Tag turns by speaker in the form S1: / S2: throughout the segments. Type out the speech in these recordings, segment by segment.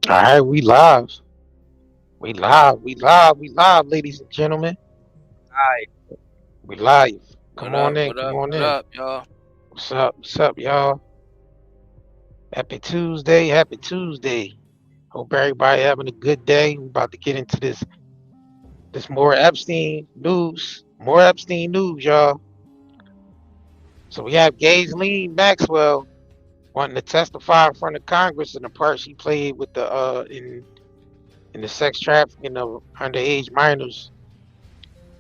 S1: All right, we live. We live. We live. We live, ladies and gentlemen.
S2: Hi,
S1: We live.
S2: what
S1: Come on
S2: up?
S1: in.
S2: What
S1: Come
S2: up?
S1: on
S2: What
S1: in.
S2: up, y'all?
S1: What's up? What's up, y'all? Happy Tuesday. Happy Tuesday. Hope everybody having a good day. We about to get into this more Epstein news. More Epstein news, y'all. So we have Ghislaine Maxwell wanting to testify in front of Congress in the part she played with the in the sex trafficking of underage minors.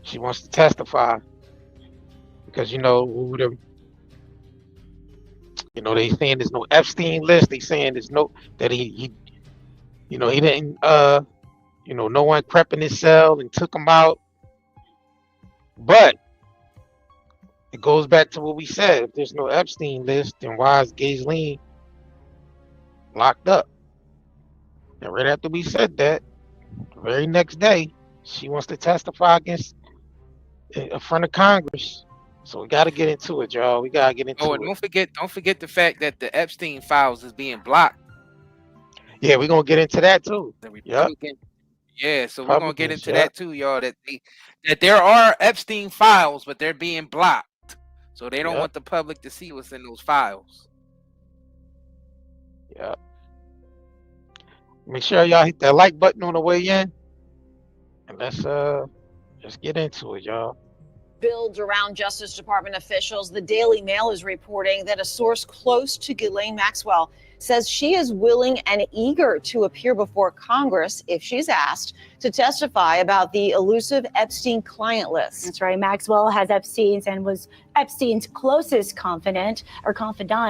S1: She wants to testify because who the they saying there's no Epstein list. They saying there's no that he didn't no one crept in his cell and took him out. But it goes back to what we said. If there's no Epstein list, then why is Ghislaine locked up? And right after we said that, the very next day, she wants to testify against in front of Congress. So we got to get into it, y'all. We got to get
S2: Oh, and
S1: into it.
S2: don't forget the fact that the Epstein files is being blocked.
S1: Yeah, we're gonna get into that too.
S2: The
S1: Yep,
S2: Republican, yeah. So we're gonna get
S1: Republicans.
S2: into
S1: Yep,
S2: that too, y'all. That there are Epstein files, but they're being blocked, so they don't
S1: yep,
S2: want the public to see what's in those files.
S1: yep. Make sure y'all hit that like button on the way in, and let's get into it, y'all.
S3: Builds around Justice Department officials. The Daily Mail is reporting that a source close to Ghislaine Maxwell says she is willing and eager to appear before Congress if she's asked to testify about the elusive Epstein client list.
S4: That's right. Maxwell has Epstein's and was Epstein's closest confidant.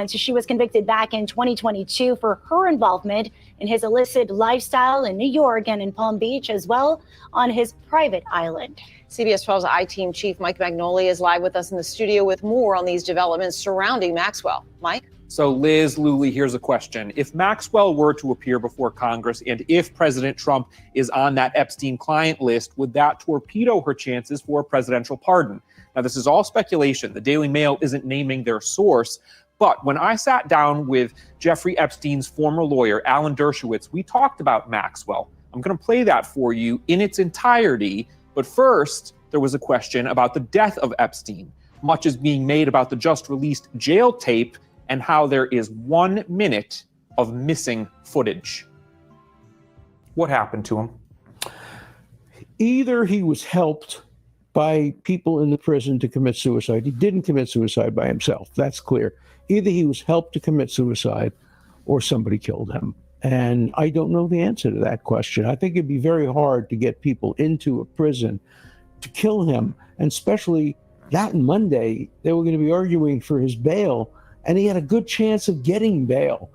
S4: She was convicted back in 2022 for her involvement in his illicit lifestyle in New York and in Palm Beach, as well on his private island.
S3: CBS 12's I-Team Chief Mike Magnoli is live with us in the studio with more on these developments surrounding Maxwell. Mike?
S5: So Liz, Luli, here's a question. If Maxwell were to appear before Congress and if President Trump is on that Epstein client list, would that torpedo her chances for a presidential pardon? Now, this is all speculation. The Daily Mail isn't naming their source. But when I sat down with Jeffrey Epstein's former lawyer, Alan Dershowitz, we talked about Maxwell. I'm going to play that for you in its entirety. But first, there was a question about the death of Epstein. Much is being made about the just released jail tape and how there is 1 minute of missing footage. What happened to him?
S6: Either he was helped by people in the prison to commit suicide. He didn't commit suicide by himself. That's clear. Either he was helped to commit suicide or somebody killed him. And I don't know the answer to that question. I think it'd be very hard to get people into a prison to kill him. And especially that Monday, they were going to be arguing for his bail. And he had a good chance of getting bail.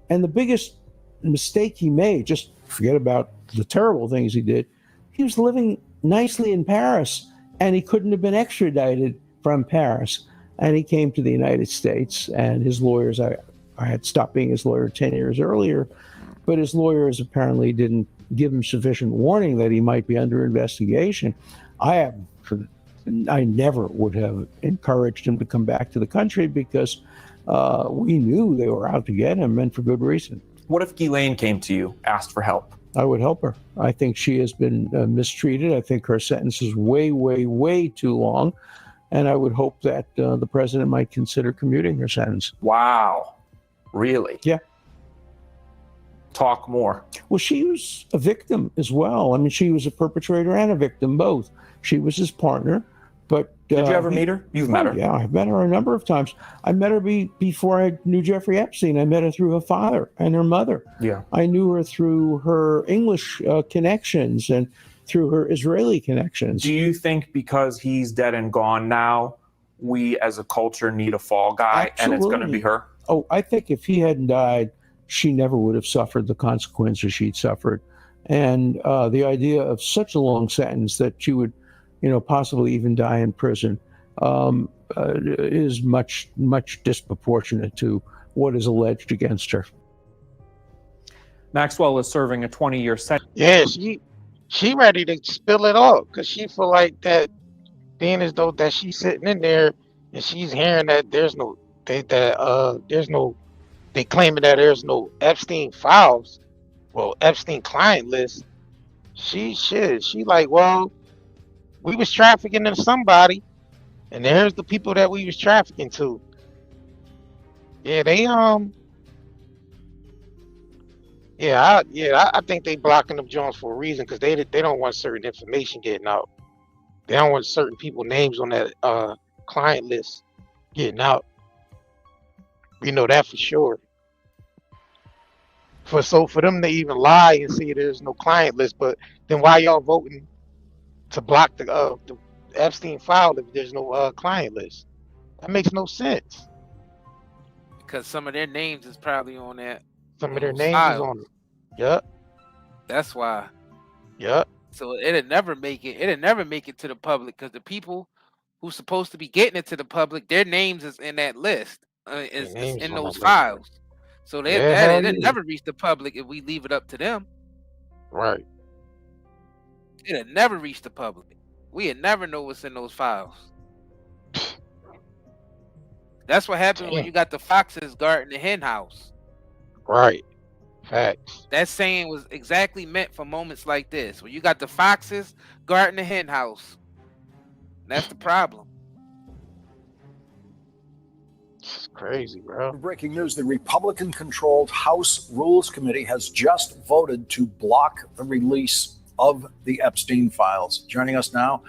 S6: And the biggest mistake he made, just forget about the terrible things he did, he was living nicely in Paris, and he couldn't have been extradited from Paris. And he came to the United States, and his lawyers, I had stopped being his lawyer 10 years earlier, but his lawyers apparently didn't give him sufficient warning that he might be under investigation. I never would have encouraged him to come back to the country because we knew they were out to get him, and for good reason.
S5: What if Ghislaine came to you, asked for help?
S6: I would help her. I think she has been mistreated. I think her sentence is way, way, way too long. And I would hope that the president might consider commuting her sentence.
S5: Wow. Really?
S6: Yeah.
S5: Talk more.
S6: Well, she was a victim as well. I mean, she was a perpetrator and a victim, both. She was his partner, but...
S5: Did you ever meet her? You've met her.
S6: Yeah, I've met her a number of times. I met her before I knew Jeffrey Epstein. I met her through her father and her mother.
S5: Yeah.
S6: I knew her through her English connections and through her Israeli connections.
S5: Do you think because he's dead and gone now, we as a culture need a fall guy?
S6: Absolutely.
S5: And it's going to be her?
S6: Oh, I think if he hadn't died, she never would have suffered the consequences she'd suffered. And the idea of such a long sentence that she would, possibly even die in prison is much, much disproportionate to what is alleged against her.
S5: Maxwell is serving a 20-year sentence.
S1: Yeah, she ready to spill it all because she feel like that being as though that she's sitting in there and she's hearing that they claiming that there's no Epstein files. Well, Epstein client list, she like, well, we was trafficking to somebody, and there's the people that we was trafficking to. Yeah, I think they blocking them joints for a reason, because they don't want certain information getting out. They don't want certain people names on that client list getting out. We know that for sure. For them to even lie and say there's no client list, but then why y'all voting to block the Epstein file if there's no client list? That makes no sense.
S2: Because some of their names is probably on that.
S1: Some of their names is on it. Yep.
S2: That's why.
S1: Yep.
S2: So it'd never make it. It'd never make it to the public, because the people who's supposed to be getting it to the public, their names is in that list, is in those files. So it'd never reach the public if we leave it up to them.
S1: Right.
S2: It'd never reach the public. We'd never know what's in those files. That's what happens when you got the foxes guarding the hen house.
S1: Right. Facts.
S2: That saying was exactly meant for moments like this, when you got the foxes guarding the hen house. That's the problem.
S1: It's crazy, bro.
S7: Breaking news: the Republican-controlled House Rules Committee has just voted to block the release of the Epstein files. Joining us now,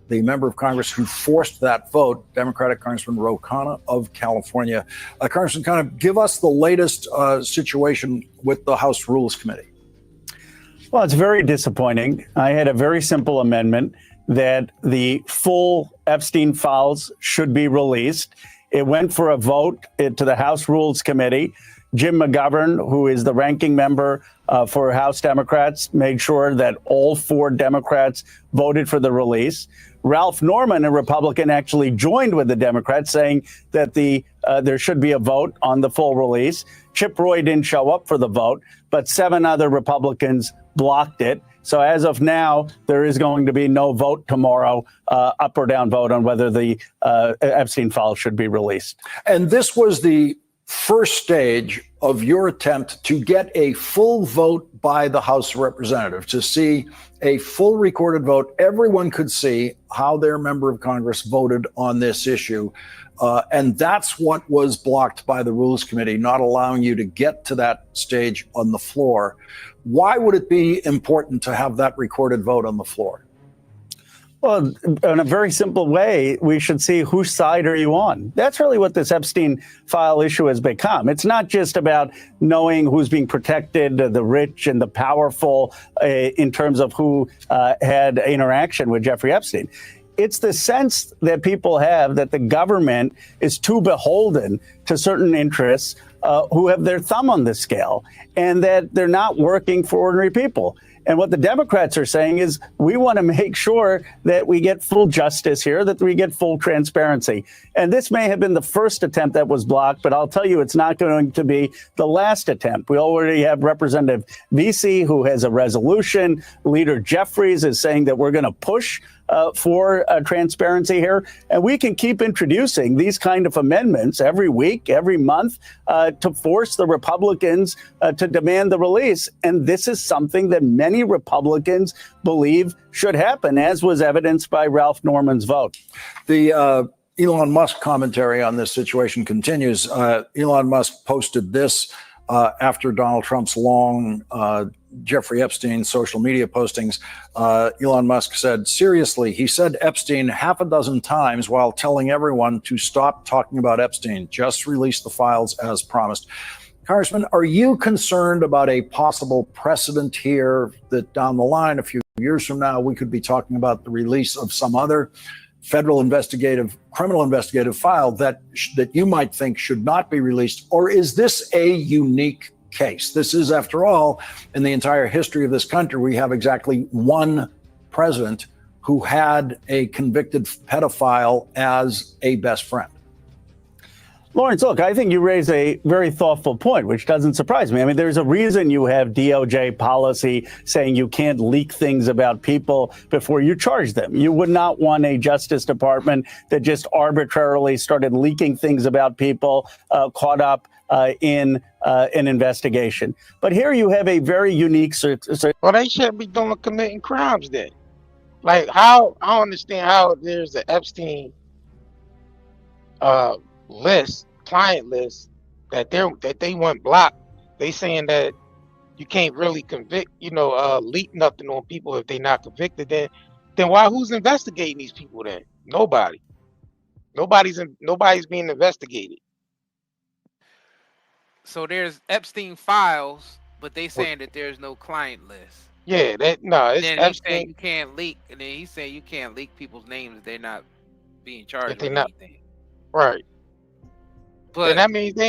S7: the member of Congress who forced that vote, Democratic Congressman Ro Khanna of California. Congressman Khanna, give us the latest situation with the House Rules Committee.
S8: Well, it's very disappointing. I had a very simple amendment that the full Epstein files should be released. It went for a vote to the House Rules Committee. Jim McGovern, who is the ranking member for House Democrats, made sure that all 4 Democrats voted for the release. Ralph Norman, a Republican, actually joined with the Democrats, saying that there should be a vote on the full release. Chip Roy didn't show up for the vote, but 7 other Republicans blocked it. So as of now, there is going to be no vote tomorrow, up or down vote on whether the Epstein files should be released.
S7: And this was the first stage of your attempt to get a full vote by the House of Representatives, to see a full recorded vote. Everyone could see how their member of Congress voted on this issue. And that's what was blocked by the Rules Committee, not allowing you to get to that stage on the floor. Why would it be important to have that recorded vote on the floor?
S8: Well, in a very simple way, we should see whose side are you on. That's really what this Epstein file issue has become. It's not just about knowing who's being protected, the rich and the powerful, in terms of who had interaction with Jeffrey Epstein. It's the sense that people have that the government is too beholden to certain interests who have their thumb on the scale, and that they're not working for ordinary people. And what the Democrats are saying is, we want to make sure that we get full justice here, that we get full transparency. And this may have been the first attempt that was blocked, but I'll tell you, it's not going to be the last attempt. We already have Representative Vesey, who has a resolution. Leader Jeffries is saying that we're going to push for transparency here. And we can keep introducing these kind of amendments every week, every month, to force the Republicans to demand the release. And this is something that many Republicans believe should happen, as was evidenced by Ralph Norman's vote.
S7: The Elon Musk commentary on this situation continues. Elon Musk posted this after Donald Trump's long Jeffrey Epstein social media postings. Elon Musk said, seriously, he said Epstein half a dozen times while telling everyone to stop talking about Epstein. Just release the files as promised. Congressman, are you concerned about a possible precedent here that down the line, a few years from now, we could be talking about the release of some other federal criminal investigative file that you might think should not be released? Or is this a unique case? This is, after all, in the entire history of this country, we have exactly one president who had a convicted pedophile as a best friend.
S8: Lawrence, look, I think you raise a very thoughtful point, which doesn't surprise me. I mean, there's a reason you have DOJ policy saying you can't leak things about people before you charge them. You would not want a Justice Department that just arbitrarily started leaking things about people caught up in an investigation. But here you have a very unique.
S1: Well, they shouldn't be committing crimes then. Like how I don't understand how there's an Epstein list, client list that they want blocked. They saying that you can't really convict, leak nothing on people if they're not convicted. Then who's investigating these people then? Nobody. Nobody's being investigated.
S2: So there's Epstein files, but they saying that there's no client list.
S1: Yeah, it's
S2: then
S1: Epstein.
S2: You can't leak, and then he's saying you can't leak people's names if they're not being charged with anything.
S1: Right.
S2: But
S1: that means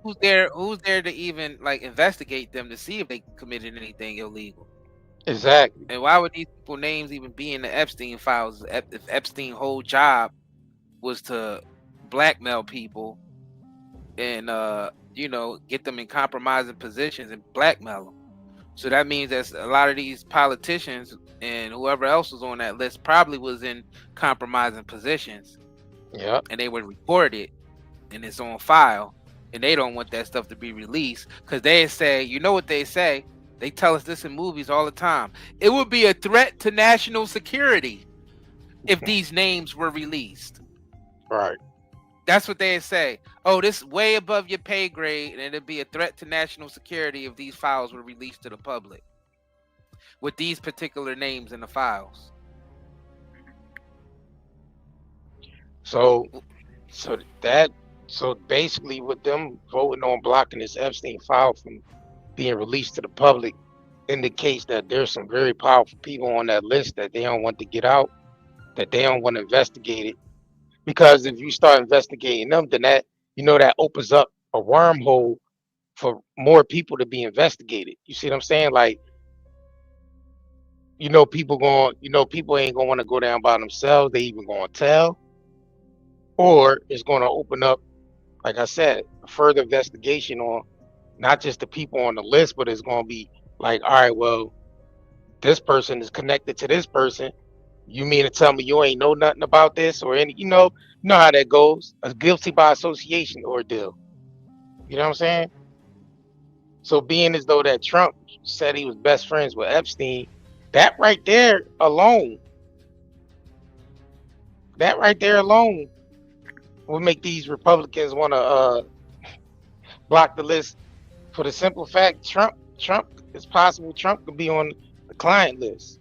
S2: who's there to even like investigate them to see if they committed anything illegal?
S1: Exactly.
S2: And why would these people names even be in the Epstein files if Epstein's whole job was to blackmail people and get them in compromising positions and blackmail them? So that means that a lot of these politicians and whoever else was on that list probably was in compromising positions.
S1: Yeah.
S2: And they were recorded and it's on file, and they don't want that stuff to be released because they say, you know what they say? They tell us this in movies all the time. It would be a threat to national security if these names were released.
S1: Right.
S2: That's what they say. Oh, this is way above your pay grade, and it'd be a threat to national security if these files were released to the public with these particular names in the files.
S1: So basically with them voting on blocking this Epstein file from being released to the public indicates that there's some very powerful people on that list that they don't want to get out, that they don't want to investigate it. Because if you start investigating them, then that opens up a wormhole for more people to be investigated. You see what I'm saying? Like, people ain't gonna want to go down by themselves. They even gonna tell, or it's gonna open up, like I said, a further investigation on not just the people on the list, but it's gonna be like, all right, well, this person is connected to this person. You mean to tell me you ain't know nothing about this or any, you know how that goes. A guilty by association ordeal. You know what I'm saying? So being as though that Trump said he was best friends with Epstein, that right there alone will make these Republicans want to block the list for the simple fact Trump, it's possible Trump could be on the client list.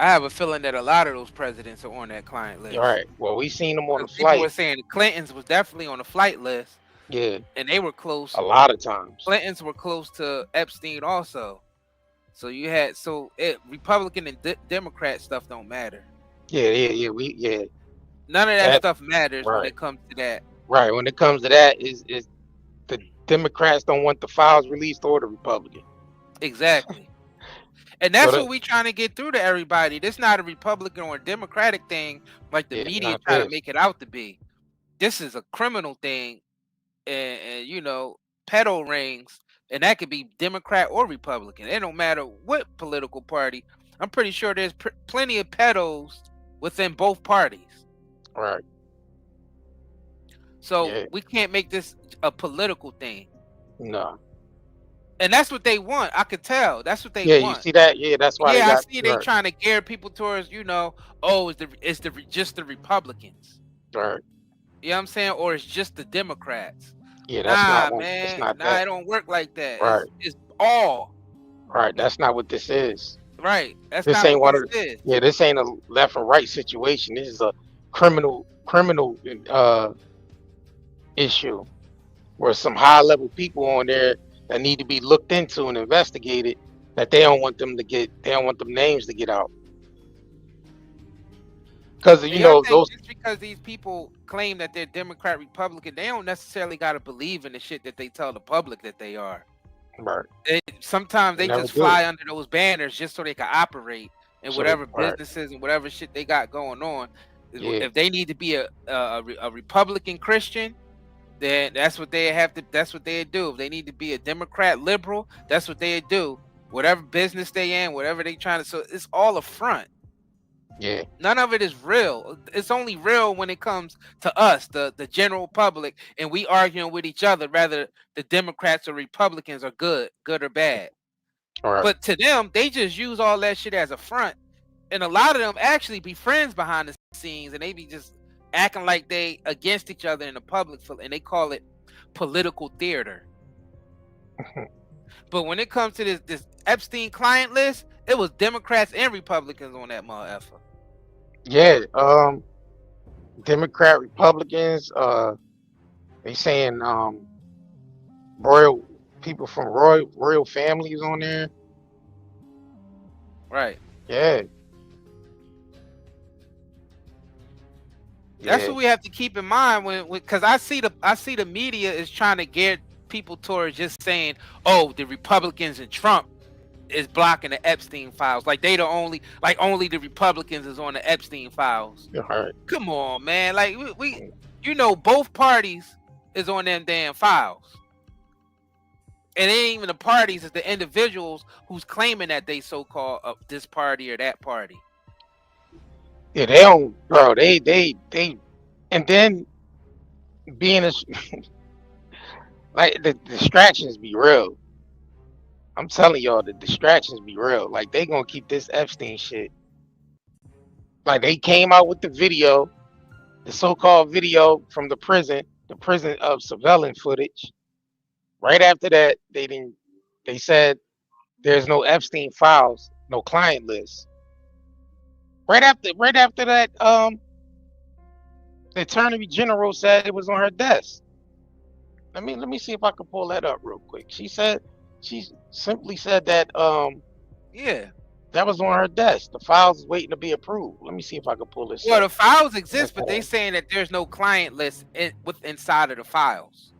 S2: I have a feeling that a lot of those presidents are on that client list.
S1: All right. Well, we seen them on the
S2: People
S1: flight.
S2: were saying the Clintons was definitely on the flight list.
S1: Yeah.
S2: And they were close.
S1: A lot of times.
S2: Clintons were close to Epstein also. So you had Republican and Democrat stuff don't matter.
S1: Yeah.
S2: None of that stuff matters when it comes to that.
S1: Right. When it comes to that, is the Democrats don't want the files released or the Republican.
S2: Exactly. And that's what we trying to get through to everybody. This not a Republican or a Democratic thing like the media try to make it out to be. This is a criminal thing, and pedo rings, and that could be Democrat or Republican. It don't matter what political party. I'm pretty sure there's plenty of pedos within both parties.
S1: Right.
S2: So we can't make this a political thing.
S1: No.
S2: And that's what they want. I could tell. That's what they want.
S1: Yeah, you see that? Yeah, that's why.
S2: Yeah, I see they trying to gear people towards, it's just the Republicans.
S1: Right.
S2: You know what I'm saying? Or it's just the Democrats.
S1: Yeah, that's not
S2: man.
S1: It's not
S2: it don't work like that.
S1: Right.
S2: It's all.
S1: Right. That's not what this is.
S2: Right. This
S1: ain't this ain't a left and right situation. This is a criminal issue where some high level people on there that need to be looked into and investigated, that they don't want them names to get out. Because
S2: just because these people claim that they're Democrat, Republican, they don't necessarily got to believe in the shit that they tell the public that they are.
S1: Right.
S2: Sometimes they just fly under those banners just so they can operate in whatever businesses and whatever shit they got going on. Yeah. If they need to be a Republican Christian, then that's what they have to. That's what they do. If they need to be a Democrat liberal, that's what they do. Whatever business they in, whatever they trying to. So it's all a front.
S1: Yeah.
S2: None of it is real. It's only real when it comes to us, the general public, and we arguing with each other, whether the Democrats or Republicans are good or bad.
S1: All right.
S2: But to them, they just use all that shit as a front. And a lot of them actually be friends behind the scenes, and they be just acting like they against each other in the public, and they call it political theater. But when it comes to this Epstein client list, it was Democrats and Republicans on that motherfucker.
S1: Yeah. Democrat, Republicans, they saying royal people from royal families on there.
S2: Right.
S1: Yeah.
S2: That's what we have to keep in mind when because I see the media is trying to get people towards just saying, oh, the Republicans and Trump is blocking the Epstein files. Like they only the Republicans is on the Epstein files.
S1: Right.
S2: Come on, man. Like we both parties is on them damn files. And it ain't even the parties, it's the individuals who's claiming that they so-called this party or that party.
S1: Yeah, they don't, bro. They, and then being like the distractions be real. I'm telling y'all, the distractions be real. Like they gonna keep this Epstein shit. Like they came out with the video, the so-called video from the prison of surveillance footage. Right after that, they said there's no Epstein files, no client list. Right after that, the Attorney General said it was on her desk. Let me see if I can pull that up real quick. She simply said that
S2: yeah,
S1: that was on her desk. The files is waiting to be approved. Let me see if I can pull this.
S2: Well,
S1: up.
S2: the files exist, but they saying that there's no client list inside of the files.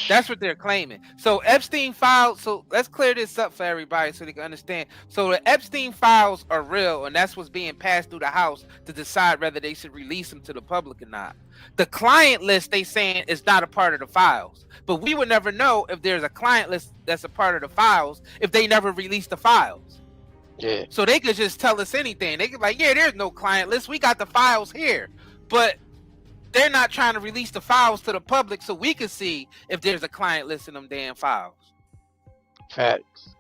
S2: That's what they're claiming. So Epstein files. So let's clear this up for everybody so they can understand. So the Epstein files are real, and that's what's being passed through the House to decide whether they should release them to the public or not. The client list they saying is not a part of the files, but we would never know if there's a client list that's a part of the files if they never release the files.
S1: Yeah.
S2: So they could just tell us anything. They could be like, yeah, there's no client list. We got the files here, but they're not trying to release the files to the public so we can see if there's a client list in them damn files.
S1: Facts.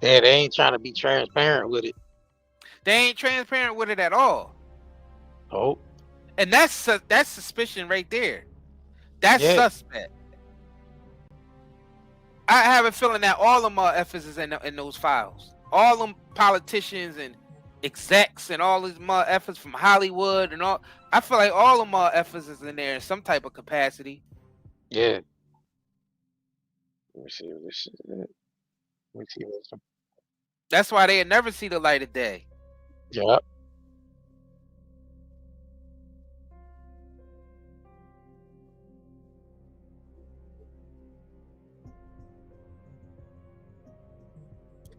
S1: Yeah, they ain't trying to be transparent with it.
S2: They ain't transparent with it at all.
S1: Oh.
S2: And that's suspicion right there. That's suspect. I have a feeling that all of them motherfuckers is in those files. All them politicians and execs and all these motherfuckers from Hollywood and all. I feel like all of motherfuckers is in there in some type of capacity.
S1: Yeah. Let me see if this is it. Let me see this.
S2: That's why they never see the light of day.
S1: Yep.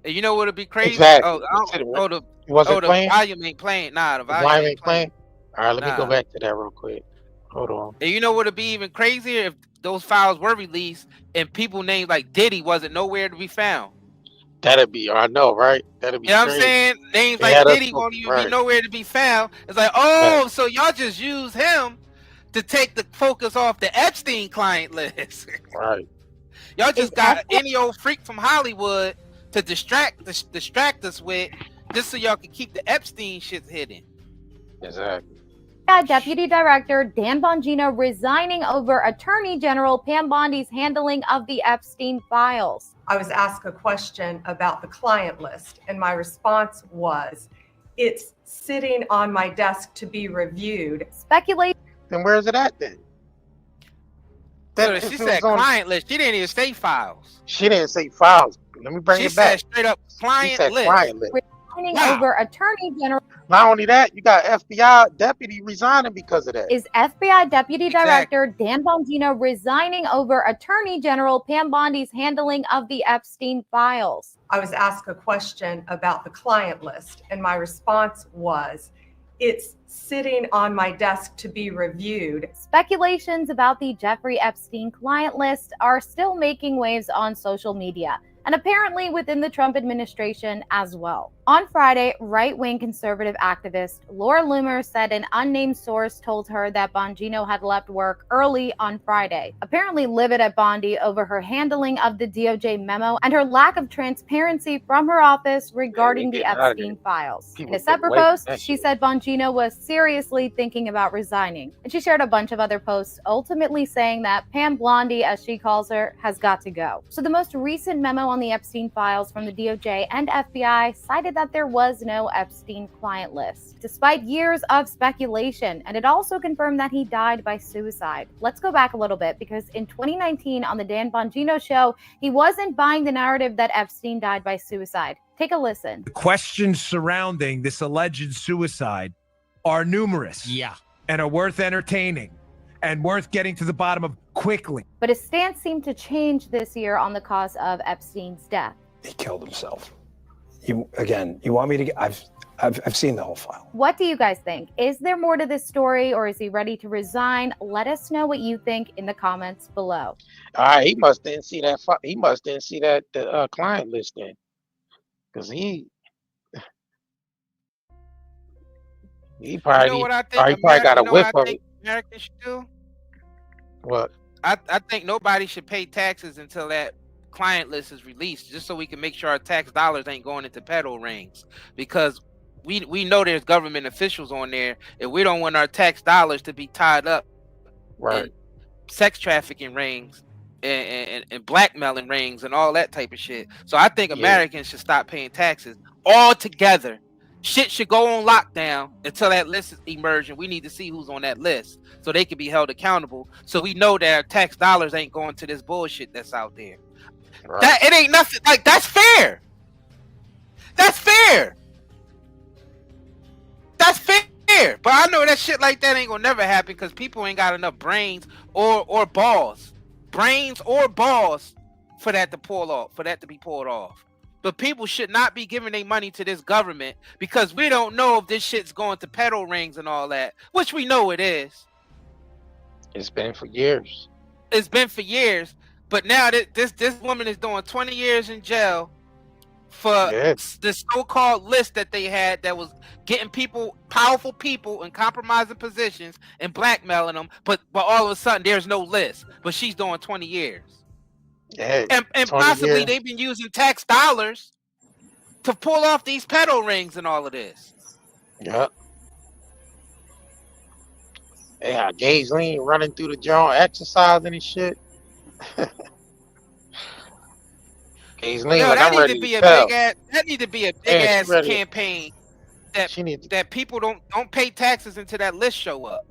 S2: And you know what would be crazy?
S1: Exactly.
S2: The volume ain't playing. Nah, the volume ain't playing.
S1: All right, let me go back to that real quick. Hold on.
S2: And you know what would be even crazier if those files were released and people named like Diddy wasn't nowhere to be found.
S1: That'd be, I know, right? That'd be.
S2: You know what I'm saying? Names like Diddy won't even be nowhere to be found. It's like, oh, so y'all just use him to take the focus off the Epstein client list.
S1: Right.
S2: Y'all just got any old freak from Hollywood to distract us with, just so y'all can keep the Epstein shit hidden.
S1: Exactly.
S9: Deputy Director Dan Bongino resigning over Attorney General Pam Bondi's handling of the Epstein files.
S10: I was asked a question about the client list, and my response was, it's sitting on my desk to be reviewed.
S9: Speculate.
S1: Then where is it at then?
S2: So she said client list. She didn't even say files.
S1: She didn't say files. Let me bring it back.
S2: She said straight up client list.
S9: Resigning over Attorney General.
S1: Not only that, you got FBI deputy resigning because of that.
S9: Is FBI Deputy Director Dan Bongino resigning over Attorney General Pam Bondi's handling of the Epstein files?
S10: I was asked a question about the client list, and my response was, it's sitting on my desk to be reviewed.
S9: Speculations about the Jeffrey Epstein client list are still making waves on social media. and apparently within the Trump administration as well. On Friday, right-wing conservative activist Laura Loomer said an unnamed source told her that Bongino had left work early on Friday, apparently livid at Bondi over her handling of the DOJ memo and her lack of transparency from her office regarding the Epstein files. In a separate post, she said Bongino was seriously thinking about resigning, and she shared a bunch of other posts ultimately saying that Pam Blondie, as she calls her, has got to go. So the most recent memo on the Epstein files from the DOJ and FBI cited that there was no Epstein client list, despite years of speculation, and it also confirmed that he died by suicide. Let's go back a little bit, because in 2019 on the Dan Bongino show, he wasn't buying the narrative that Epstein died by suicide. Take a listen.
S11: The questions surrounding this alleged suicide are numerous. Yeah. And are worth entertaining and worth getting to the bottom of quickly.
S9: But his stance seemed to change this year on the cause of Epstein's death.
S12: He killed himself. You want me to get, I've seen the whole file.
S9: What do you guys think? Is there more to this story, or is he ready to resign? Let us know what you think in the comments below.
S1: All right, he must didn't see that. He must didn't see that the client list then, because he probably,
S2: You know what I think?
S1: he probably got a whiff of it.
S2: Americans should do?
S1: What?
S2: I think nobody should pay taxes until that client list is released, just so we can make sure our tax dollars ain't going into pedo rings, because we know there's government officials on there, and we don't want our tax dollars to be tied up in sex trafficking rings and blackmailing rings and all that type of shit. So I think Americans should stop paying taxes altogether. Shit should go on lockdown until that list is emerging. We need to see who's on that list so they can be held accountable, so we know that our tax dollars ain't going to this bullshit that's out there. That it ain't nothing like that's fair. That's fair. That's fair. But I know that shit like that ain't gonna never happen, because people ain't got enough brains or balls. Brains or balls for that to be pulled off. But people should not be giving their money to this government, because we don't know if this shit's going to pedo rings and all that, which we know it is.
S1: It's been for years.
S2: It's been for years. But now that this woman is doing 20 years in jail for the so-called list that they had that was getting people, powerful people in compromising positions and blackmailing them. But all of a sudden there's no list. But she's doing 20 years.
S1: Yeah,
S2: and possibly they've been using tax dollars to pull off these pedo rings and all of this.
S1: Yep. Yeah, Ghislaine running through the joint, exercising and shit. Ghislaine,
S2: Yo,
S1: like,
S2: that
S1: I'm ready
S2: need to be
S1: to
S2: a
S1: tell.
S2: big ass. That need to be a big ass campaign that people don't pay taxes until that list show up.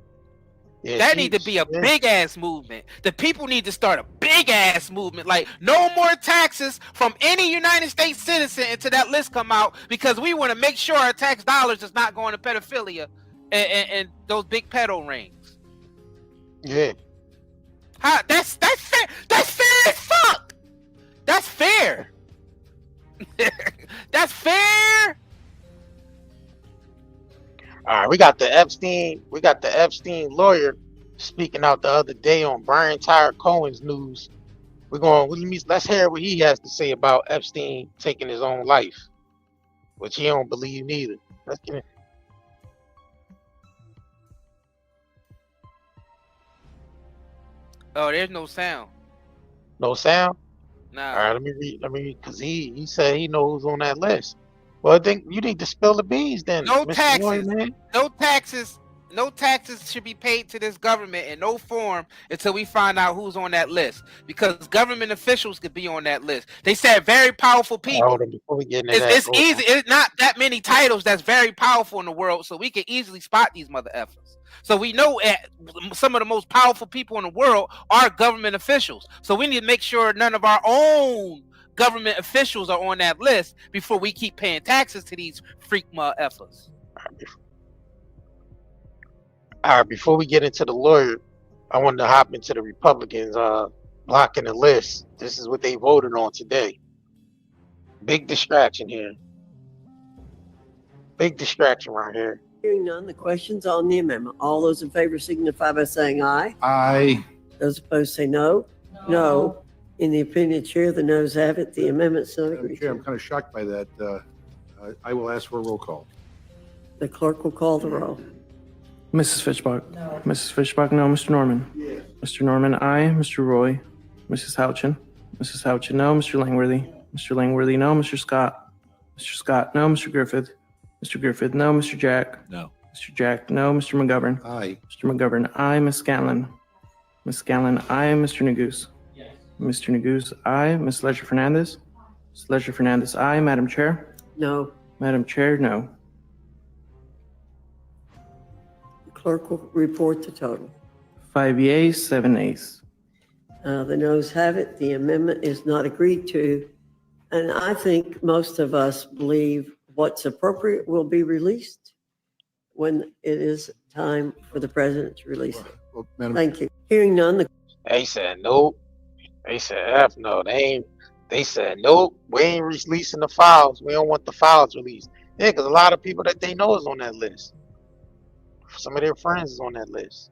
S1: Yeah,
S2: that need to be a big ass movement. The people need to start a big ass movement. Like, no more taxes from any United States citizen until that list come out, because we want to make sure our tax dollars is not going to pedophilia and those big pedo rings.
S1: Yeah.
S2: That's fair. That's fair as fuck. That's fair. That's fair.
S1: All right, we got the Epstein lawyer speaking out the other day on Brian Tyler Cohen's news. Let's hear what he has to say about Epstein taking his own life, which he don't believe neither. Let's get it.
S2: Oh, there's no sound.
S1: No sound?
S2: No.
S1: All right, let me read, because he said he knows who's on that list. Well, I think you need to spill the beans then.
S2: No
S1: Mr.
S2: taxes.
S1: Lloyd, man.
S2: No taxes should be paid to this government in no form until we find out who's on that list, because government officials could be on that list. They said very powerful people.
S1: Hold on, before we get into that,
S2: it's easy. It's not that many titles that's very powerful in the world, so we can easily spot these mother effers. So we know some of the most powerful people in the world are government officials. So we need to make sure none of our own government officials are on that list before we keep paying taxes to these freak mother effers.
S1: All right, before we get into the lawyer, I wanted to hop into the Republicans blocking the list. This is what they voted on today. Big distraction here. Big distraction right here.
S13: Hearing none, the question's on the amendment. All those in favor signify by saying aye.
S14: Aye.
S13: Those opposed say no. No. In the opinion, Chair, the noes have it. The amendment's not
S14: Madam
S13: agreed
S14: Chair, I'm
S13: to.
S14: kind of shocked by that. I will ask for a roll call.
S13: The clerk will call the roll.
S15: Mrs. Fishbach. No. Mrs. Fishbach, no. Mr. Norman.
S14: Yes.
S15: Mr. Norman, aye. Mr. Roy. Mrs. Houchin. Mrs. Houchin, no. Mr. Langworthy. Mr. Langworthy, no. Mr. Scott. Mr. Scott, no. Mr. Griffith. Mr. Griffith, no. Mr. Jack.
S14: No.
S15: Mr. Jack, no. Mr. McGovern.
S14: Aye.
S15: Mr. McGovern, aye. Ms. Scanlon. Ms. Scanlon, aye. Mr. Neguse. Yes. Mr. Neguse, aye. Ms. Ledger Fernandez. Ms. Ledger Fernandez, aye. Madam Chair.
S13: No.
S15: Madam Chair, no.
S13: The clerk will report the total.
S15: 5 yeas, 7 nays.
S13: The noes have it. The amendment is not agreed to. And I think most of us believe what's appropriate will be released when it is time for the president to release it.
S14: Well, Madam,
S13: Thank you. Hearing none,
S1: They said nope. They said F no. They ain't. They said nope. We ain't releasing the files. We don't want the files released. Yeah, because a lot of people that they know is on that list. Some of their friends is on that list.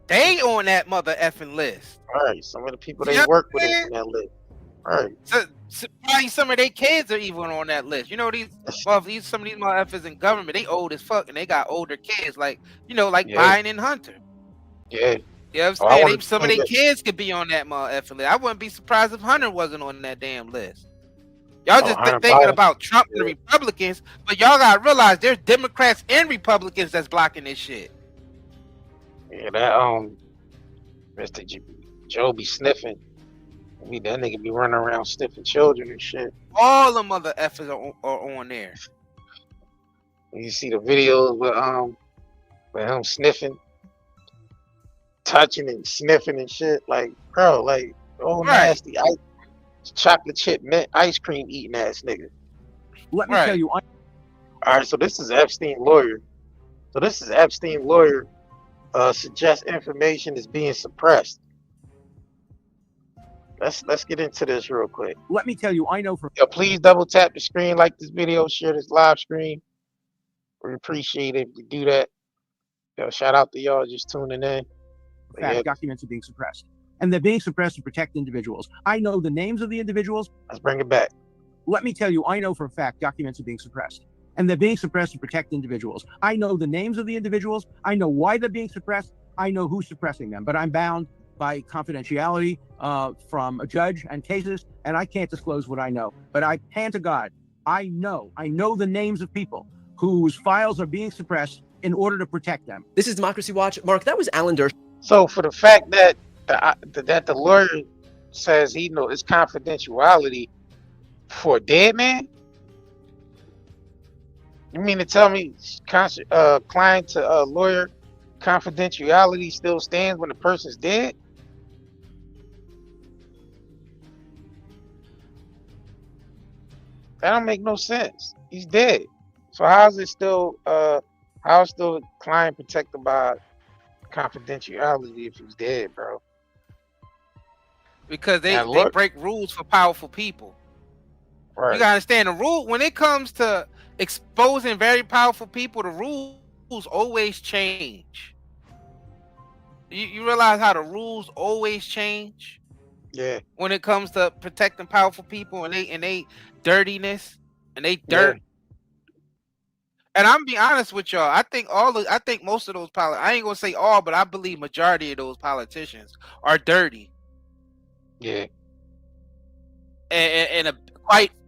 S2: They on that mother effing list.
S1: All right. Some of the people they work with is on that list. All right.
S2: So probably some of their kids are even on that list. You know, some of these motherfuckers in government, they old as fuck and they got older kids like Biden and Hunter.
S1: Yeah.
S2: You know what I'm saying? Some of their kids could be on that motherfucking list. I wouldn't be surprised if Hunter wasn't on that damn list. Y'all just thinking about Trump and the Republicans, but y'all gotta realize there's Democrats and Republicans that's blocking this shit.
S1: Yeah, that Mr. Joe be sniffing. That nigga be running around sniffing children and shit.
S2: All the mother effers are on there.
S1: You see the videos with him sniffing, touching and sniffing and shit. Like, bro, like, nasty chocolate chip mint ice cream eating ass nigga.
S16: Let me tell you.
S1: All right, so this is Epstein lawyer. Suggests information is being suppressed. Let's get into this real quick.
S16: Let me tell you, I know for.
S1: Yo, please double tap the screen, like this video, share this live stream. We appreciate it if you do that. Yo, shout out to y'all just tuning in.
S16: Fact, documents are being suppressed. And they're being suppressed to protect individuals. I know the names of the individuals.
S1: Let's bring it back.
S16: Let me tell you, I know for a fact documents are being suppressed. And they're being suppressed to protect individuals. I know the names of the individuals. I know why they're being suppressed. I know who's suppressing them. But I'm bound by confidentiality from a judge and cases, and I can't disclose what I know. But I hand to God, I know the names of people whose files are being suppressed in order to protect them.
S17: This is Democracy Watch. Mark, that was Alan Dershowitz.
S1: So for the fact that the lawyer says he knows it's confidentiality for a dead man, you mean to tell me client to lawyer confidentiality still stands when the person's dead? That don't make no sense. He's dead. So how is it still how is still the client protected by confidentiality if he's dead, bro?
S2: Because they break rules for powerful people.
S1: Right.
S2: You gotta understand the rule when it comes to exposing very powerful people, the rules always change. You realize how the rules always change?
S1: Yeah.
S2: When it comes to protecting powerful people and they dirtiness and they dirt. Yeah. And I'm being honest with y'all. I think most of those I ain't gonna say all, but I believe majority of those politicians are dirty.
S1: Yeah.
S2: And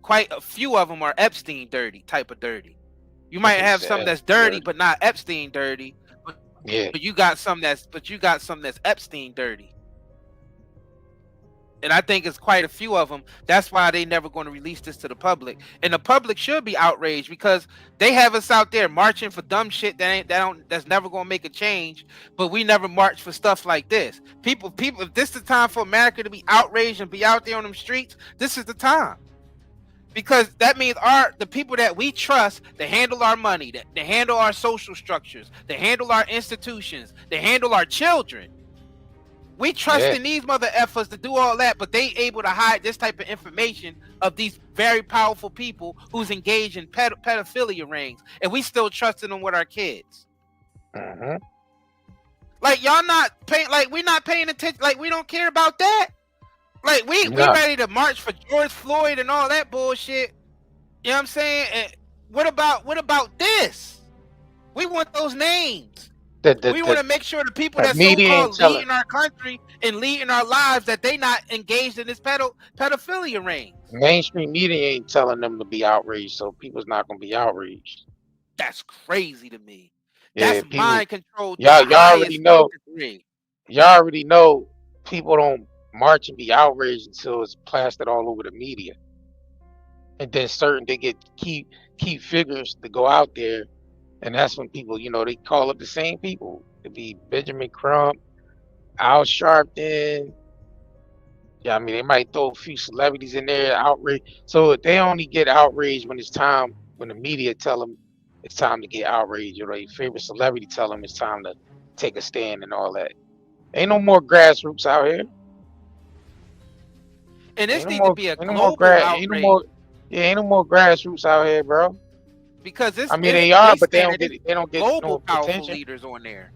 S2: quite a few of them are Epstein dirty type of dirty. You might have some that's dirty, but not Epstein dirty. But you got some that's Epstein dirty. And I think it's quite a few of them. That's why they never going to release this to the public. And the public should be outraged because they have us out there marching for dumb shit that's never going to make a change. But we never march for stuff like this. People, if this is the time for America to be outraged and be out there on them streets, this is the time. Because that means the people that we trust to handle our money, that handle our social structures, to handle our institutions, to handle our children. We trust in these mother effers to do all that, but they able to hide this type of information of these very powerful people who's engaged in pedophilia rings, and we still trusting them with our kids.
S1: Uh-huh.
S2: Like y'all not paying, like we're not paying attention, like we don't care about that. Like we ready to march for George Floyd and all that bullshit. You know what I'm saying? And what about this? We want those names. We want to make sure the people that so-called leading our country and leading our lives that they not engaged in this pedophilia ring.
S1: Mainstream media ain't telling them to be outraged, so people's not gonna be outraged.
S2: That's crazy to me.
S1: Yeah,
S2: that's mind control.
S1: Y'all already know. Y'all already know people don't march and be outraged until it's plastered all over the media. And then they get key figures to go out there, and that's when people, they call up the same people. It'd be Benjamin Crump, Al Sharpton. Yeah, I mean, they might throw a few celebrities in there, outrage. So they only get outraged when the media tell them it's time to get outraged, or their favorite celebrity tell them it's time to take a stand and all that. Ain't no more grassroots out here.
S2: And this needs to be a global outrage.
S1: Ain't no more grassroots out here, bro.
S2: Because this,
S1: they are, but they don't get
S2: global
S1: no
S2: powerful
S1: attention.
S2: leaders on there.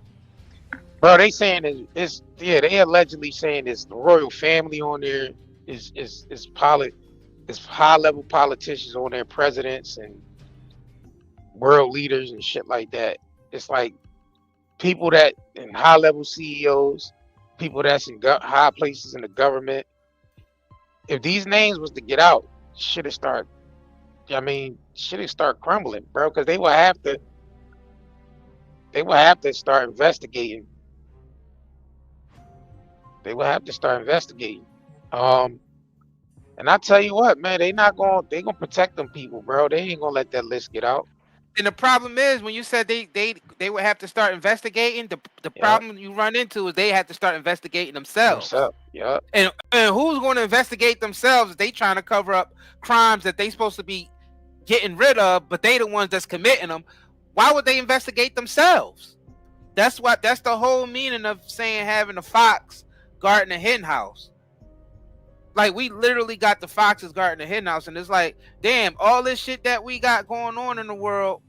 S1: Bro, they saying they allegedly saying it's the royal family on there, is high level politicians on there, presidents and world leaders and shit like that. It's like people that in high level CEOs, people that's in high places in the government. If these names was to get out, shit'd start crumbling, bro, because they will have to start investigating. And I tell you what, man, they gonna protect them people, bro. They ain't gonna let that list get out.
S2: And the problem is, when you said they would have to start investigating, the problem you run into is they have to start investigating themselves.
S1: Yeah.
S2: And who's going to investigate themselves if they trying to cover up crimes that they supposed to be getting rid of, but they the ones that's committing them? Why would they investigate themselves? That's the whole meaning of saying having a fox guarding a hen house. Like, we literally got the foxes guarding the hen house, and it's like, damn, all this shit that we got going on in the world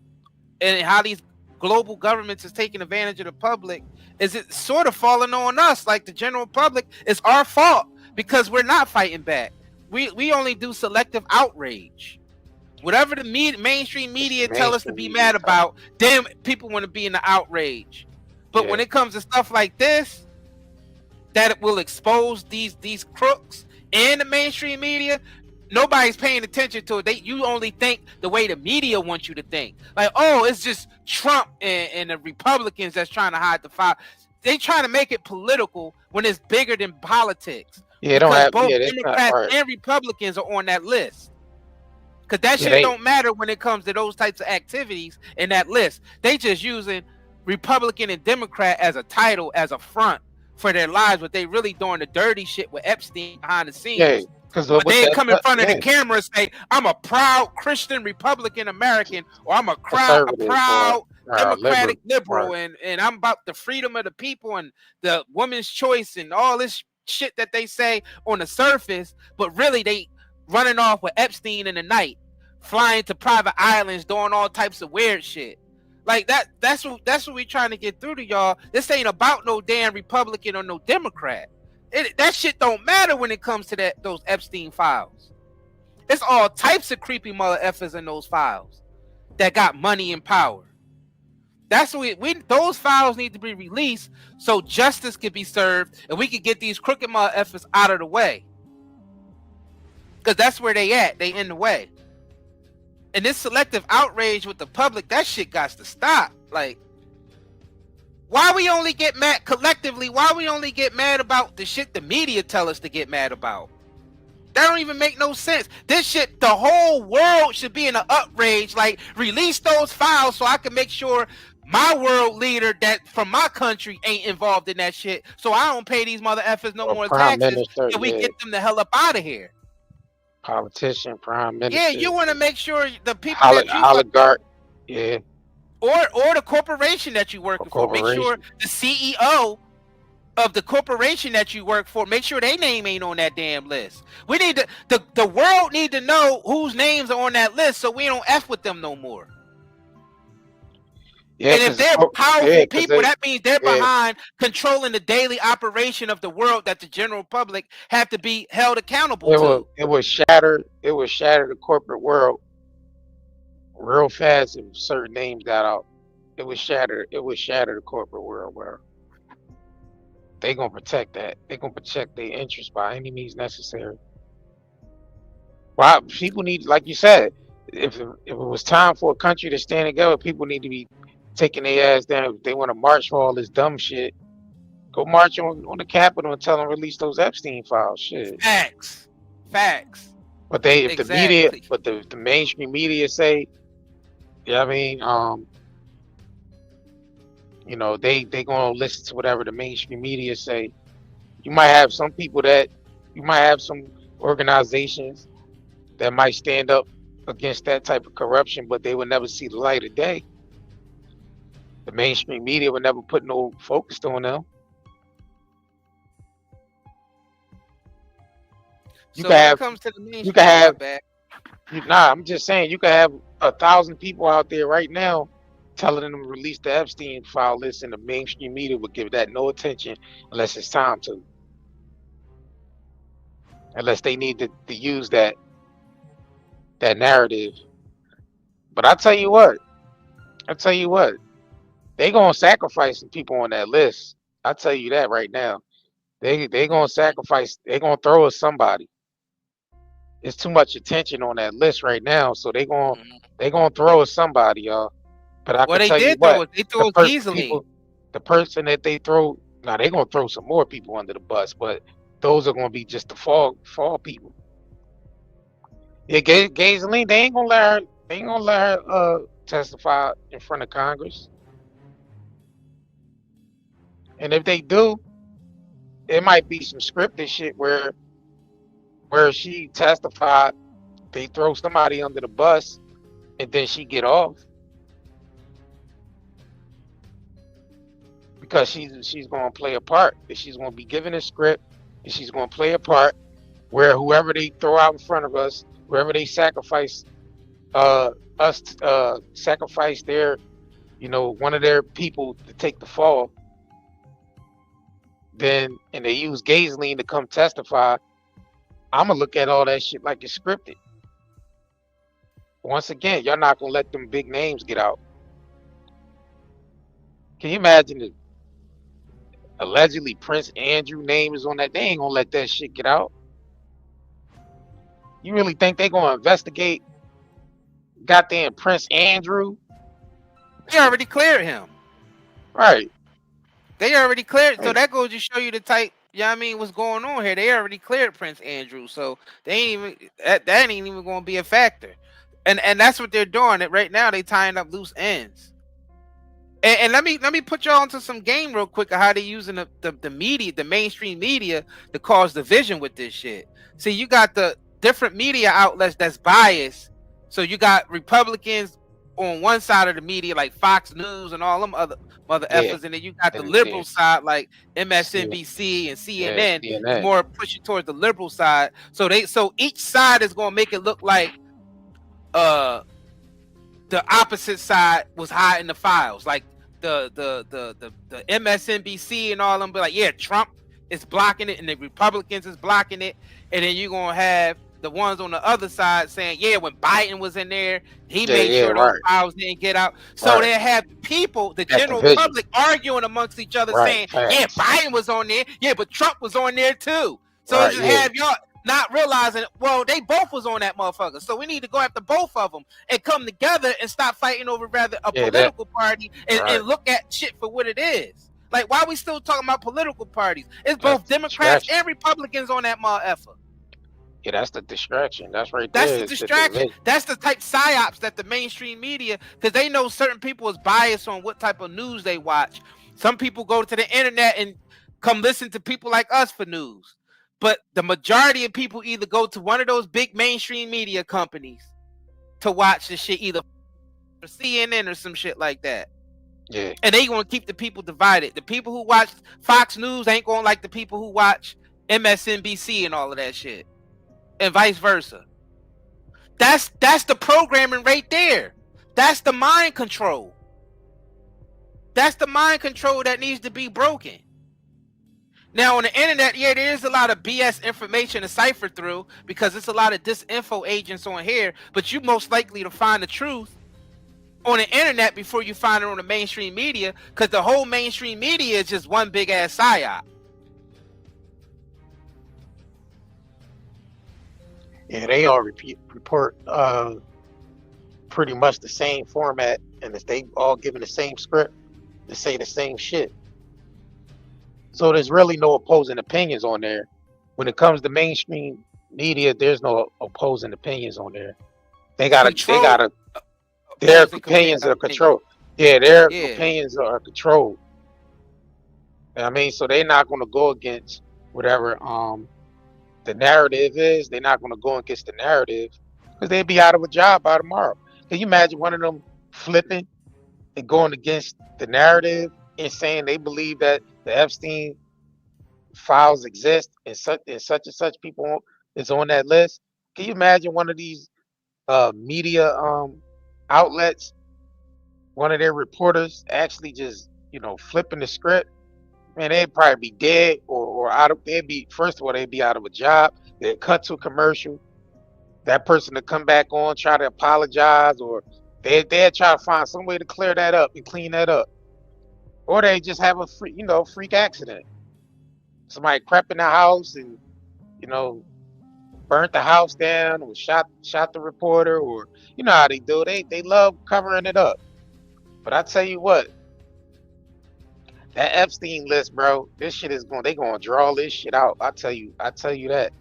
S2: and how these global governments is taking advantage of the public, is it sort of falling on us, like the general public. It's our fault because we're not fighting back. We only do selective outrage. Whatever the mainstream media tell us to be mad about, damn, people want to be in the outrage. But when it comes to stuff like this, that it will expose these crooks and the mainstream media, nobody's paying attention to it. You only think the way the media wants you to think. Like, oh, it's just Trump and the Republicans that's trying to hide the file. They trying to make it political when it's bigger than politics.
S1: Yeah,
S2: both Democrats and Republicans are on that list. Because that shit don't matter when it comes to those types of activities in that list. They just using Republican and Democrat as a title, as a front for their lives, but they really doing the dirty shit with Epstein behind the scenes.
S1: Yeah, because
S2: they come in front of the camera and say, I'm a proud Christian Republican American, or I'm a proud Democratic liberal, and I'm about the freedom of the people and the woman's choice and all this shit that they say on the surface, but really they running off with Epstein in the night, flying to private islands, doing all types of weird shit. Like that's what we trying to get through to y'all. This ain't about no damn Republican or no Democrat. That shit don't matter when it comes to those Epstein files. It's all types of creepy mother effers in those files that got money and power. That's what those files need to be released so justice could be served and we could get these crooked mother effers out of the way. Because that's where they at. They in the way. And this selective outrage with the public, that shit got to stop. Like, why we only get mad collectively? Why we only get mad about the shit the media tell us to get mad about? That don't even make no sense. This shit, the whole world should be in an outrage. Like, release those files so I can make sure my world leader that from my country ain't involved in that shit. So I don't pay these mother effers no more taxes. And we get them the hell up out of here.
S1: Politician, prime minister.
S2: Yeah, you want to make sure the people
S1: oligarch, yeah,
S2: or the corporation that you work for. Make sure the CEO of the corporation that you work for, make sure their name ain't on that damn list. We need the world need to know whose names are on that list so we don't F with them no more.
S1: Yeah,
S2: and if they're powerful people, that means they're
S1: yeah.
S2: behind controlling the daily operation of the world that the general public have to be held accountable to.
S1: It would shatter the corporate world real fast if certain names got out. It would shatter the corporate world where they gonna protect that. They gonna protect their interests by any means necessary. Why people need, like you said, if it was time for a country to stand together, people need to be taking their ass down. If they want to march for all this dumb shit, go march on the Capitol and tell them release those Epstein files. Shit.
S2: Facts.
S1: But if the media, but the mainstream media say, yeah, I mean, you know, they gonna listen to whatever the mainstream media say. You might have some organizations that might stand up against that type of corruption, but they would never see the light of day. The mainstream media would never put no focus on them. I'm just saying, you could have 1,000 people out there right now telling them to release the Epstein file list, and the mainstream media would give that no attention unless it's time to. Unless they need to use that narrative. But I tell you what, they gonna sacrifice some people on that list. I tell you that right now. They gonna sacrifice. They gonna throw us somebody. It's too much attention on that list right now, so they gonna throw us somebody, y'all. But I can tell you what,
S2: they threw Ghislaine.
S1: The person that they throw, now they gonna throw some more people under the bus, but those are gonna be just the fall people. Yeah, Ghislaine, they ain't gonna let her testify in front of Congress. And if they do, it might be some scripted shit where she testified, they throw somebody under the bus, and then she get off because she's gonna play a part. She's gonna be given a script, and she's gonna play a part where whoever they throw out in front of us, wherever they sacrifice sacrifice their, one of their people to take the fall, and they use Ghislaine to come testify, I'm gonna look at all that shit like it's scripted. Once again, y'all not gonna let them big names get out. Can you imagine if allegedly Prince Andrew name is on that? They ain't gonna let that shit get out. You really think they gonna investigate goddamn Prince Andrew?
S2: They already cleared him.
S1: Right.
S2: They already cleared. So that goes to show you the type, what's going on here. They already cleared Prince Andrew. So they ain't even that ain't even gonna be a factor. And that's what they're doing. Right now they tying up loose ends. And let me put y'all into some game real quick of how they using the media, the mainstream media, to cause division with this shit. See, you got the different media outlets that's biased. So you got Republicans on one side of the media, like Fox News and all them other effers, and then you got the liberal side, like MSNBC and CNN, more pushing towards the liberal side. So each side is gonna make it look like the opposite side was hiding the files, like the MSNBC and all them be like, yeah, Trump is blocking it and the Republicans is blocking it, and then you're gonna have the ones on the other side saying, yeah, when Biden was in there, he made sure those files didn't get out. So they have people, the general public, arguing amongst each other, saying, yeah, Biden was on there, yeah, but Trump was on there too. So just have y'all not realizing, well, they both was on that motherfucker. So we need to go after both of them and come together and stop fighting over rather a political party and look at shit for what it is. Like, why are we still talking about political parties? It's both Democrats and Republicans on that motherfucker.
S1: Yeah, that's the distraction. That's right there.
S2: That's the distraction. That's the type psyops that the mainstream media, because they know certain people is biased on what type of news they watch. Some people go to the internet and come listen to people like us for news. But the majority of people either go to one of those big mainstream media companies to watch the shit, either CNN or some shit like that.
S1: Yeah.
S2: And they gonna keep the people divided. The people who watch Fox News ain't gonna like the people who watch MSNBC and all of that shit. And vice versa. That's the programming right there. That's the mind control. That's the mind control that needs to be broken. Now on the internet, yeah, there is a lot of BS information to cipher through because it's a lot of disinfo agents on here, but you most likely to find the truth on the internet before you find it on the mainstream media, because the whole mainstream media is just one big ass psyop.
S1: Yeah, they all report pretty much the same format, and if they all given the same script to say the same shit. So there's really no opposing opinions on there. When it comes to mainstream media, there's no opposing opinions on there. Their opinions are controlled. Yeah, their opinions are controlled. I mean, so they're not going to go against whatever the narrative is. They're not going to go against the narrative because they'd be out of a job by tomorrow. Can you imagine one of them flipping and going against the narrative and saying they believe that the Epstein files exist and such and such people is on that list? Can you imagine one of these media outlets, one of their reporters actually just, flipping the script? Man, they'd probably be dead or out of, first of all, they'd be out of a job. They'd cut to a commercial. That person to come back on, try to apologize, or they'd try to find some way to clear that up and clean that up. Or they just have a freak accident. Somebody crept in the house and, burnt the house down or shot the reporter, or you know how they do. They love covering it up. But I tell you what, that Epstein list, bro, this shit is they gonna draw this shit out. I tell you that.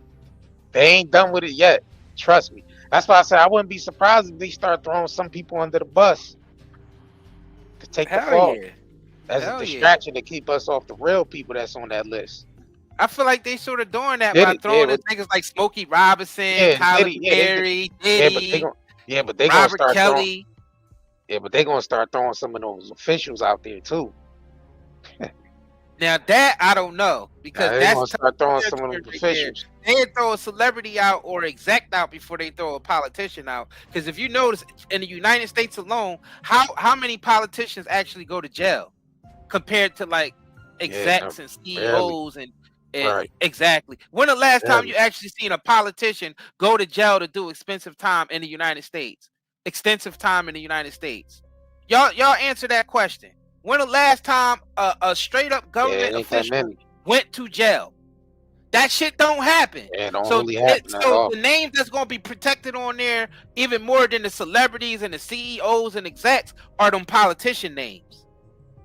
S1: They ain't done with it yet. Trust me. That's why I said I wouldn't be surprised if they start throwing some people under the bus to take the fall.
S2: Yeah.
S1: As a distraction to keep us off the real people that's on that list.
S2: I feel like they sort of doing that by throwing in niggas like Smokey Robinson, Tyler Perry, Diddy,
S1: but they
S2: Robert
S1: gonna start
S2: Kelly.
S1: But they gonna start throwing some of those officials out there too.
S2: Now that I don't know, because
S1: they
S2: that's
S1: gonna start throwing some of those officials.
S2: They throw a celebrity out or exec out before they throw a politician out. Because if you notice, in the United States alone, how many politicians actually go to jail compared to like execs and CEOs and
S1: right.
S2: Exactly. When the last time you actually seen a politician go to jail to do expensive time in the United States? Extensive time in the United States. Y'all answer that question. When the last time a straight up government official went to jail? That shit don't happen.
S1: Yeah, don't happen at all.
S2: The names that's going to be protected on there, even more than the celebrities and the CEOs and execs, are them politician names.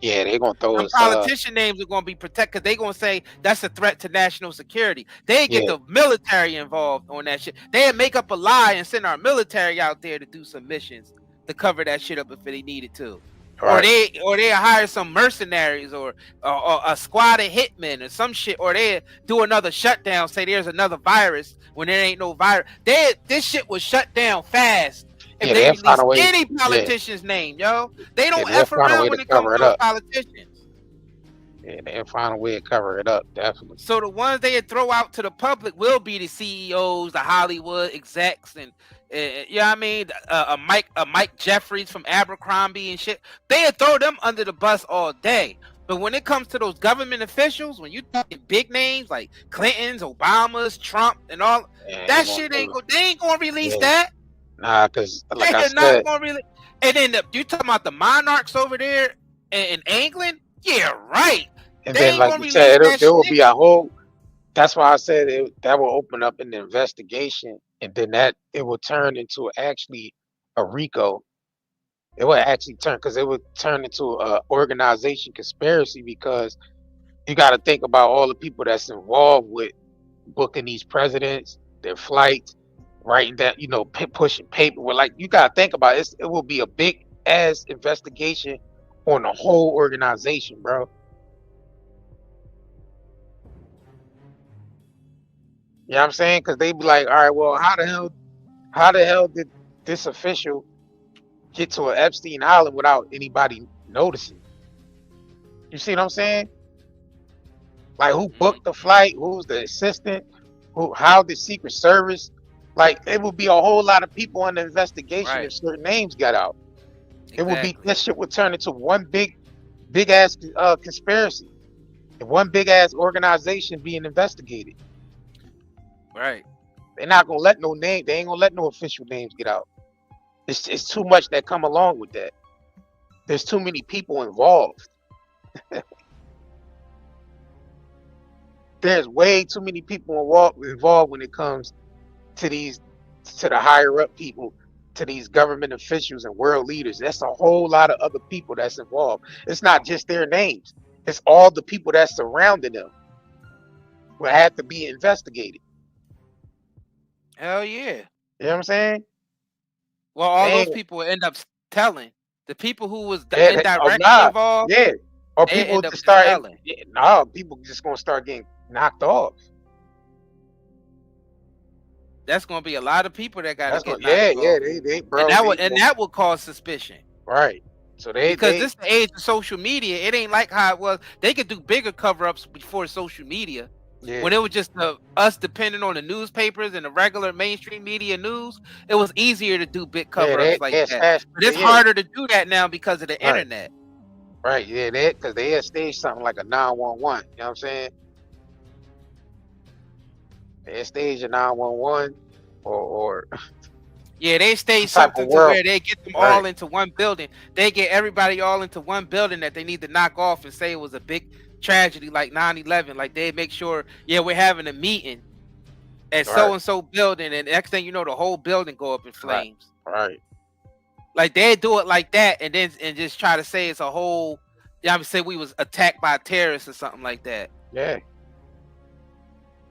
S1: Yeah, they're going to throw us.
S2: Politician names are going to be protected because they're going to say that's a threat to national security. They get the military involved on that shit. They'd make up a lie and send our military out there to do some missions to cover that shit up if they needed to. Right. Or they hire some mercenaries or a squad of hitmen or some shit, or they do another shutdown, say there's another virus when there ain't no virus. This shit was shut down fast. If they release any politician's name, yo, they don't F around when it comes to those politicians.
S1: Yeah, they'll find a way to cover it up, definitely.
S2: So the ones they throw out to the public will be the CEOs, the Hollywood execs, and you know what I mean, a Mike Jeffries from Abercrombie and shit. They throw them under the bus all day. But when it comes to those government officials, when you talking big names like Clinton's, Obama's, Trump, and all that shit they ain't gonna release that.
S1: Nah, because like I said,
S2: and then you talking about the monarchs over there in England? Yeah, right.
S1: And then, like you said, there will be a whole. That's why I said that will open up an investigation, and then it will turn into actually a RICO. It will actually turn into a organization conspiracy, because you got to think about all the people that's involved with booking these presidents, their flights, writing that, pushing paper. Well, like, you got to think about it. It will be a big ass investigation on the whole organization, bro. You know what I'm saying? Because they be like, all right, well, how the hell did this official get to an Epstein Island without anybody noticing? You see what I'm saying? Like, who booked the flight? Who's the assistant? How the Secret Service? Like, it would be a whole lot of people on the investigation if certain names got out. Exactly. It would be, this shit would turn into one big big ass conspiracy, and one big ass organization being investigated.
S2: Right.
S1: They're not gonna let no name. They ain't gonna let no official names get out. It's too much that come along with that. There's too many people involved. There's way too many people involved when it comes to the higher up people, to these government officials and world leaders. That's a whole lot of other people that's involved. It's not just their names. It's all the people that's surrounding them will have to be investigated.
S2: Hell yeah.
S1: You know what I'm saying?
S2: Well, all those people will end up telling. The people who was indirectly involved.
S1: Yeah. Or people just start. No, people just gonna start getting knocked off.
S2: That's gonna be a lot of people that got to get knocked off.
S1: They bro.
S2: And that will cause suspicion.
S1: Right. So
S2: because this is the age of social media. It ain't like how it was. They could do bigger cover-ups before social media. Yeah. When it was just us depending on the newspapers and the regular mainstream media news, it was easier to do big cover-ups like that. But it's harder to do that now because of the internet.
S1: Right, yeah, because they had staged something like a 911. You know what I'm saying? They had staged a 911 or
S2: yeah, they staged something to where they get them all into one building. They get everybody all into one building that they need to knock off and say it was a big tragedy like 9/11. Like they make sure, we're having a meeting at so-and-so building, and the next thing you know, the whole building go up in flames.
S1: Right.
S2: Like they do it like that, and just try to say it's a whole. I would say we was attacked by terrorists or something like that.
S1: Yeah.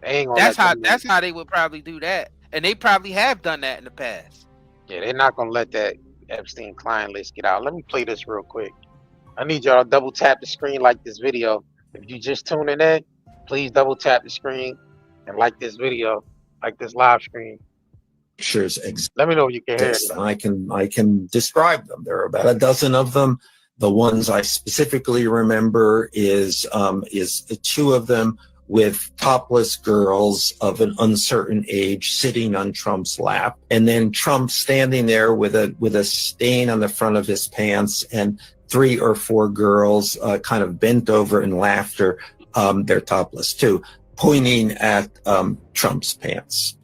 S1: They ain't gonna
S2: that's how they would probably do that, and they probably have done that in the past.
S1: Yeah, they're not gonna let that Epstein client list get out. Let me play this real quick. I need y'all to double tap the screen like this video. If you just tuning in, please double tap the screen and like this video, like this live stream.
S18: Pictures
S1: Let me know if you can hear it.
S18: I can describe them. There are about a dozen of them. The ones I specifically remember is two of them with topless girls of an uncertain age sitting on Trump's lap, and then Trump standing there with a stain on the front of his pants, and 3 or 4 girls kind of bent over in laughter. They're topless too, pointing at Trump's pants.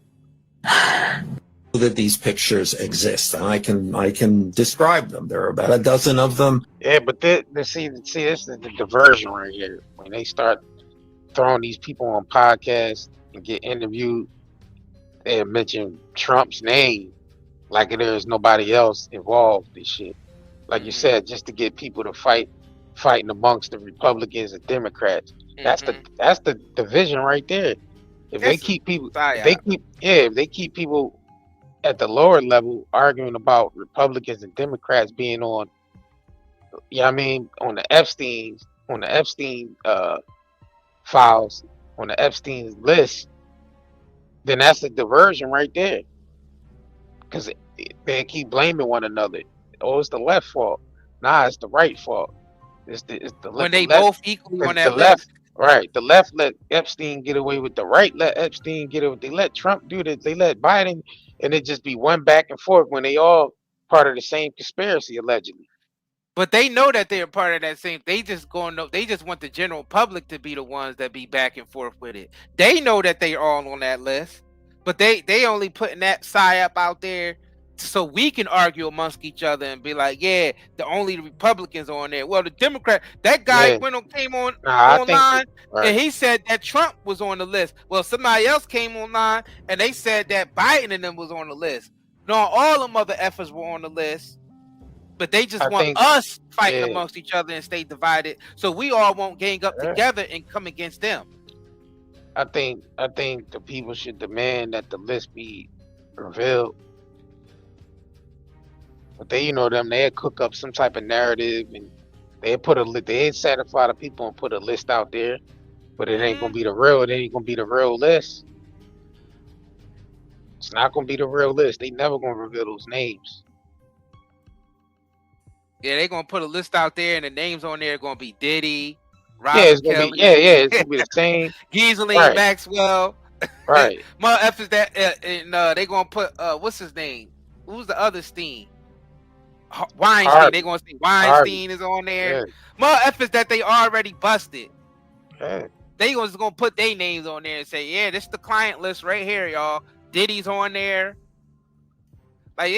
S18: That these pictures exist, and I can describe them. There are about a dozen of them.
S1: Yeah, but see, this is the diversion right here. When they start throwing these people on podcasts and get interviewed, they mention Trump's name like there's nobody else involved in shit. Like you said, just to get people to fighting amongst the Republicans and Democrats. That's the division right there. If they keep people, if they keep people at the lower level arguing about Republicans and Democrats being on, on the Epstein files, on the Epstein list, then that's a diversion right there. Because they keep blaming one another. Oh, it's the left fault. Nah, it's the right fault. It's the
S2: when they both equally on that
S1: left. Right, the left let Epstein get away with, the right let Epstein get away. They let Trump do that. They let Biden, and it just be one back and forth when they all part of the same conspiracy allegedly.
S2: But they know that they're part of that same. They just want the general public to be the ones that be back and forth with it. They know that they are all on that list, but they only putting that psyop out there so we can argue amongst each other and be like, the Republicans are on there. Well, the Democrat, that guy came online and he said that Trump was on the list. Well, somebody else came online and they said that Biden and them was on the list. No, all them other effers were on the list, but they just want us fighting amongst each other and stay divided, so we all won't gang up together and come against them.
S1: I think the people should demand that the list be revealed. But they'd cook up some type of narrative, and they'd satisfy the people and put a list out there, but it ain't gonna be the real list. It's not gonna be the real list. They never gonna reveal those names.
S2: Yeah, they're gonna put a list out there, and the names on there are gonna be Diddy,
S1: it's gonna be, it's gonna be the same.
S2: Ghislaine Maxwell.
S1: Right.
S2: My F is that, and they gonna put what's his name? Who's the other Steen? Weinstein. They're gonna say Weinstein is on there.
S1: Yeah.
S2: More efforts that they already busted.
S1: Yeah.
S2: They was gonna put their names on there and say, yeah, this is the client list right here, y'all. Diddy's on there. Like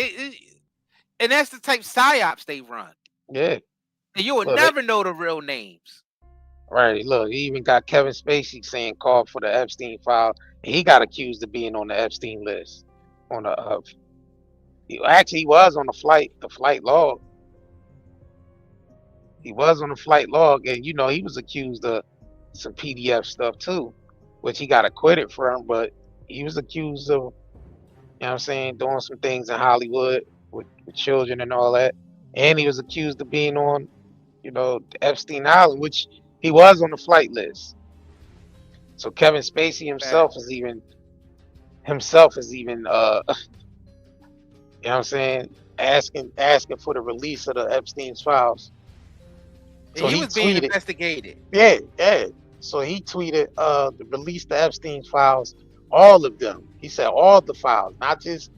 S2: and that's the type psyops they run.
S1: Yeah.
S2: And you will never know the real names.
S1: Right. Look, he even got Kevin Spacey saying call for the Epstein file. He got accused of being on the Epstein list. On the actually he was on the flight log. He was on the flight log, and he was accused of some PDF stuff too, which he got acquitted from, but he was accused of, what I'm saying, doing some things in Hollywood with children and all that. And he was accused of being on, the Epstein Island, which he was on the flight list. So Kevin Spacey himself is even what I'm saying, asking for the release of the Epstein's files.
S2: So he was being investigated.
S1: Yeah. So he tweeted to release the Epstein files, all of them. He said all the files, not just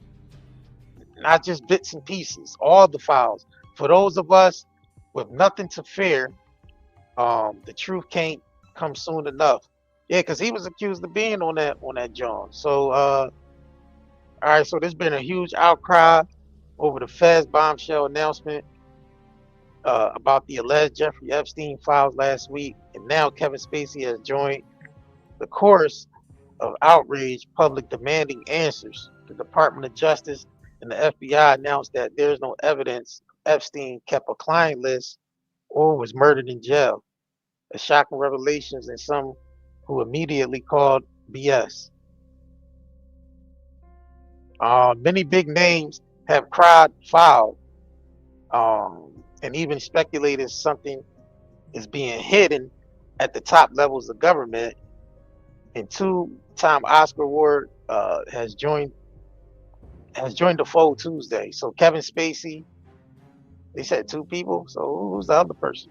S1: bits and pieces, all the files. For those of us with nothing to fear, the truth can't come soon enough. Yeah, because he was accused of being on that John. So all right, so there's been a huge outcry over the Fed's bombshell announcement about the alleged Jeffrey Epstein files last week, and now Kevin Spacey has joined the chorus of outrage, public demanding answers. The Department of Justice and the FBI announced that there's no evidence Epstein kept a client list or was murdered in jail. A shocking revelations, and some who immediately called BS. Many big names have cried foul, and even speculated something is being hidden at the top levels of government. And two-time Oscar award has joined the fold Tuesday. So Kevin Spacey, they said 2 people. So who's the other person?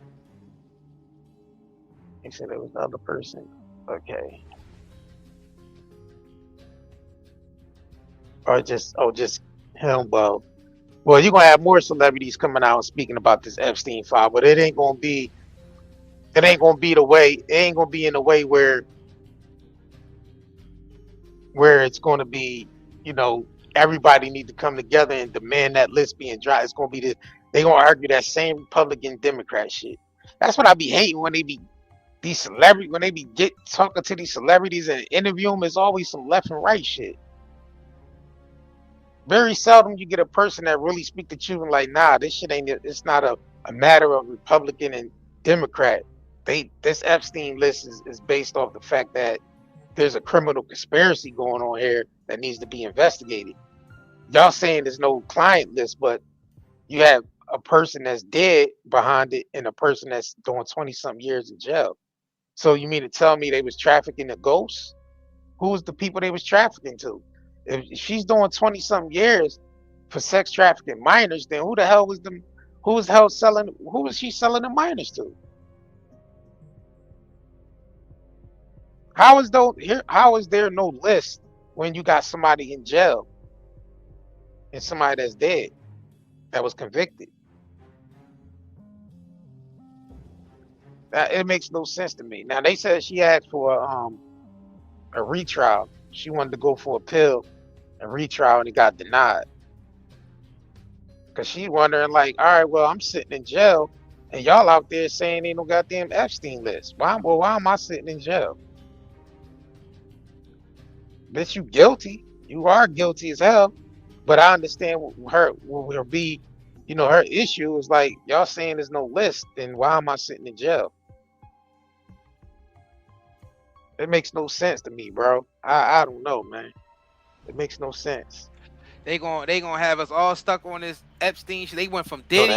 S1: They said it was the other person. Okay. Or just him. Well, you're gonna have more celebrities coming out and speaking about this Epstein file, but it ain't gonna be in the way where it's gonna be, everybody need to come together and demand that list being dry. It's gonna be they gonna argue that same Republican Democrat shit. That's what I be hating when they be these celebrities, when they be talking to these celebrities and interview them. It's always some left and right shit. Very seldom you get a person that really speak the truth and like, nah, this shit it's not a matter of Republican and Democrat. This Epstein list is based off the fact that there's a criminal conspiracy going on here that needs to be investigated. Y'all saying there's no client list, but you have a person that's dead behind it and a person that's doing 20-something years in jail. So you mean to tell me they was trafficking the ghosts? Who was the people they was trafficking to? If she's doing 20-something years for sex trafficking minors, then who was she selling the minors to? How is there no list when you got somebody in jail and somebody that's dead that was convicted? It makes no sense to me. Now they said she asked for a retrial. She wanted to go for a pill and retrial, and it got denied. Cause she's wondering, like, all right, well, I'm sitting in jail, and y'all out there saying ain't no goddamn Epstein list. Why am I sitting in jail? Bitch, you guilty. You are guilty as hell. But I understand her issue is like, y'all saying there's no list, then why am I sitting in jail? It makes no sense to me, bro. I don't know, man. It makes no sense.
S2: They gonna have us all stuck on this Epstein shit. They went from Diddy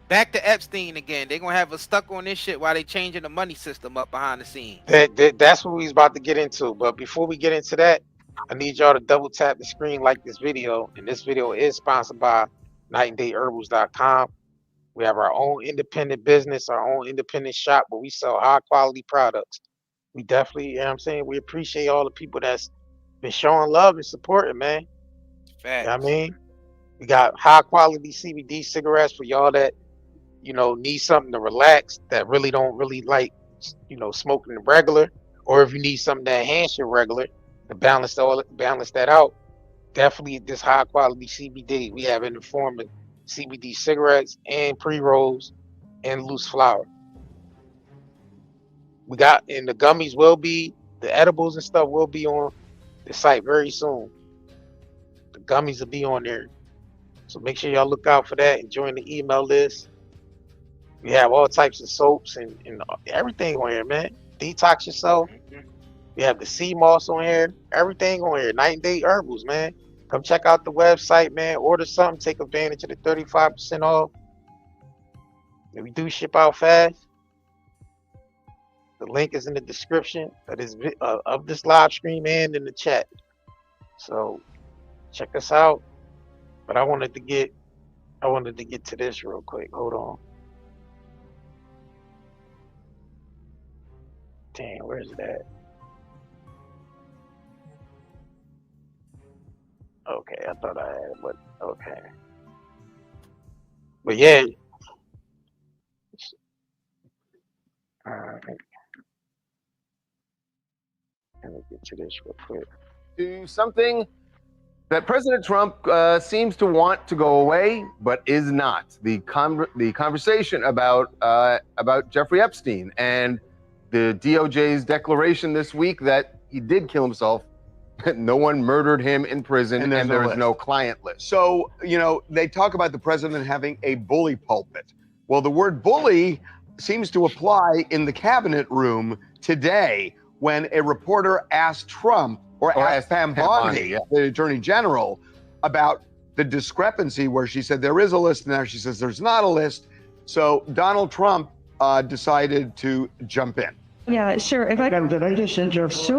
S2: back to Epstein again. They gonna have us stuck on this shit while they changing the money system up behind the scenes.
S1: That's what we was about to get into. But before we get into that, I need y'all to double tap the screen, like this video. And this video is sponsored by nightandayherbals.com. We have our own independent business, our own independent shop where we sell high quality products. We definitely, we appreciate all the people that's been showing love and supporting, man.
S2: Facts.
S1: You know what I mean? We got high quality CBD cigarettes for y'all that, you know, need something to relax, that really don't really like, you know, smoking the regular, or if you need something that enhance your regular to balance that out. Definitely this high quality CBD. We have in the form of CBD cigarettes and pre-rolls and loose flower. We got, and the gummies will be, the edibles and stuff will be on the site very soon. The gummies will be on there. So make sure y'all look out for that and join the email list. We have all types of soaps and everything on here, man. Detox yourself. We have the sea moss on here. Everything on here. Night and day herbals, man. Come check out the website, man. Order something. Take advantage of the 35% off. And we do ship out fast. The link is in the description of this live stream and in the chat. So check us out. But I wanted to get to this real quick. Hold on. Damn, where's it at? Okay, I thought I had it, but okay. But yeah. All right. Let me get to this real quick.
S19: To something that President Trump seems to want to go away, but is not. The conversation about Jeffrey Epstein and the DOJ's declaration this week that he did kill himself. No one murdered him in prison, and there is no client list.
S20: So, you know, they talk about the president having a bully pulpit. Well, the word bully seems to apply in the cabinet room today when a reporter asked Trump or asked Pam Bondi, the attorney general, about the discrepancy where she said there is a list and now she says there's not a list. So Donald Trump decided to jump in.
S21: Yeah, sure. If I
S6: Did I just interrupt?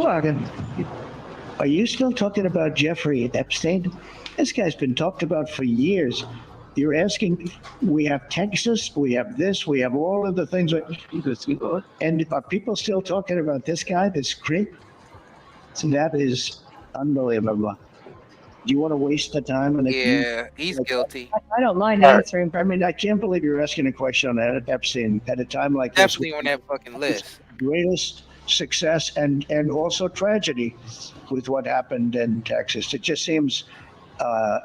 S6: Are you still talking about Jeffrey Epstein? This guy's been talked about for years. You're asking, we have Texas, we have this, we have all of the things. And are people still talking about this guy, this creep? So that is unbelievable. Do you want to waste the time?
S2: He's guilty.
S21: I don't mind answering.
S6: I mean, I can't believe you're asking a question on that Epstein at a time like
S2: Definitely
S6: this.
S2: on that fucking list.
S6: Greatest success and also tragedy with what happened in Texas. It just seems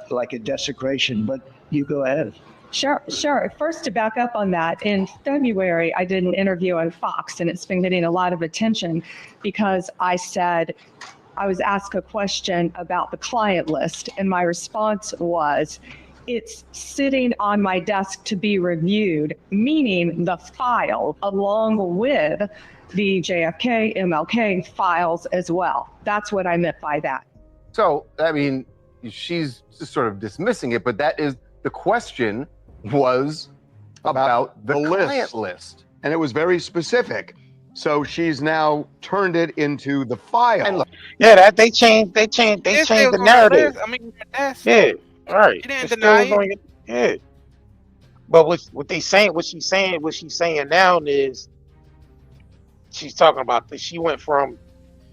S6: like a desecration, but you go ahead.
S21: Sure. First, to back up on that, in February, I did an interview on Fox, and it's been getting a lot of attention because I said, I was asked a question about the client list, and my response was, it's sitting on my desk to be reviewed, meaning the file along with the JFK, MLK files as well. That's what I meant by that.
S19: So, I mean, she's just sort of dismissing it, but that is the question was about the client list.
S20: And it was very specific. So she's now turned it into the file.
S1: Yeah, they changed the narrative.
S2: I mean, that's
S1: yeah, right.
S2: She didn't deny it.
S1: Yeah. But what she's saying now is she's talking about she went from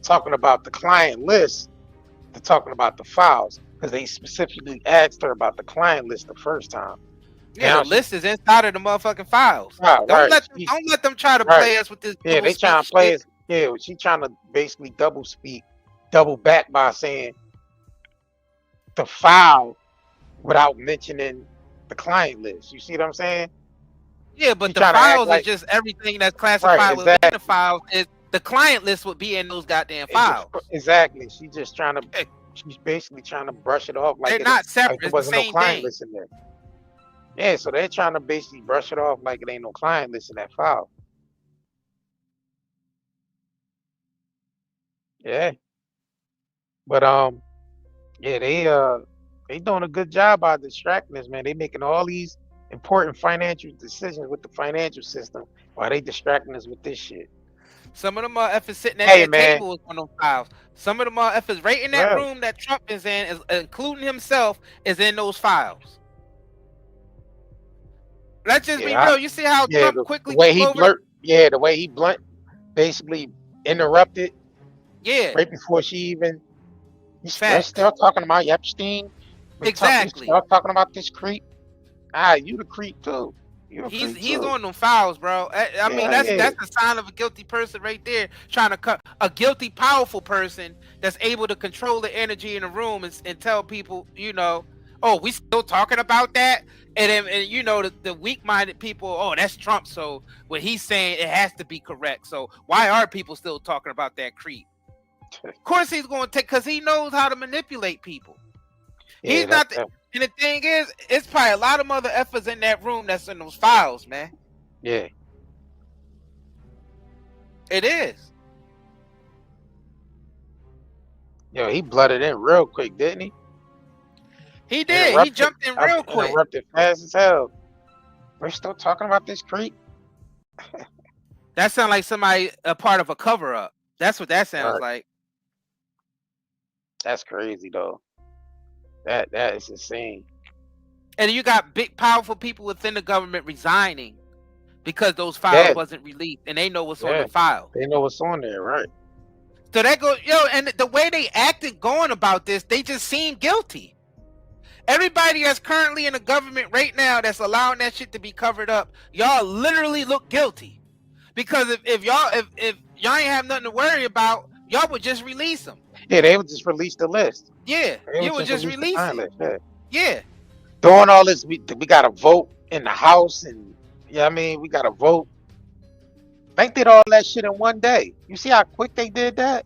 S1: talking about the client list to talking about the files, because they specifically asked her about the client list the first time.
S2: Yeah, the list is inside of the motherfucking files. Don't let them try to play us with this.
S1: Yeah, they trying to play us. Yeah, she trying to basically double back by saying the file without mentioning the client list. You see what I'm saying?
S2: Yeah, but the files is just everything that's classified within the files. Is the client list would be in those goddamn files.
S1: Exactly. She's basically trying to brush it off like
S2: they're not separate.
S1: Like there wasn't no client list in there. Yeah, so they're trying to basically brush it off like it ain't no client list in that file. Yeah. But yeah, they doing a good job by distracting us, man. They making all these important financial decisions with the financial system while they distracting us with this shit.
S2: Some of them motherfuckers sitting at that table on those files. Some of the motherfuckers right in that room that Trump is in, including himself, is in those files. Let's just be real. You see how Trump quickly
S1: the way he blunt basically interrupted. Yeah. Right before she even they're still talking about Epstein.
S2: Exactly.
S1: Start talking about this creep. You the creep too.
S2: He's on them fouls, bro. I mean, that's the sign of a guilty person right there, trying to cut a guilty, powerful person that's able to control the energy in the room and tell people, oh, we still talking about that, and then the weak-minded people, oh, that's Trump, so what he's saying it has to be correct. So why are people still talking about that creep? Of course he's going to take, because he knows how to manipulate people. He's not. And the thing is, it's probably a lot of mother effers in that room that's in those files, man.
S1: Yeah.
S2: It is.
S1: Yo, he blooded in real quick, didn't he?
S2: He did. He jumped in real quick.
S1: Interrupted fast as hell. We're still talking about this creep?
S2: That sounds like somebody a part of a cover-up. That's what that sounds like.
S1: That's crazy, though. That is insane.
S2: And you got big, powerful people within the government resigning because those files wasn't released, and they know what's on the file.
S1: They know what's on there, right?
S2: So that goes, and the way they acted going about this, they just seem guilty. Everybody that's currently in the government right now that's allowing that shit to be covered up, y'all literally look guilty. Because if y'all ain't have nothing to worry about, y'all would just release them.
S1: Yeah, they would just release the list.
S2: Yeah, you would just release it. Yeah.
S1: Doing all this, we got to vote in the House, and we got to vote. They did all that shit in one day. You see how quick they did that?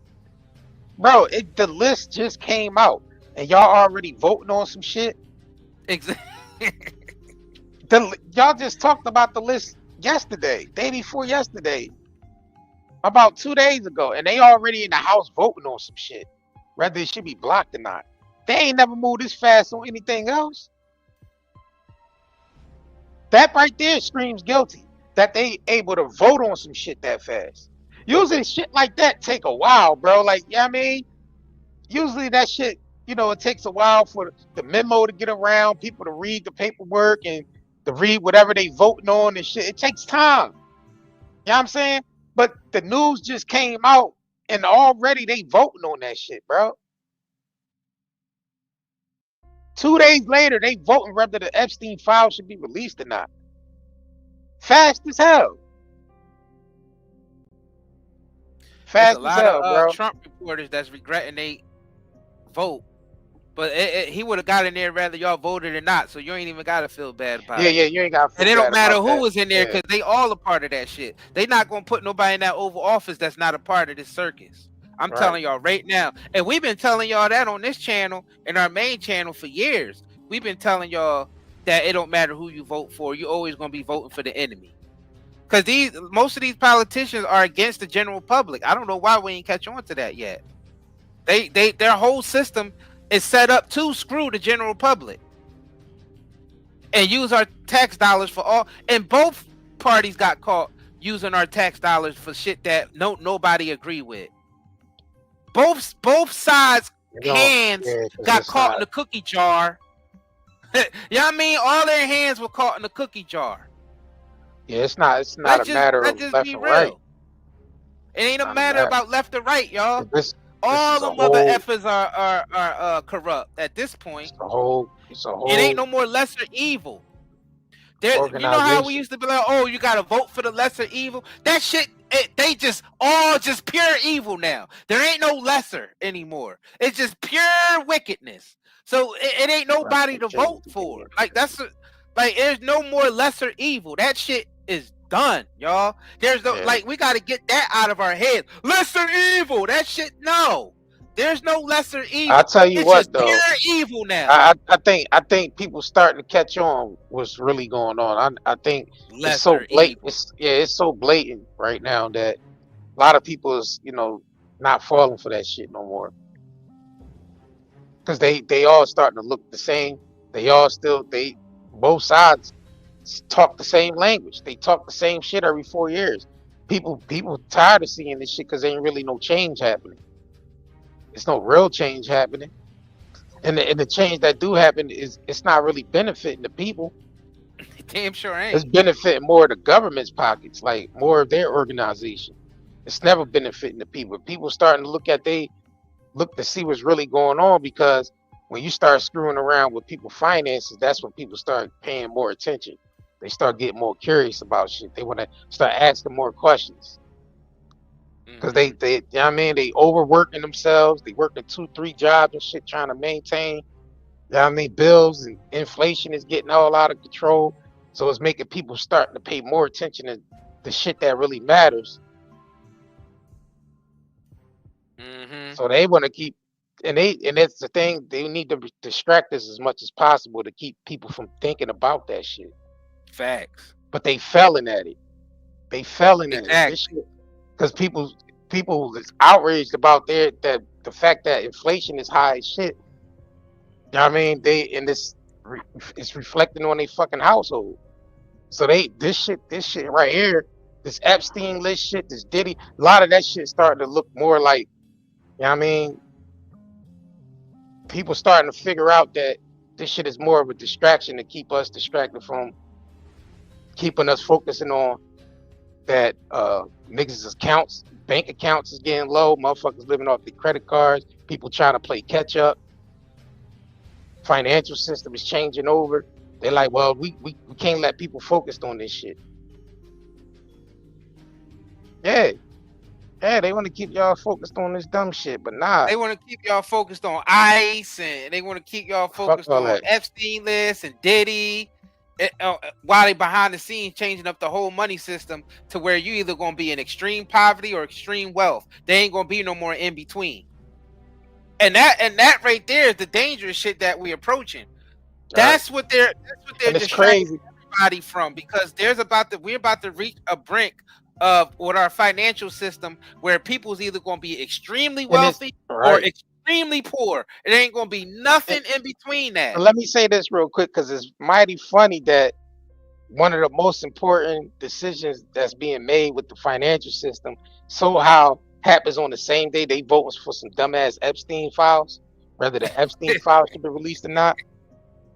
S1: Bro, the list just came out, and y'all already voting on some shit?
S2: Exactly.
S1: Y'all just talked about the list yesterday, day before yesterday, about 2 days ago, and they already in the House voting on some shit, whether it should be blocked or not. They ain't never moved this fast on anything else. That right there screams guilty, that they able to vote on some shit that fast. Usually shit like that take a while, bro. Like, usually that shit, it takes a while for the memo to get around, people to read the paperwork and to read whatever they voting on and shit. It takes time. You know what I'm saying? But the news just came out and already they voting on that shit, bro. 2 days later, they voting whether the Epstein file should be released or not. Fast as hell. Fast as hell, bro.
S2: There's a lot of Trump reporters that's regretting they vote. But he would have got in there whether y'all voted or not, so you ain't even got to feel bad about it.
S1: Yeah, you ain't got to feel bad.
S2: And it don't matter who
S1: that.
S2: was in there because they all a part of that shit. They not going to put nobody in that Oval Office that's not a part of this circus. I'm telling y'all right now. And we've been telling y'all that on this channel and our main channel for years. We've been telling y'all that it don't matter who you vote for. You're always going to be voting for the enemy. Because most of these politicians are against the general public. I don't know why we ain't catch on to that yet. Their whole system is set up to screw the general public and use our tax dollars for all. And both parties got caught using our tax dollars for shit that nobody agree with. Both sides' hands got caught in the cookie jar. You know what I mean? All their hands were caught in the cookie jar.
S1: Yeah, it's not a matter of left and right.
S2: It ain't a matter about left or right, y'all. All the mother effers are corrupt at this point.
S1: It
S2: ain't no more lesser evil. You know how we used to be like, oh, you gotta vote for the lesser evil? That shit, they just pure evil now. There ain't no lesser anymore. It's just pure wickedness. So it ain't nobody to vote for. Like there's no more lesser evil. That shit is done, y'all. There's no we gotta get that out of our heads. Lesser evil. That shit, no. There's no lesser evil.
S1: I'll tell you what, though.
S2: Pure evil now.
S1: I think people starting to catch on what's really going on. I think it's so blatant. It's so blatant right now that a lot of people is not falling for that shit no more. Because they all starting to look the same. Both sides talk the same language. They talk the same shit every 4 years. People tired of seeing this shit because there ain't really no change happening. There's no real change happening, and the change that do happen it's not really benefiting the people.
S2: Damn sure ain't.
S1: It's benefiting more of the government's pockets, like more of their organization. It's never benefiting the people. People starting to look to see what's really going on because when you start screwing around with people's finances, that's when people start paying more attention. They start getting more curious about shit. They want to start asking more questions. Because they you know what I mean, they overworking themselves. They working 2-3 jobs and shit trying to maintain, you know what I mean, bills, and inflation is getting all out of control. So it's making people start to pay more attention to the shit that really matters. So they want to keep, and that's the thing, they need to distract us as much as possible to keep people from thinking about that shit.
S2: Facts.
S1: But they failing at it. They failing at it.
S2: Exactly.
S1: Because people is outraged about the fact that inflation is high as shit. You know what I mean? It's reflecting on their fucking household. So this shit right here, this Epstein list shit, this Diddy, a lot of that shit starting to look more like, you know what I mean? People starting to figure out that this shit is more of a distraction to keep us distracted from keeping us focusing on that niggas' accounts, bank accounts is getting low, motherfuckers living off their credit cards, people trying to play catch up, financial system is changing over. They're like, well, we can't let people focused on this shit. Yeah, they want to keep y'all focused on this dumb shit, but nah.
S2: They want to keep y'all focused on ICE, and they want to keep y'all focused on Epstein list and Diddy, while they behind the scenes changing up the whole money system to where you either going to be in extreme poverty or extreme wealth. There ain't going to be no more in between. And that right there is the dangerous shit that we're approaching. That's what they're distracting everybody from, because we're about to reach a brink of with our financial system where people's either going to be extremely wealthy or extremely poor. It ain't going to be nothing in between that.
S1: Let me say this real quick, because it's mighty funny that one of the most important decisions that's being made with the financial system somehow happens on the same day they vote for some dumbass Epstein files, whether the Epstein files should be released or not.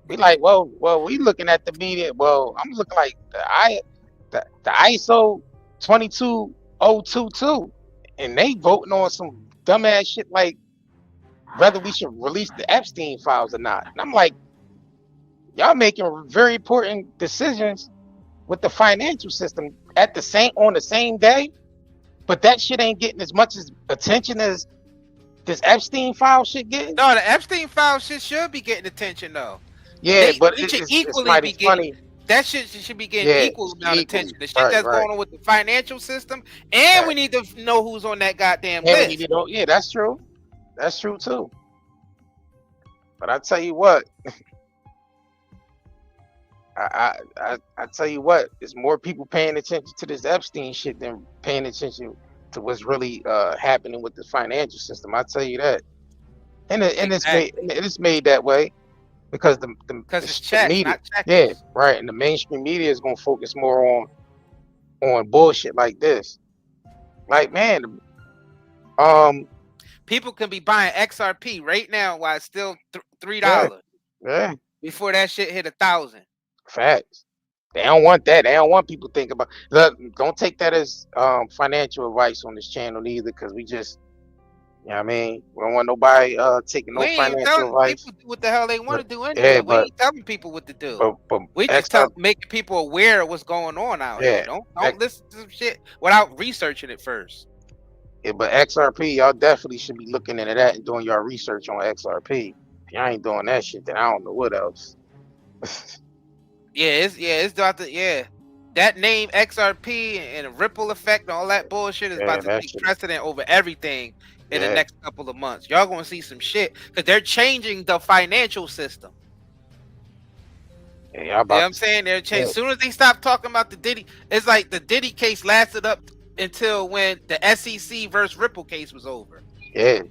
S1: We like, well, we looking at the media. Well, I'm looking like the ISO 22022, and they voting on some dumbass shit like whether we should release the Epstein files or not. And I'm like, y'all making very important decisions with the financial system on the same day, but that shit ain't getting as much attention as this Epstein file shit getting.
S2: No, the Epstein file shit should be getting attention though.
S1: Yeah, but
S2: it should
S1: it's
S2: equally be getting
S1: funny.
S2: That shit should be getting equal amount of attention. The shit that's going on with the financial system, and we need to know who's on that goddamn list.
S1: We need to know, that's true. That's true too. But I tell you what, I tell you what, there's more people paying attention to this Epstein shit than paying attention to what's really happening with the financial system. I tell you that, and it's made that way. Because
S2: it's checks,
S1: media,
S2: not checkers.
S1: And the mainstream media is gonna focus more on bullshit like this. Like, man,
S2: people can be buying XRP right now while it's still $3.
S1: Yeah.
S2: Before that shit hit 1,000.
S1: Facts. They don't want that. They don't want people to think about. Look, don't take that as financial advice on this channel neither, because we just. You know what I mean? We don't want nobody taking no financial advice.
S2: People do what the hell they want to do anyway. We ain't telling people what to do.
S1: But
S2: we just making people aware of what's going on out here. Don't listen to some shit without researching it first.
S1: Yeah, but XRP, y'all definitely should be looking into that and doing your research on XRP. If y'all ain't doing that shit, then I don't know what else.
S2: It's about the that name XRP and a ripple effect and all that bullshit is about to take precedent over everything. In the next couple of months, y'all gonna see some shit because they're changing the financial system.
S1: Yeah,
S2: you know what I'm saying? They're changing. As soon as they stop talking about the Diddy, it's like the Diddy case lasted up until when the SEC versus Ripple case was over.
S1: Yeah,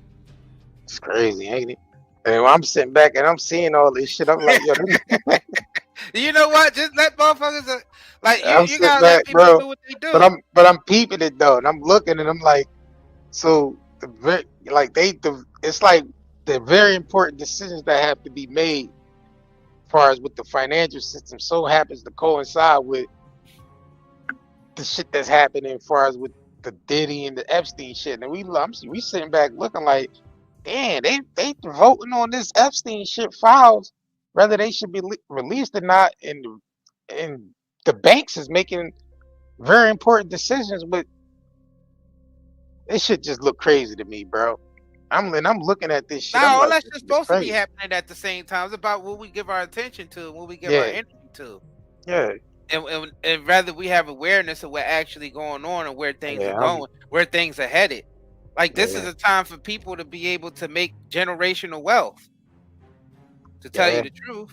S1: it's crazy, ain't it? And I'm sitting back and I'm seeing all this shit. I'm like, yo,
S2: you know what? Just let motherfuckers you gotta
S1: let
S2: people do what they do.
S1: But I'm peeping it though, and I'm looking and I'm like, so. It's like the very important decisions that have to be made as far as with the financial system so happens to coincide with the shit that's happening as far as with the Diddy and the Epstein shit. And we sitting back looking like, damn, they voting on this Epstein shit files, whether they should be released or not, and the banks is making very important decisions, but it should just look crazy to me, bro. I'm looking at this shit.
S2: Now,
S1: I'm
S2: all
S1: like,
S2: that's
S1: this
S2: just
S1: is
S2: supposed to be
S1: crazy.
S2: happening at the same time. It's about what we give our attention to, what we give our
S1: Yeah,
S2: energy to.
S1: yeah,
S2: And rather we have awareness of what's actually going on and where things are
S1: yeah.
S2: going, where things are headed. Like this is
S1: Yeah,
S2: a time for people to be able to make generational wealth, to tell you
S1: yeah,
S2: the truth.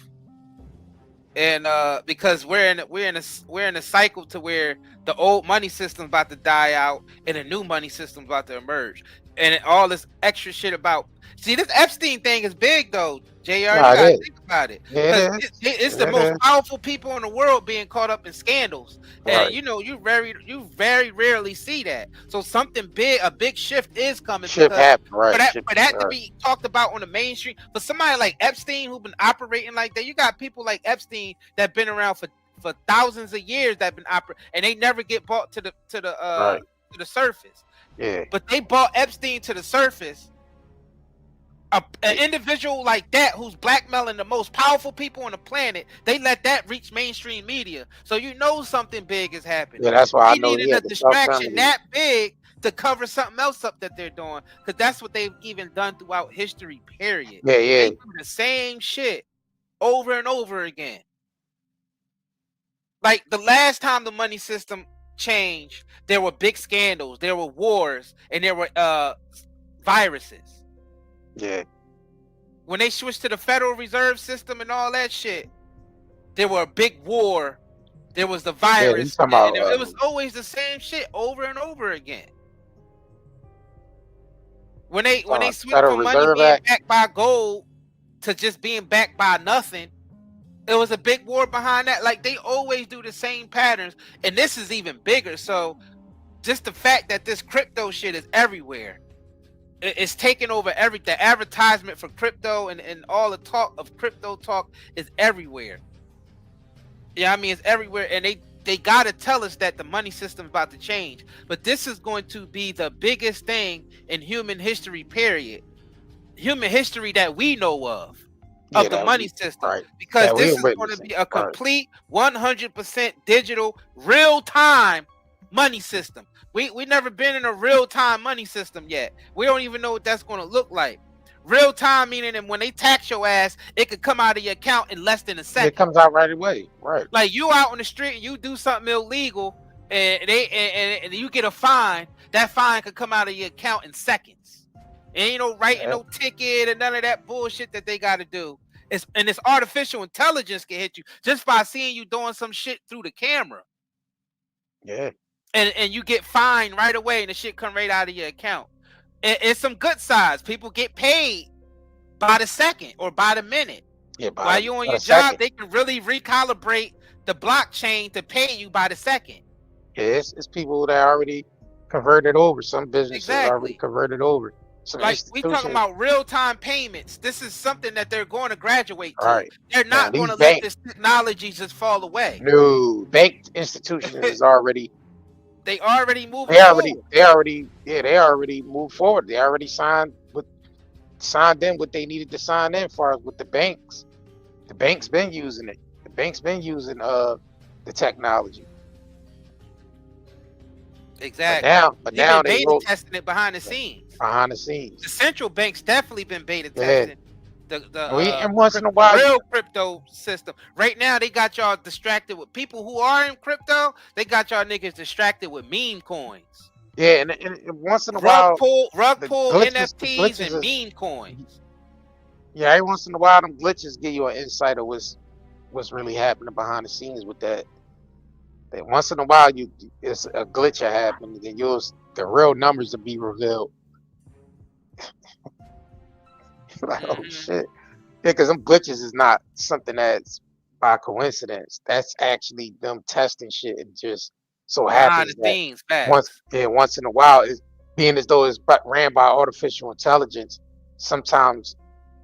S2: And because we're in a cycle to where the old money system's about to die out and a new money system's about to emerge, and all this extra shit about. See, this Epstein thing is big though, JR. You
S1: no, it
S2: gotta
S1: is.
S2: think about it,
S1: Yeah, it
S2: because
S1: is.
S2: it's the
S1: It
S2: most
S1: is.
S2: powerful people in the world being caught up in scandals, and
S1: Right.
S2: you know you very rarely see that. So something big, a big shift is coming,
S1: Shift
S2: because
S1: happened. Right.
S2: for that to
S1: Right.
S2: be talked about on the mainstream, for somebody like Epstein who's been operating like that, you got people like Epstein that been around for thousands of years that been operating, and they never get brought to
S1: Right.
S2: the surface.
S1: Yeah.
S2: But they brought Epstein to the surface. An individual like that who's blackmailing the most powerful people on the planet, they let that reach mainstream media. So you know something big is happening.
S1: Yeah, that's why I
S2: They
S1: know he
S2: needed a
S1: had to stop
S2: distraction
S1: terminating.
S2: that big to cover something else up that they're doing, because that's what they've even done throughout history, period.
S1: Yeah, yeah.
S2: They do the same shit over and over again. Like the last time the money system changed, there were big scandals, there were wars, and there were viruses.
S1: Yeah.
S2: When they switched to the Federal Reserve System and all that shit, there were a big war. There was the
S1: Yeah, you
S2: virus,
S1: talking
S2: and
S1: about
S2: it was always the same shit over and over again. When they switched
S1: Federal
S2: from money
S1: Reserve
S2: being
S1: Act.
S2: backed by gold to just being backed by nothing, it was a big war behind that. Like they always do the same patterns, and this is even bigger. So just the fact that this crypto shit is everywhere, it's taking over everything. Advertisement for crypto and all the talk of crypto talk is everywhere. Yeah, I mean it's everywhere, and they gotta tell us that the money system's about to change. But this is going to be the biggest thing in human history, period. Human history that we know of the money system,
S1: right.
S2: because
S1: That
S2: this
S1: we're
S2: is going to
S1: witnessing.
S2: be a
S1: Right.
S2: complete 100% digital, real-time money system. We never been in a real-time money system yet. We don't even know what that's going to look like. Real time meaning that when they tax your ass, it could come out of your account in less than a second.
S1: It comes out right away. Right.
S2: Like you out on the street and you do something illegal, and and you get a fine. That fine could come out of your account in seconds. Ain't no writing no ticket and none of that bullshit that they got to do. It's artificial intelligence can hit you just by seeing you doing some shit through the camera.
S1: Yeah.
S2: And you get fined right away, and the shit come right out of your account. It's some good sides. People get paid by the second or by the minute.
S1: Yeah.
S2: While you on your job, they can really recalibrate the blockchain to pay you by the second.
S1: Yeah, it's people that already converted over. Some businesses already converted over. Some
S2: Like we talking about real-time payments. This is something that they're going to graduate to.
S1: Right.
S2: They're not
S1: Now,
S2: going to
S1: these
S2: let this technology just fall away.
S1: No, bank institutions is already.
S2: They already moved.
S1: They already moved forward. They already signed in what they needed to sign in far as with the banks. The bank's been using it. The bank's been using the technology.
S2: Exactly.
S1: But now they
S2: beta testing it behind the scenes.
S1: Behind the scenes.
S2: The central bank's definitely been beta testing
S1: and once in a while,
S2: real crypto system. Right now, they got y'all distracted with people who are in crypto. They got y'all niggas distracted with meme coins.
S1: Yeah, and once in a while,
S2: rug pull NFTs and meme coins.
S1: Yeah, every once in a while, them glitches give you an insight of what's really happening behind the scenes with that. That once in a while, it's a glitch that happened, then the real numbers will be revealed. Like, oh shit. Yeah, because them glitches is not something that's by coincidence. That's actually them testing shit. It just so happens that once in a while, it's being as though it's ran by artificial intelligence, sometimes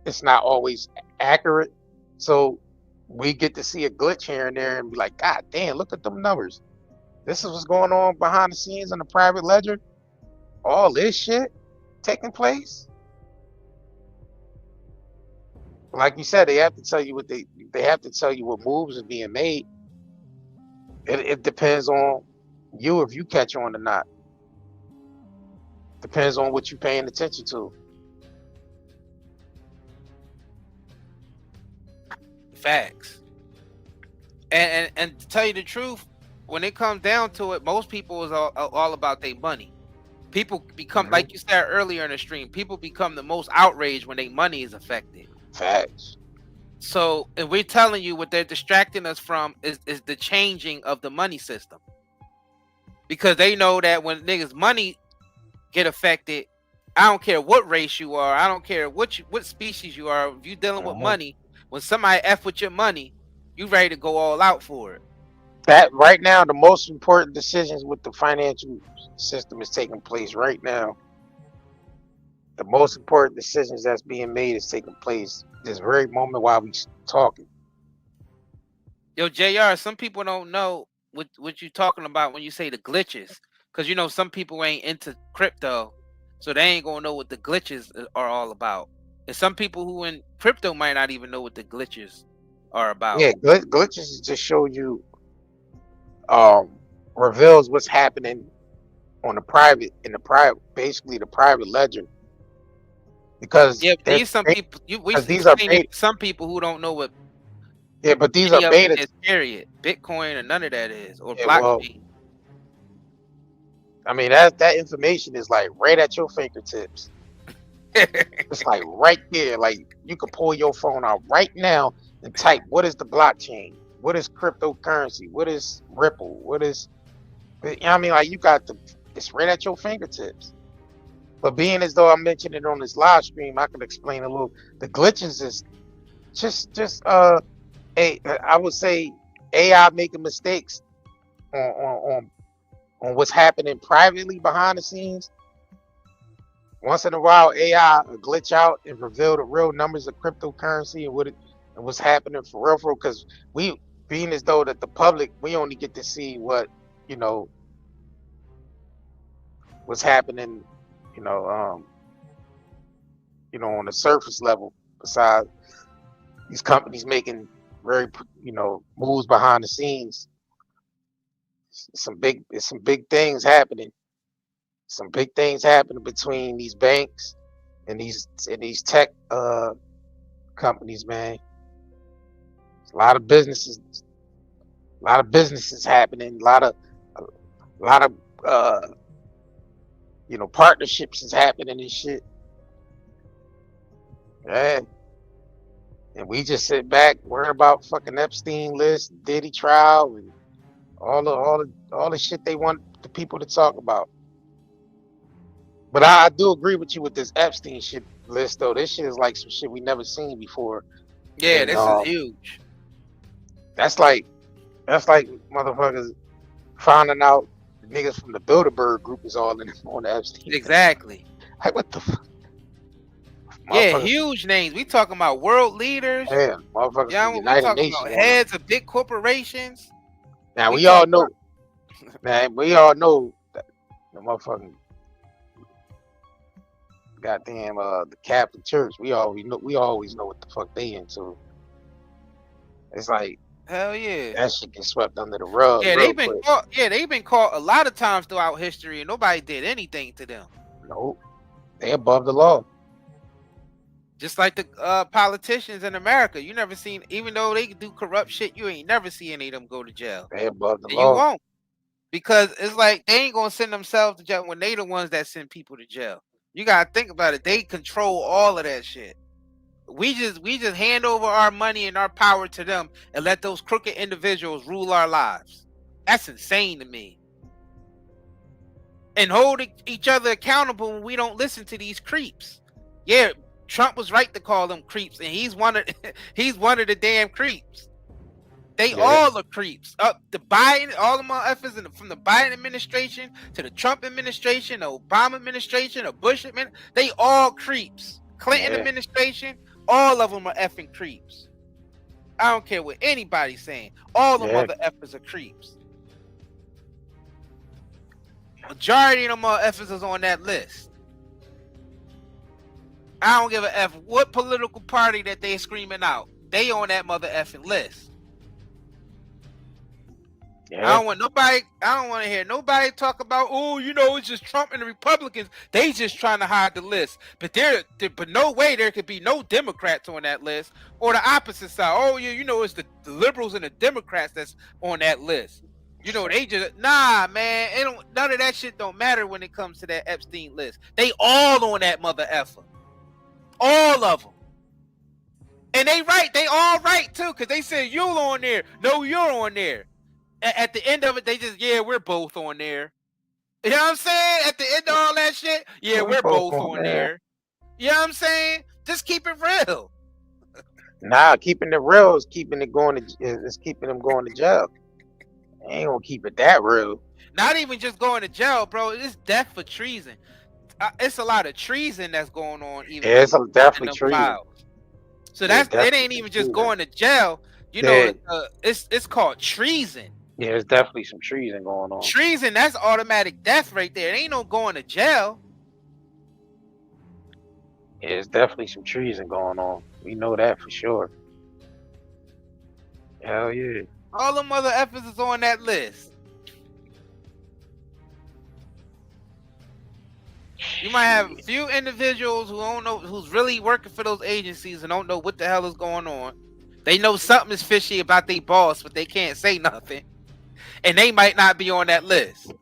S1: it's not always accurate. So we get to see a glitch here and there and be like, God damn, look at them numbers. This is what's going on behind the scenes in the private ledger. All this shit taking place. like you said, they have to tell you what they have to tell you what moves are being made. It depends on you if you catch on or not. Depends on what you're paying attention to.
S2: Facts. And to tell you the truth, when it comes down to it, most people is all about their money. People become, like you said earlier in the stream, people become the most outraged when their money is affected.
S1: Facts.
S2: So if we're telling you what they're distracting us from is the changing of the money system. Because they know that when niggas' money get affected, I don't care what race you are, I don't care what species you are, if you dealing with money, when somebody F with your money, you ready to go all out for it.
S1: That right now, the most important decisions with the financial system is taking place right now. The most important decisions that's being made is taking place this very moment while we talking.
S2: Yo, JR, some people don't know what you talking about when you say the glitches. Because, you know, some people ain't into crypto, so they ain't going to know what the glitches are all about. And some people who in crypto might not even know what the glitches are about.
S1: Yeah, glitches just show you, reveals what's happening on the private, basically the private ledger. Because
S2: yeah, these some people some people who don't know what.
S1: Yeah, but these are beta.
S2: Period. Bitcoin or none of that is, or
S1: Yeah,
S2: blockchain.
S1: well, I mean that information is like right at your fingertips. It's like right there. Like you can pull your phone out right now and type, what is the blockchain? What is cryptocurrency? What is Ripple? What is, you know what I mean? Like you got it's right at your fingertips. But being as though I mentioned it on this live stream, I can explain a little. The glitches is just I would say AI making mistakes on what's happening privately behind the scenes. Once in a while, AI will glitch out and reveal the real numbers of cryptocurrency and what's happening for real. Because we, being as though that the public, we only get to see what, you know, what's happening, you know, on the surface level. Besides these companies making very, you know, moves behind the scenes. Some big things happening. Some big things happening between these banks and these tech companies, man. A lot of businesses happening. A lot of you know, partnerships is happening and shit. Yeah. And we just sit back worrying about fucking Epstein list, Diddy trial, and all the shit they want the people to talk about. But I do agree with you with this Epstein shit list, though. This shit is like some shit we never seen before.
S2: Yeah,
S1: and,
S2: this is huge.
S1: That's like motherfuckers finding out the niggas from the Bilderberg group is all in on the Epstein.
S2: Exactly.
S1: Like what the fuck?
S2: Yeah, huge names. We talking about world leaders.
S1: Yeah, motherfuckers
S2: Yeah,
S1: from
S2: we
S1: United
S2: talking
S1: Nations.
S2: about heads of big corporations.
S1: Now we all know, man. We all know that the motherfucking goddamn the Catholic Church. We always know what the fuck they into. It's like,
S2: hell yeah,
S1: that shit gets swept under the rug.
S2: Yeah, they've been caught. Yeah, they've been caught a lot of times throughout history, and nobody did anything to them.
S1: Nope, they above the law.
S2: Just like the politicians in America, you never seen, even though they do corrupt shit, you ain't never see any of them go to jail.
S1: They above the
S2: and
S1: law.
S2: You won't, because it's like they ain't gonna send themselves to jail when they the ones that send people to jail. You gotta think about it. They control all of that shit. We just hand over our money and our power to them and let those crooked individuals rule our lives. That's insane to me. And hold each other accountable when we don't listen to these creeps. Yeah, Trump was right to call them creeps, and he's one of the damn creeps. They all are creeps. Up the Biden, all of my efforts from the Biden administration to the Trump administration, the Obama administration, the Bush administration, they all creeps. Clinton administration, all of them are effing creeps. I don't care what anybody's saying. All the mother effers are creeps. Majority of them mother effers is on that list. I don't give a F what political party that they screaming out. They on that mother effing list.
S1: Yeah.
S2: I don't want to hear nobody talk about, oh, you know, it's just Trump and the Republicans. They just trying to hide the list. But but no way there could be no Democrats on that list, or the opposite side. Oh, yeah, you know, it's the liberals and the Democrats that's on that list. You know, they just, nah, man, none of that shit don't matter when it comes to that Epstein list. They all on that mother effer. All of them. And they all right too, because they said you're on there. No, you're on there. At the end of it, they just, yeah, we're both on there. You know what I'm saying? At the end of all that shit, yeah, we're both on there. You know what I'm saying? Just keep it real.
S1: Nah, keeping it real is keeping them going to jail. Ain't gonna keep it that real.
S2: Not even just going to jail, bro. It's death for treason. It's a lot of treason that's going on. Even
S1: yeah, it's definitely treason.
S2: Files. So it ain't even just going to jail. You know, it's called treason.
S1: Yeah, there's definitely some treason going on.
S2: Treason, that's automatic death right there. It ain't no going to jail.
S1: Yeah, there's definitely some treason going on. We know that for sure. Hell yeah.
S2: All them other effers is on that list. You might have a few individuals who don't know, who's really working for those agencies and don't know what the hell is going on. They know something is fishy about their boss, but they can't say nothing. And they might not be on that list.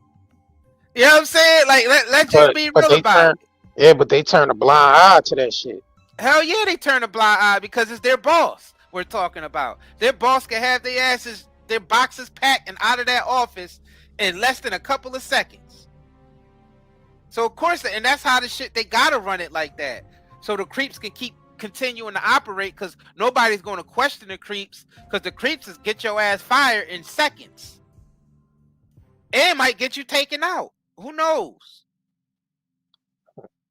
S2: You know what I'm saying? Like, let's just be real about it.
S1: Yeah, but they turn a blind eye to that shit.
S2: Hell yeah, they turn a blind eye because it's their boss we're talking about. Their boss can have their boxes packed and out of that office in less than a couple of seconds. So of course, and that's how the shit, they gotta run it like that. So the creeps can keep continuing to operate because nobody's going to question the creeps, because the creeps is get your ass fired in seconds. And might get you taken out. Who knows?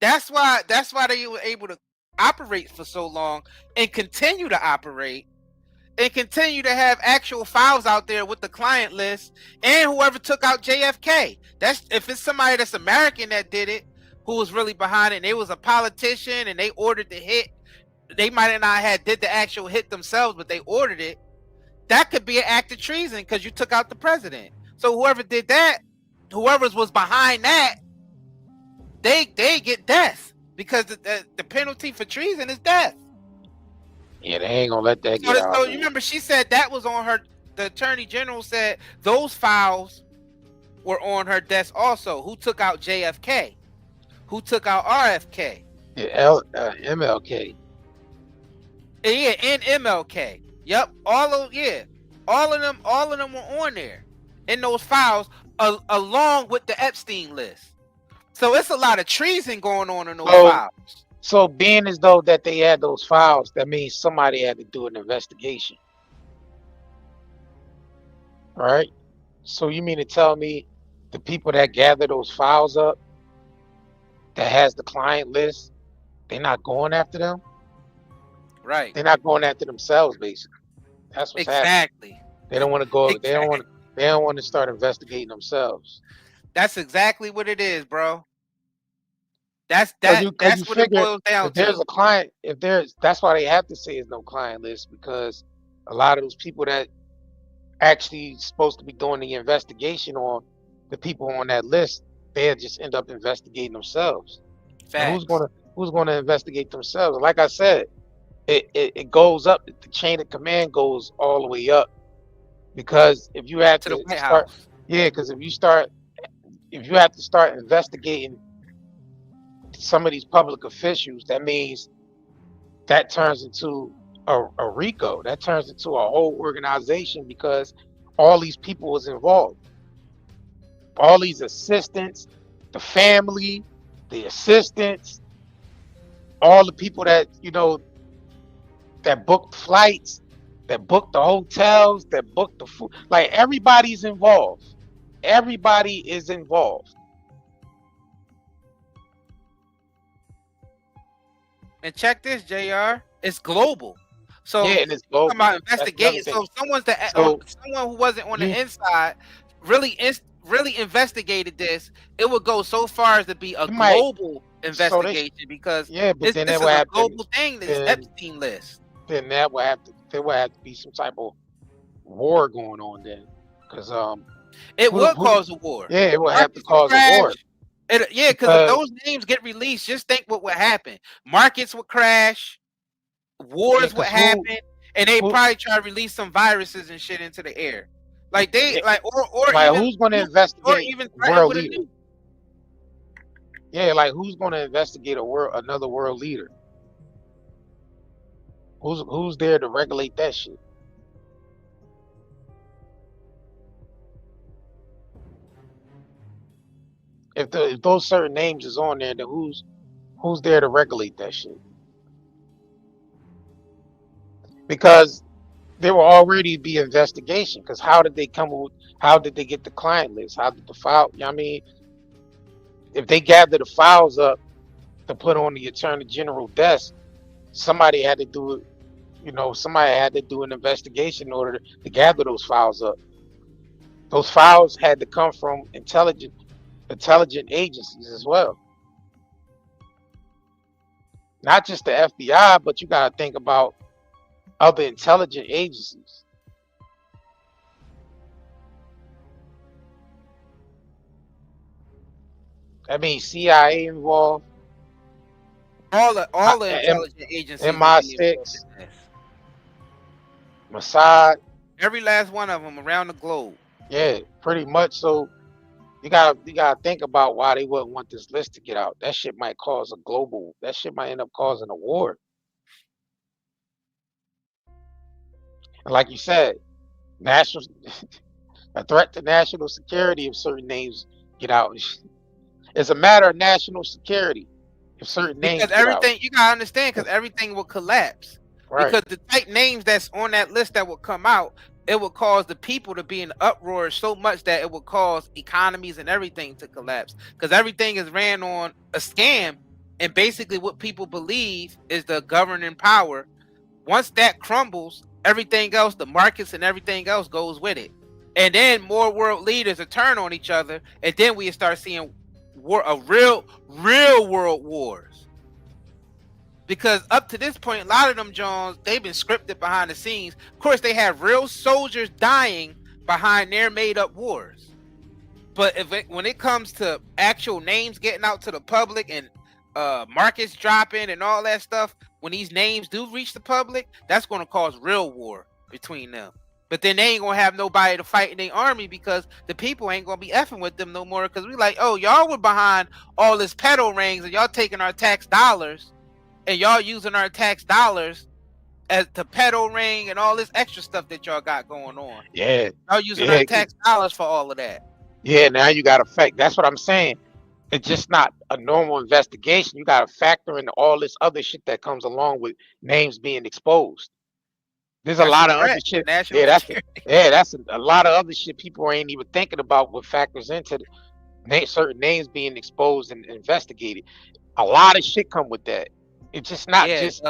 S2: That's why they were able to operate for so long and continue to operate and continue to have actual files out there with the client list and whoever took out JFK. That's if it's somebody that's American that did it, who was really behind it, and they was a politician and they ordered the hit. They might have not did the actual hit themselves, but they ordered it. That could be an act of treason because you took out the president. So whoever did that, whoever was behind that, they get death because the penalty for treason is death.
S1: Yeah, they ain't gonna let that get out.
S2: So you remember she said that was on her. The attorney general said those files were on her desk also. Who took out JFK? Who took out RFK?
S1: Yeah, MLK.
S2: Yeah, and MLK. Yep, all of them were on there in those files along with the Epstein list. So it's a lot of treason going on in those files.
S1: So being as though that they had those files, that means somebody had to do an investigation. Right? So you mean to tell me the people that gather those files up, that has the client list, they're not going after them?
S2: Right.
S1: They're not going after themselves, basically. That's what's happening. They don't want to go. Exactly. They don't want to start investigating themselves.
S2: That's exactly what it is, bro. That's what it boils down
S1: to. There's a client. That's why they have to say there's no client list, because a lot of those people that actually supposed to be doing the investigation on the people on that list, they'll just end up investigating themselves. Who's going to investigate themselves? Like I said, it goes up. The chain of command goes all the way up, because if you have to
S2: the White
S1: start,
S2: House.
S1: Yeah, because if you have to start investigating some of these public officials, that means that turns into a RICO. That turns into a whole organization, because all these people was involved. All these assistants, the family, the assistants, all the people that, that booked flights, that booked the hotels, that booked the food. Like, everybody's involved. Everybody is involved.
S2: And check this, JR. It's global. So
S1: yeah, and it's global.
S2: About investigating. So if someone who wasn't on the inside really really investigated this, it would go so far as to be a global investigation because
S1: but then
S2: this is a global thing. This Epstein list.
S1: Then there would have to be some type of war going on then, because
S2: it would cause a war.
S1: Yeah, it would have to cause a war.
S2: Because if those names get released, just think what would happen. Markets would crash, wars would happen, and they probably try to release some viruses and shit into the air. Like they or
S1: like
S2: even,
S1: who's going to investigate
S2: even
S1: world leader? Yeah, like who's going to investigate another world leader? Who's there to regulate that shit? If those certain names is on there, then who's there to regulate that shit? Because there will already be investigation. Because how did they get the client list? How did the file? You know what I mean, if they gather the files up to put on the Attorney General desk, somebody had to do it. You know, somebody had to do an investigation in order to gather those files up. Those files had to come from intelligent agencies as well. Not just the FBI, but you got to think about other intelligent agencies. I mean, CIA involved.
S2: All the intelligent agencies.
S1: MI6, Mossad.
S2: Every last one of them around the globe.
S1: Yeah, pretty much. So you gotta think about why they wouldn't want this list to get out. That shit might cause that shit might end up causing a war. And like you said, a threat to national security if certain names get out. It's a matter of national security if certain names get out.
S2: You gotta understand, because everything will collapse. Right. Because the type names that's on that list that will come out, it will cause the people to be in uproar so much that it will cause economies and everything to collapse. Because everything is ran on a scam, and basically what people believe is the governing power. Once that crumbles, everything else, the markets and everything else goes with it. And then more world leaders will turn on each other, and then we start seeing real world wars. Because up to this point, a lot of them Jones, they've been scripted behind the scenes. Of course, they have real soldiers dying behind their made-up wars. But when it comes to actual names getting out to the public and markets dropping and all that stuff, when these names do reach the public, that's going to cause real war between them. But then they ain't going to have nobody to fight in their army because the people ain't going to be effing with them no more. Because we like, oh, y'all were behind all this pedo rings and y'all taking our tax dollars. And y'all using our tax dollars as the pedo ring and all this extra stuff that y'all got going on.
S1: Yeah.
S2: Y'all using our tax dollars for all of that.
S1: Yeah, now you got to factor. That's what I'm saying. It's just not a normal investigation. You got to factor in all this other shit that comes along with names being exposed. There's a lot of other shit. That's a lot of other shit people ain't even thinking about what factors into certain names being exposed and investigated. A lot of shit come with that. It's just not it's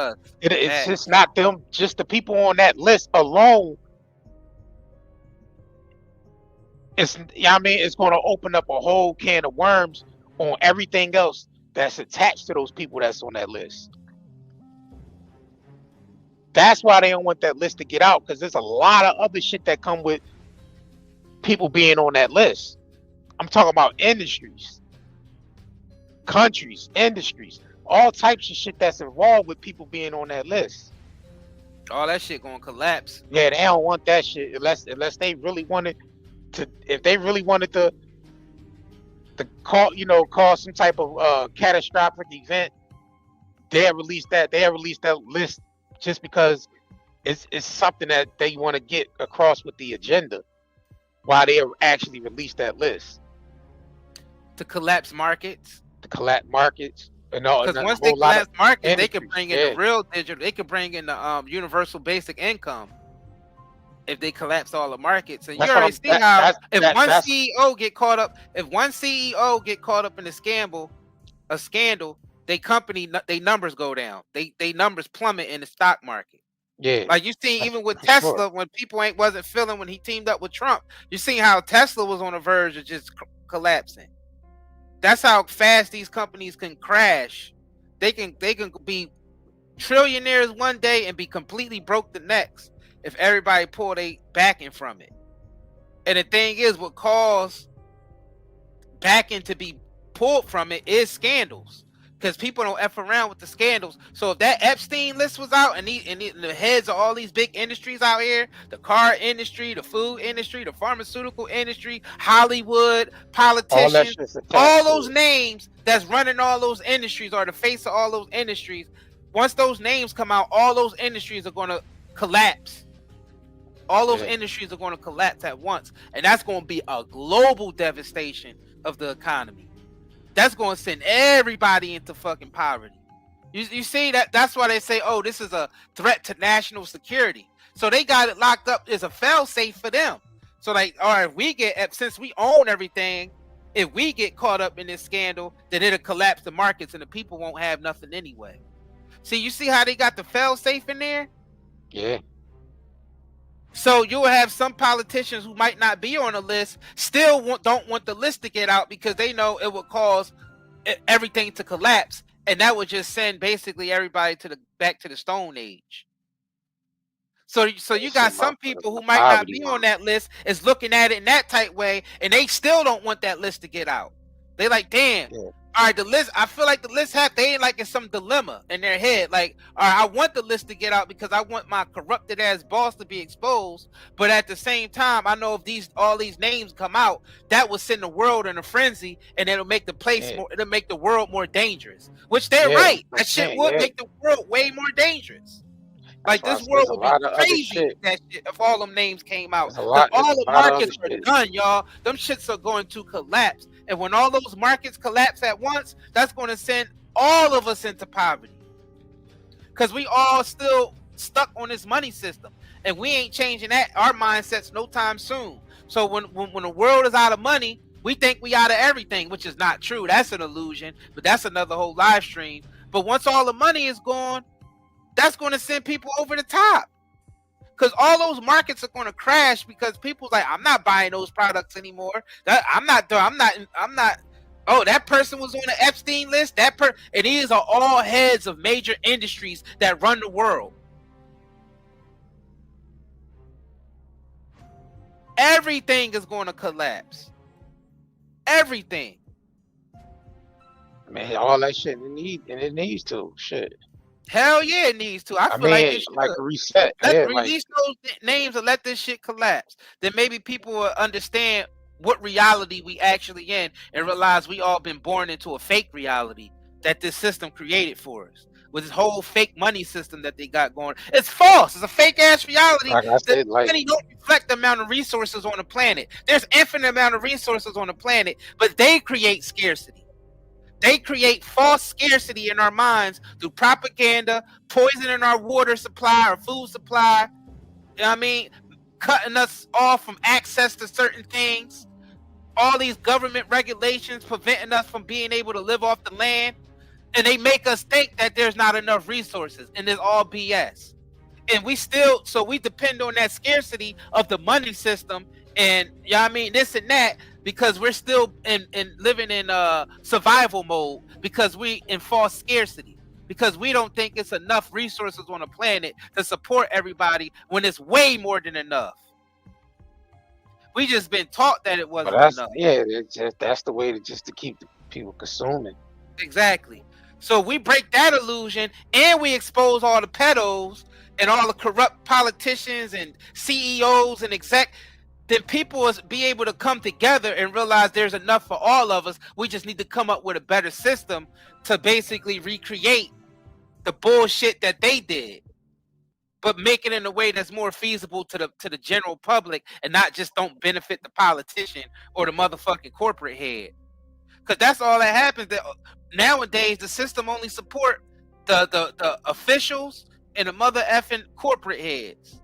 S1: just not them, just the people on that list alone. It's it's going to open up a whole can of worms on everything else that's attached to those people that's on that list. That's why they don't want that list to get out, because there's a lot of other shit that come with people being on that list. I'm talking about industries, countries, industries. All types of shit that's involved with people being on that list.
S2: All that shit gonna collapse.
S1: Yeah, they don't want that shit unless they really wanted to. If they really wanted to cause some type of catastrophic event, they have released that. They have released that list just because it's something that they want to get across with the agenda. Why they actually released that list
S2: to collapse markets.
S1: Because
S2: once they collapse markets, they can bring in the real digital. They can bring in the universal basic income. If they collapse all the markets, and you already see how if one CEO get caught up in a scandal, they numbers go down. They numbers plummet in the stock market.
S1: Yeah.
S2: Like you seen even with
S1: For
S2: Tesla,
S1: sure.
S2: when people wasn't feeling when he teamed up with Trump, you seen how Tesla was on the verge of just collapsing. That's how fast these companies can crash. They can be trillionaires one day and be completely broke the next if everybody pull their backing from it. And the thing is, what caused backing to be pulled from it is scandals, because people don't F around with the scandals. So if that Epstein list was out and the heads of all these big industries out here, the car industry, the food industry, the pharmaceutical industry, Hollywood, politicians, all those names that's running all those industries are the face of all those industries. Once those names come out, all those industries are going to collapse. All those industries are going to collapse at once. And that's going to be a global devastation of the economy. That's going to send everybody into fucking poverty. You see that? That's why they say, oh, this is a threat to national security. So they got it locked up as a fail safe for them. So like, all right, since we own everything, if we get caught up in this scandal, then it'll collapse the markets and the people won't have nothing anyway. See, you see how they got the fail safe in there?
S1: Yeah.
S2: So you'll have some politicians who might not be on the list still don't want the list to get out because they know it would cause everything to collapse, and that would just send basically everybody back to the Stone Age. So you got some people who might not be on that list is looking at it in that type way, and they still don't want that list to get out. They like, damn. Yeah. All right, the list. I feel like the list they ain't like in some dilemma in their head. Like, all right, I want the list to get out because I want my corrupted ass boss to be exposed. But at the same time, I know if all these names come out, that will send the world in a frenzy, and it'll make the it'll make the world more dangerous. Which they're right. That shit would make the world way more dangerous. Like this world would be crazy if all them names came out. All the markets are done, y'all. Them shits are going to collapse. And when all those markets collapse at once, that's going to send all of us into poverty. Because we all still stuck on this money system. And we ain't changing our mindsets no time soon. So when the world is out of money, we think we out of everything, which is not true. That's an illusion. But that's another whole live stream. But once all the money is gone, that's going to send people over the top. Because all those markets are going to crash because people's like, I'm not buying those products anymore. I'm not. Oh, that person was on the Epstein list. And these are all heads of major industries that run the world. Everything is going to collapse. Everything.
S1: Man, all that shit it needs to. Shit.
S2: Hell yeah, it needs to. I feel
S1: like a reset.
S2: Let's release those names and let this shit collapse. Then maybe people will understand what reality we actually in and realize we all been born into a fake reality that this system created for us. With this whole fake money system that they got going. It's false. It's a fake ass reality. Like I said, money don't reflect the amount of resources on the planet. There's infinite amount of resources on the planet, but they create scarcity. They create false scarcity in our minds through propaganda, poisoning our water supply, our food supply. You know what I mean? Cutting us off from access to certain things. All these government regulations preventing us from being able to live off the land. And they make us think that there's not enough resources. And it's all BS. And we depend on that scarcity of the money system. And, you know what I mean? This and that. Because we're still living in survival mode because we in false scarcity, because we don't think it's enough resources on the planet to support everybody when it's way more than enough. We just been taught that it wasn't enough.
S1: Yeah, that's the way to keep the people consuming.
S2: Exactly. So we break that illusion and we expose all the pedos and all the corrupt politicians and CEOs and then people will be able to come together and realize there's enough for all of us. We just need to come up with a better system to basically recreate the bullshit that they did, but make it in a way that's more feasible to the general public and not just don't benefit the politician or the motherfucking corporate head. Because that's all that happens. That nowadays the system only support the officials and the mother effing corporate heads.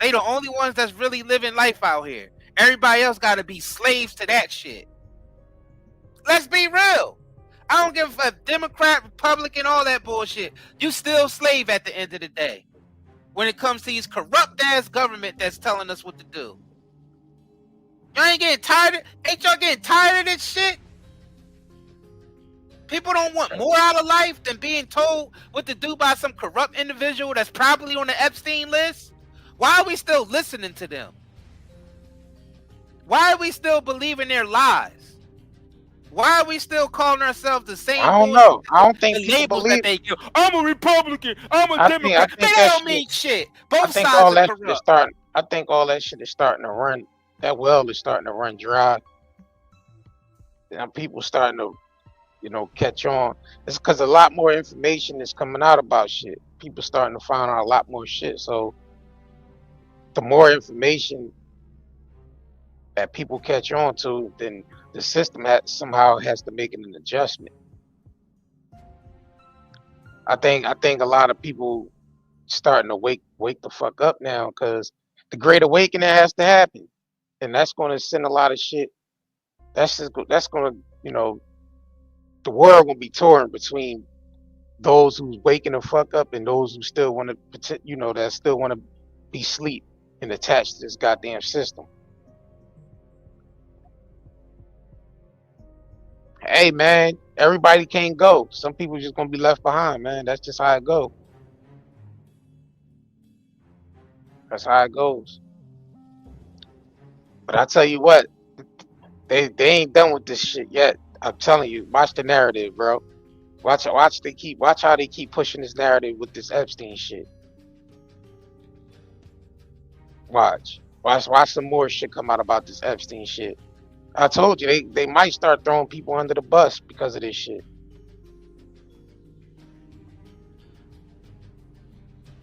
S2: They the only ones that's really living life out here. Everybody else got to be slaves to that shit. Let's be real. I don't give a Democrat, Republican, all that bullshit. You still slave at the end of the day. when it comes to these corrupt ass government that's telling us what to do. Y'all ain't getting tired? Ain't y'all getting tired of this shit? People don't want more out of life than being told what to do by some corrupt individual that's probably on the Epstein list. Why are we still listening to them? Why are we still believing their lies? Why are we still calling ourselves the same?
S1: I don't know. I don't think
S2: the
S1: people
S2: labels
S1: believe.
S2: that they give. I'm a Republican. I'm a Democrat. They don't mean shit. Both sides
S1: all
S2: are
S1: that shit is
S2: corrupt.
S1: starting. I think all that shit is starting to run. That well is starting to run dry. And people starting to, catch on. It's because a lot more information is coming out about shit. People starting to find out a lot more shit. So the more information that people catch on to, then the system somehow has to make an adjustment. I think a lot of people starting to wake the fuck up now, because the Great Awakening has to happen, and that's going to send a lot of shit. That's going to, the world will be torn between those who's waking the fuck up and those who still want to, that still want to be asleep and attached to this goddamn system. Hey man, everybody can't go. Some people just gonna be left behind, man. That's just how it goes. That's how it goes. But I tell you what, they ain't done with this shit yet. I'm telling you, watch the narrative, bro. Watch how they keep pushing this narrative with this Epstein shit. Watch some more shit come out about this Epstein shit. I told you they might start throwing people under the bus because of this shit.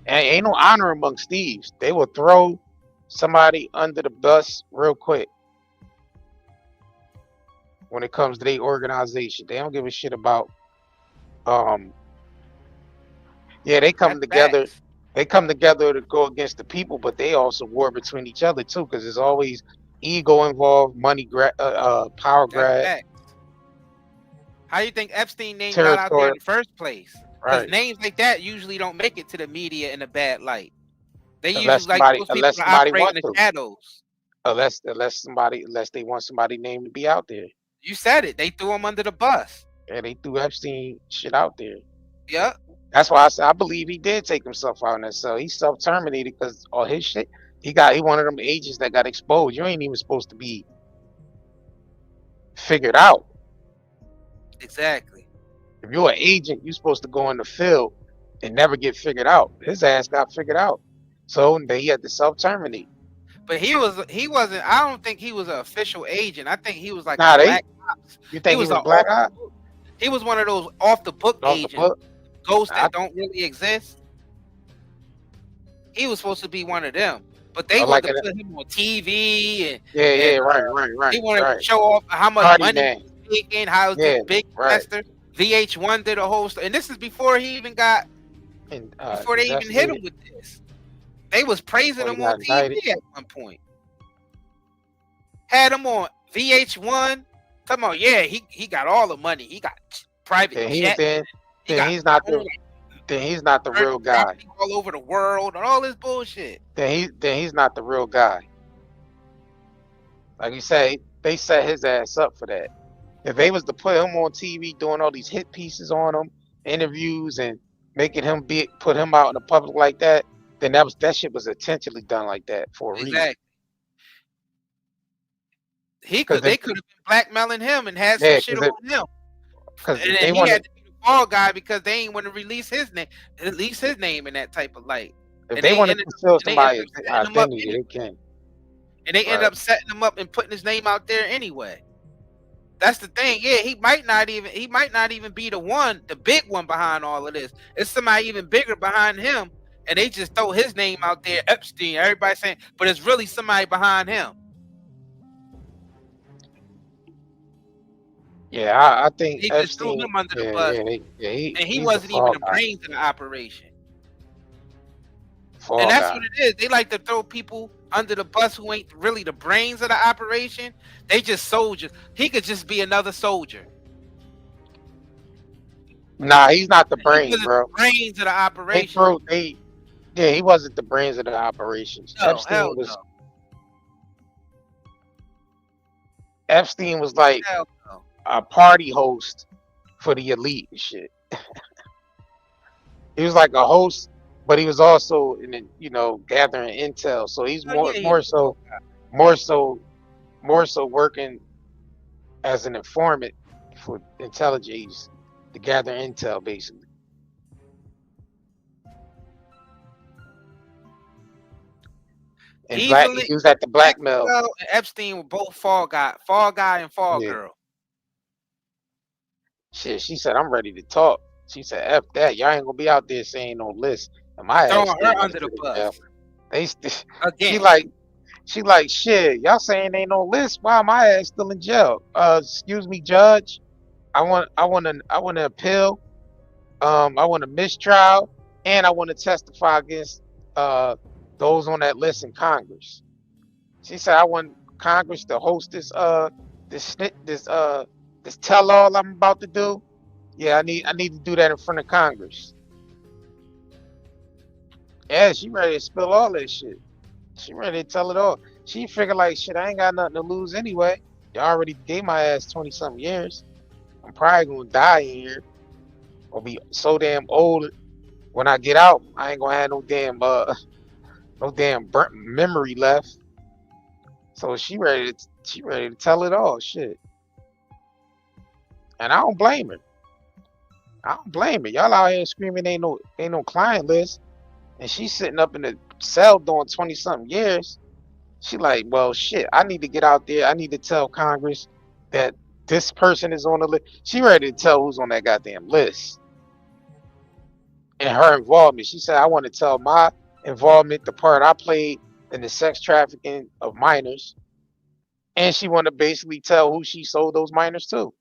S1: And ain't no honor amongst thieves. They will throw somebody under the bus real quick when it comes to their organization. They don't give a shit about they come together. They come together to go against the people, but they also war between each other too, because there's always ego involved, money power grab.
S2: How do you think Epstein name got out there in the first place? Because
S1: Right.
S2: names like that usually don't make it to the media in a bad light. They
S1: Unless
S2: usually like those people to operate in the shadows.
S1: Unless they want somebody named to be out there.
S2: You said it. They threw him under the bus.
S1: Yeah, they threw Epstein shit out there.
S2: Yep.
S1: That's why I said I believe he did take himself out in that cell. He self-terminated because all his shit. He one of them agents that got exposed. You ain't even supposed to be figured out.
S2: Exactly.
S1: If you're an agent, you're supposed to go in the field and never get figured out. His ass got figured out. So then he had to self-terminate.
S2: But he wasn't. I don't think he was an official agent. I think he was like
S1: a
S2: black ops.
S1: You think he was black ops?
S2: He was one of those off the book agents, ghosts that don't really exist. He was supposed to be one of them, but they wanted to put him on TV and
S1: right.
S2: They wanted to show off how much money he's making, how he's a big investor. VH1 did a whole and this is before he even got before they even hit him with this. They was praising him on TV at one point. Had him on VH1. Come on, yeah, he got all the money. He got private jet.
S1: Then he's not the real guy.
S2: All over the world and all this bullshit.
S1: Then he's not the real guy. Like you say, they set his ass up for that. If they was to put him on TV doing all these hit pieces on him, interviews, and making him put him out in the public like that, then that shit was intentionally done like that for a reason.
S2: They could have been blackmailing him and had some shit on him. And then he had to be the fall guy because they ain't want to release his name in that type of light.
S1: If they want to conceal somebody's identity, they can.
S2: And they end up setting him up and putting his name out there anyway. That's the thing. Yeah, he might not even be the big one behind all of this. It's somebody even bigger behind him, and they just throw his name out there, Epstein. Everybody saying, but it's really somebody behind him.
S1: Yeah, I think
S2: he
S1: Epstein,
S2: just threw him under the bus, and he wasn't even the brains of the operation. And that's what it is. They like to throw people under the bus who ain't really the brains of the operation. They just soldiers. He could just be another soldier.
S1: Nah, he's not the brains, bro.
S2: The brains of the operation.
S1: Yeah, he wasn't the brains of the operations.
S2: No, hell no.
S1: Epstein was like
S2: Hell no.
S1: a party host for the elite and shit. He was like a host, but he was also in the, gathering intel. So he's more so working as an informant for intelligence to gather intel, basically. And he was at the blackmail.
S2: Maxwell and Epstein were both fall guy and fall girl.
S1: Shit, she said, I'm ready to talk. She said, F that. Y'all ain't gonna be out there saying no list. And my ass
S2: her under the bus.
S1: She like, shit, y'all saying ain't no list. Why my ass still in jail? Excuse me, judge. I want to appeal. I want a mistrial, and I want to testify against those on that list in Congress. She said, I want Congress to host this tell-all I'm about to do. Yeah, I need to do that in front of Congress. Yeah, she ready to spill all that shit. She ready to tell it all. She figured like, shit, I ain't got nothing to lose anyway. Y'all already gave my ass 20-something years. I'm probably gonna die in here or be so damn old when I get out. I ain't gonna have no damn burnt memory left. So she ready to tell it all, shit. And I don't blame her. Y'all out here screaming ain't no client list, and she's sitting up in the cell doing 20-something years. She like, well, shit, I need to get out there. I need to tell Congress that this person is on the list. She ready to tell who's on that goddamn list. And her involvement. She said, I want to tell my involvement, the part I played in the sex trafficking of minors. And she want to basically tell who she sold those minors to.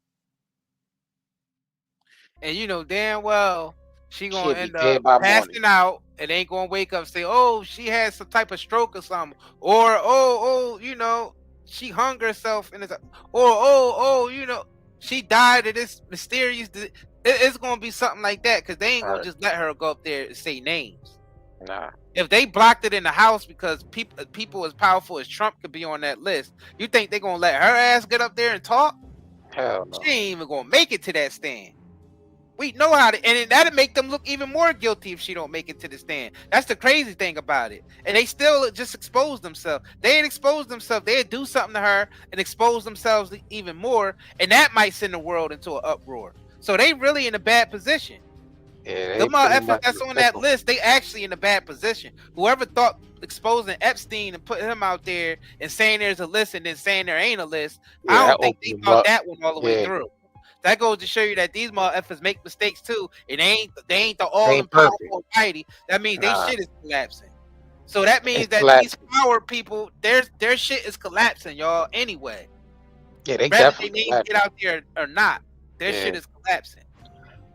S2: And you know damn well she gonna end up passing out and ain't gonna wake up and say, oh, she had some type of stroke or something, or she hung herself and she died of this mysterious. It's gonna be something like that because they ain't gonna just let her go up there and say names.
S1: Nah.
S2: If they blocked it in the house because people as powerful as Trump could be on that list, you think they gonna let her ass get up there and talk?
S1: Hell no.
S2: She ain't even gonna make it to that stand. We know how to, and that'll make them look even more guilty if she don't make it to the stand. That's the crazy thing about it. And they still just expose themselves. They ain't expose themselves. They'd do something to her and expose themselves even more, and that might send the world into an uproar. So they really in a bad position.
S1: Yeah,
S2: the motherfuckers that's on that list, they actually in a bad position. Whoever thought exposing Epstein and putting him out there and saying there's a list and then saying there ain't a list, I don't think they thought that one all the way through. That goes to show you that these motherfuckers make mistakes too. They ain't the all powerful almighty. That means they shit is collapsing. So that means that these power people, their shit is collapsing, y'all. Anyway,
S1: yeah, they definitely
S2: need to get out there or not. Their shit is collapsing.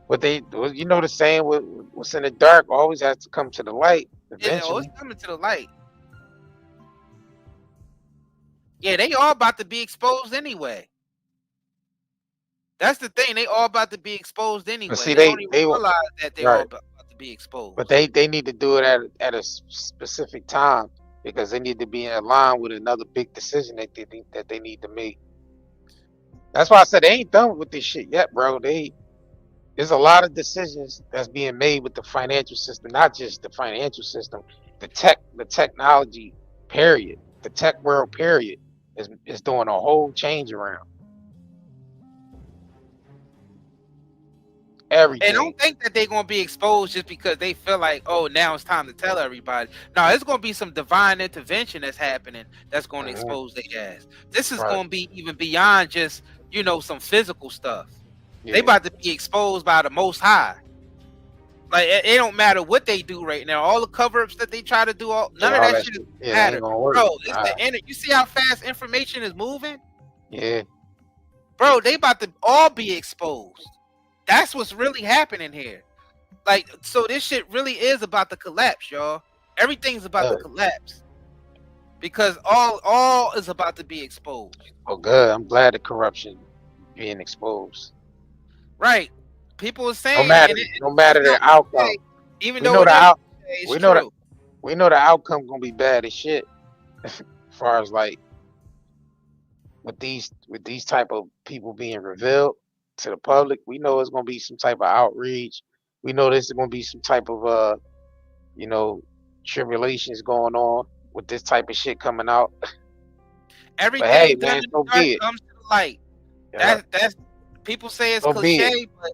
S1: The saying, what's in the dark always has to come to the light.
S2: It's always coming to the light. Yeah, they all about to be exposed anyway. That's the thing. They all about to be exposed anyway.
S1: See,
S2: they don't even realize that they're all about to be exposed.
S1: But they need to do it at a specific time because they need to be in line with another big decision that they think that they need to make. That's why I said they ain't done with this shit yet, bro. There's a lot of decisions that's being made with the financial system, not just the financial system, the technology period, the tech world period is doing a whole change around. Everything.
S2: And don't think that they're gonna be exposed just because they feel like, oh, now it's time to tell everybody. No, it's gonna be some divine intervention that's happening that's gonna expose their ass. This is gonna be even beyond just some physical stuff. Yeah. They about to be exposed by the Most High. Like it don't matter what they do right now. All the cover-ups that they try to do, none of that shit is matter, bro. It's the end. You see how fast information is moving?
S1: Yeah,
S2: bro. They about to all be exposed. That's what's really happening here. Like, so this shit really is about to collapse, y'all. Everything's about to collapse because all is about to be exposed.
S1: Oh, good. I'm glad the corruption being exposed.
S2: Right. People are saying
S1: no matter the outcome.
S2: Even though we know
S1: We know the outcome gonna be bad as shit. As far as like with these type of people being revealed to the public, we know it's gonna be some type of outrage. We know this is gonna be some type of you know, tribulations going on with this type of shit coming out.
S2: Everything
S1: But hey,
S2: done
S1: man,
S2: in
S1: so
S2: the dark
S1: be it.
S2: comes to the light.
S1: Yeah.
S2: That's people say it's
S1: So be it.
S2: cliche, but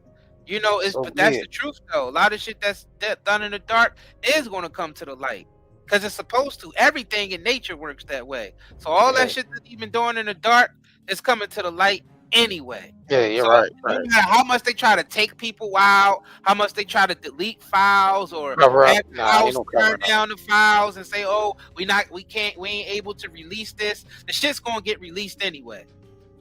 S2: you know,
S1: So
S2: but
S1: be
S2: that's
S1: it.
S2: the truth though. A lot of shit that's done in the dark is gonna come to the light. Because it's supposed to. Everything in nature works that way. So all
S1: Yeah.
S2: that shit that you've been doing in the dark is coming to the light anyway.
S1: Yeah, you're
S2: So
S1: right.
S2: no
S1: Right.
S2: matter how much they try to take people out, how much they try to delete files or
S1: Cover up.
S2: have
S1: Nah, ain't
S2: house
S1: no
S2: burn
S1: covering up.
S2: down the files and say, oh, we ain't able to release this. The shit's gonna get released anyway.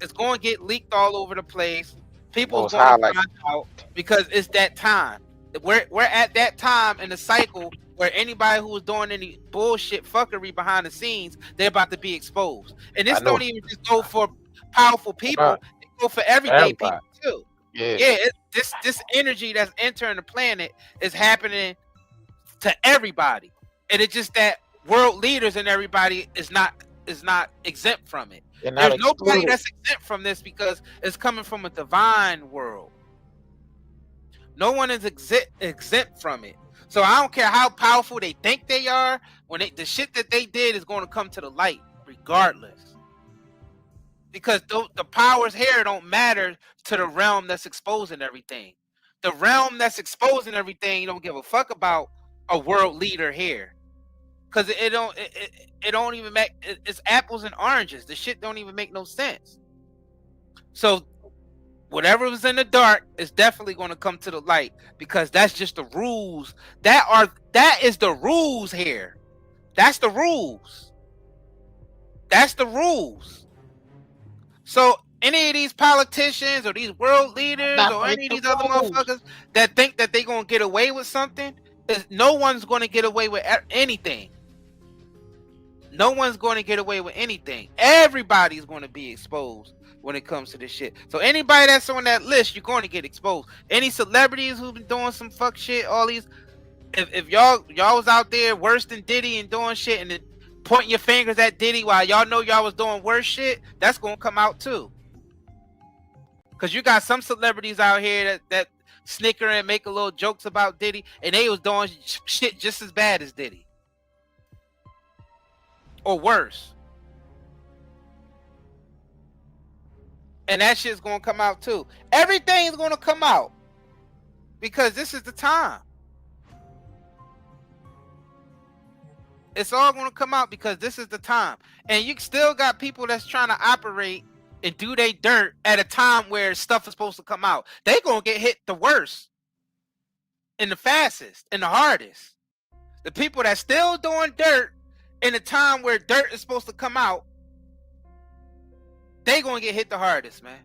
S2: It's gonna get leaked all over the place. People's
S1: Most
S2: gonna
S1: highlight.
S2: find out because it's that time. We're at that time in the cycle where anybody who was doing any bullshit fuckery behind the scenes, they're about to be exposed. And this
S1: I know.
S2: don't even just go for powerful people, it go for everyday people
S1: Everybody.
S2: too.
S1: Yeah.
S2: This energy that's entering the planet is happening to everybody. And it's just that world leaders and everybody is not exempt from it.
S1: They're not
S2: There's nobody
S1: excluded.
S2: that's exempt from this because it's coming from a divine world. No one is exempt from it. So I don't care how powerful they think they are. When the shit that they did is going to come to the light, regardless. Because the powers here don't matter to the realm that's exposing everything. The realm that's exposing everything don't give a fuck about a world leader here. Because it don't even make it's apples and oranges. The shit don't even make no sense. So whatever was in the dark is definitely going to come to the light because that's just the rules. That is the rules here. That's the rules. That's the rules. So any of these politicians or these world leaders or any of these other motherfuckers that think that they're going to get away with something, no one's going to get away with anything. No one's going to get away with anything. Everybody's going to be exposed when it comes to this shit. So anybody that's on that list, you're going to get exposed. Any celebrities who've been doing some fuck shit, all these, if y'all was out there worse than Diddy and doing shit and then pointing your fingers at Diddy while y'all know y'all was doing worse shit, that's going to come out too. Because you got some celebrities out here that snicker and make a little jokes about Diddy and they was doing shit just as bad as Diddy. Or worse. And that shit's gonna come out too. Everything's gonna come out. Because this is the time. It's all gonna come out because this is the time. And you still got people that's trying to operate and do they dirt at a time where stuff is supposed to come out. They gonna get hit the worst. And the fastest and the hardest. The people that's still doing dirt in a time where dirt is supposed to come out, they gonna get hit the hardest, man.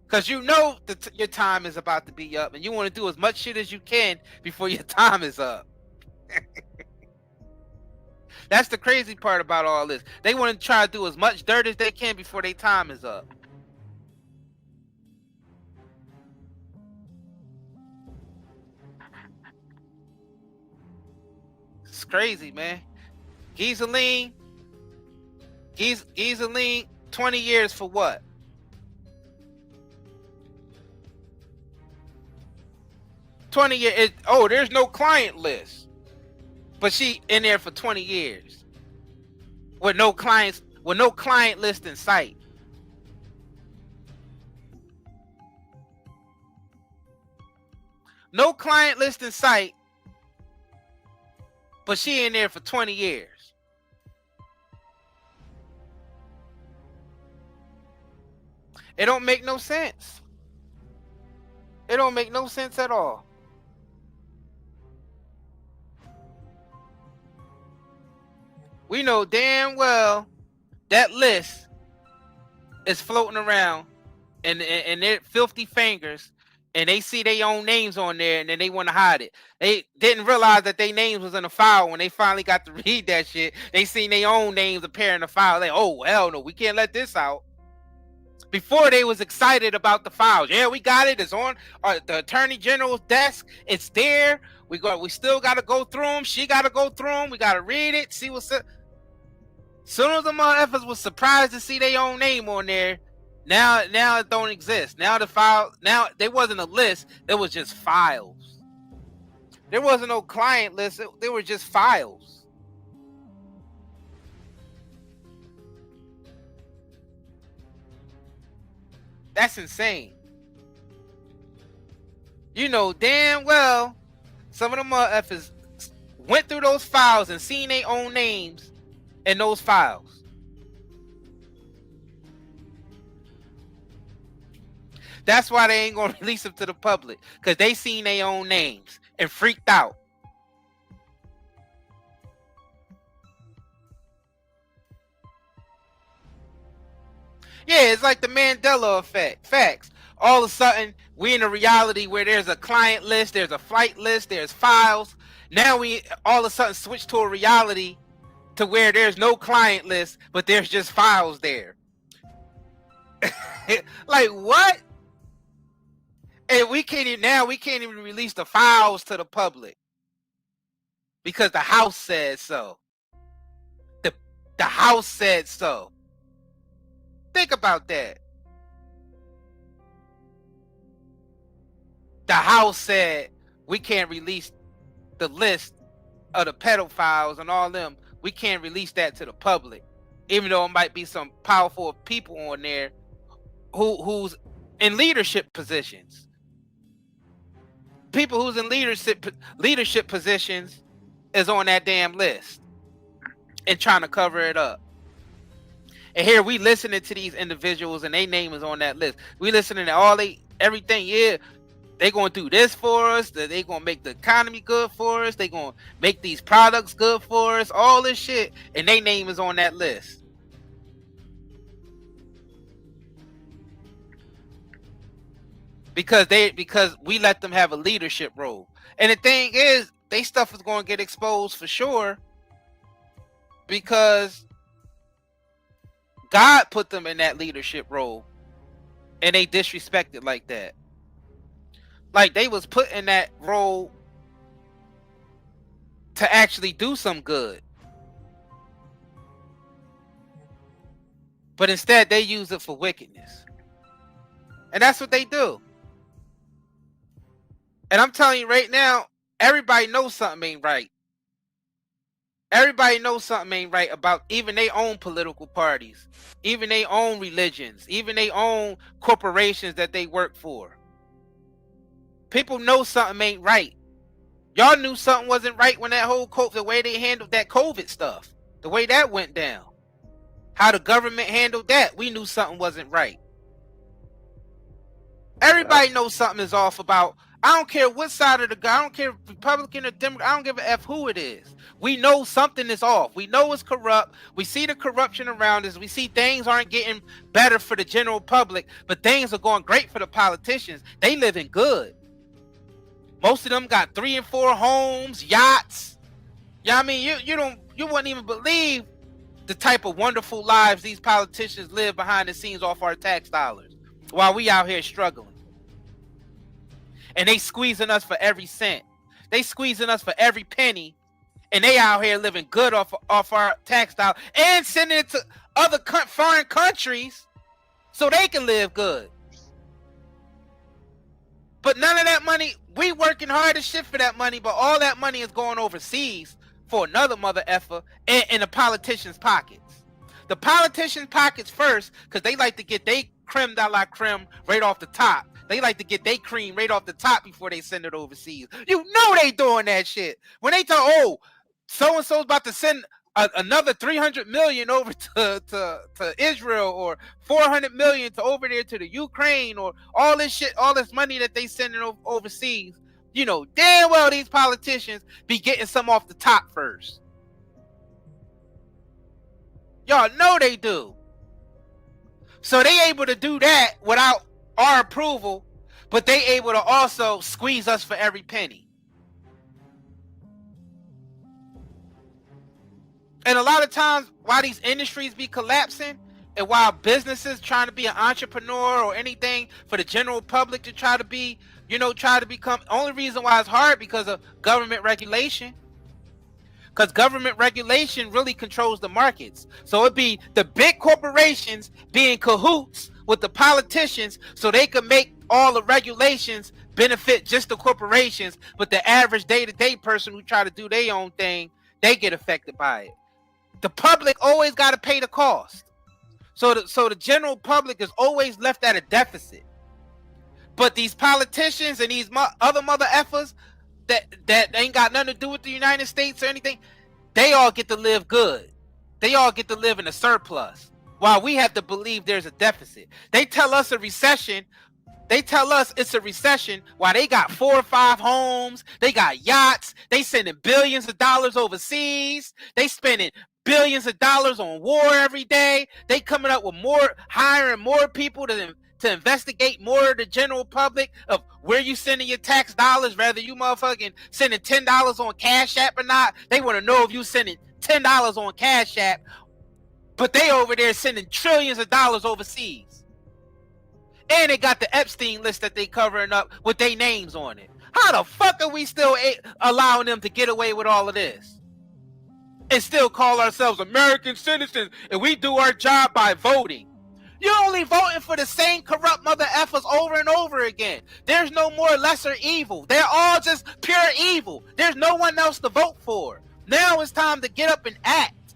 S2: Because you know your time is about to be up and you want to do as much shit as you can before your time is up. That's the crazy part about all this. They want to try to do as much dirt as they can before their time is up. It's crazy, man. Ghislaine, 20 years for what? There's no client list. But she in there for 20 years. With no client list in sight. No client list in sight. But she in there for 20 years. It don't make no sense. It don't make no sense at all. We know damn well that list is floating around and they're filthy fingers and they see their own names on there and then they want to hide it. They didn't realize that their names was in a file when they finally got to read that shit. They seen their own names appear in the file. Like, oh, hell no, we can't let this out. Before they was excited about the files. Yeah, we got it. It's on the attorney general's desk. It's there. We still got to go through them. She got to go through them. We got to read it, see what's up. Soon as the motherfuckers was surprised to see their own name on there, now it don't exist. Now the file, now there wasn't a list. There was just files. There wasn't no client list. They were just files. That's insane. You know damn well some of them motherfuckers went through those files and seen their own names in those files. That's why they ain't gonna release them to the public, because they seen their own names and freaked out. Yeah, it's like the Mandela effect. Facts. All of a sudden, we in a reality where there's a client list, there's a flight list, there's files. Now we all of a sudden switch to a reality to where there's no client list, but there's just files there. Like what? And we can't even release the files to the public because the House said so. The House said so. Think about that. The House said we can't release the list of the pedophiles and all them. We can't release that to the public, even though it might be some powerful people on there who's in leadership positions. People who's in leadership positions is on that damn list and trying to cover it up. And here we listening to these individuals and their name is on that list. We listening to everything. Yeah, they going to do this for us. They going to make the economy good for us. They going to make these products good for us. All this shit. And their name is on that list. Because we let them have a leadership role. And the thing is, they stuff is going to get exposed for sure. Because God put them in that leadership role. And they disrespected like that. Like they was put in that role to actually do some good. But instead they use it for wickedness. And that's what they do. And I'm telling you right now, everybody knows something ain't right. Everybody knows something ain't right about even their own political parties, even their own religions, even their own corporations that they work for. People know something ain't right. Y'all knew something wasn't right when that whole the way they handled that COVID stuff, the way that went down, how the government handled that. We knew something wasn't right. Everybody knows something is off about. I don't care what side of the guy. I don't care if Republican or Democrat. I don't give a F who it is. We know something is off. We know it's corrupt. We see the corruption around us. We see things aren't getting better for the general public, but things are going great for the politicians. They living good. Most of them got 3 and 4 homes, yachts. Yeah, I mean, you wouldn't even believe the type of wonderful lives these politicians live behind the scenes off our tax dollars while we out here struggling. And they squeezing us for every cent. They squeezing us for every penny. And they out here living good off our tax dollars and sending it to other foreign countries so they can live good. But none of that money, we working hard as shit for that money, but all that money is going overseas for another mother effer in the politicians' pockets. The politicians' pockets first, because they like to get their creme de la creme right off the top. They like to get their cream right off the top before they send it overseas. You know they doing that shit. When they tell, so-and-so's about to send another 300 million over to Israel, or 400 million to over there to the Ukraine, or all this shit, all this money that they sending overseas, you know damn well these politicians be getting some off the top first. Y'all know they do. So they able to do that without our approval, but they able to also squeeze us for every penny. And a lot of times, why these industries be collapsing, And while businesses trying to be an entrepreneur or anything for the general public to try to be, try to become, only reason why it's hard because of government regulation. Because government regulation really controls the markets. So it'd be the big corporations being cahoots with the politicians so they could make all the regulations benefit just the corporations, but the average day-to-day person who try to do their own thing, they get affected by it. The public always got to pay the cost. So the general public is always left at a deficit. But these politicians and these other mother effers that ain't got nothing to do with the United States or anything, they all get to live good. They all get to live in a surplus, while we have to believe there's a deficit. They tell us a recession. They tell us it's a recession while they got 4 or 5 homes. They got yachts. They sending billions of dollars overseas. They spending billions of dollars on war every day. They coming up with hiring more people to investigate more of the general public of where you sending your tax dollars, whether you motherfucking sending $10 on Cash App or not. They want to know if you sending $10 on Cash App, but they over there sending trillions of dollars overseas. And they got the Epstein list that they covering up with their names on it. How the fuck are we still allowing them to get away with all of this? And still call ourselves American citizens, and we do our job by voting. You're only voting for the same corrupt mother effers over and over again. There's no more lesser evil. They're all just pure evil. There's no one else to vote for. Now it's time to get up and act.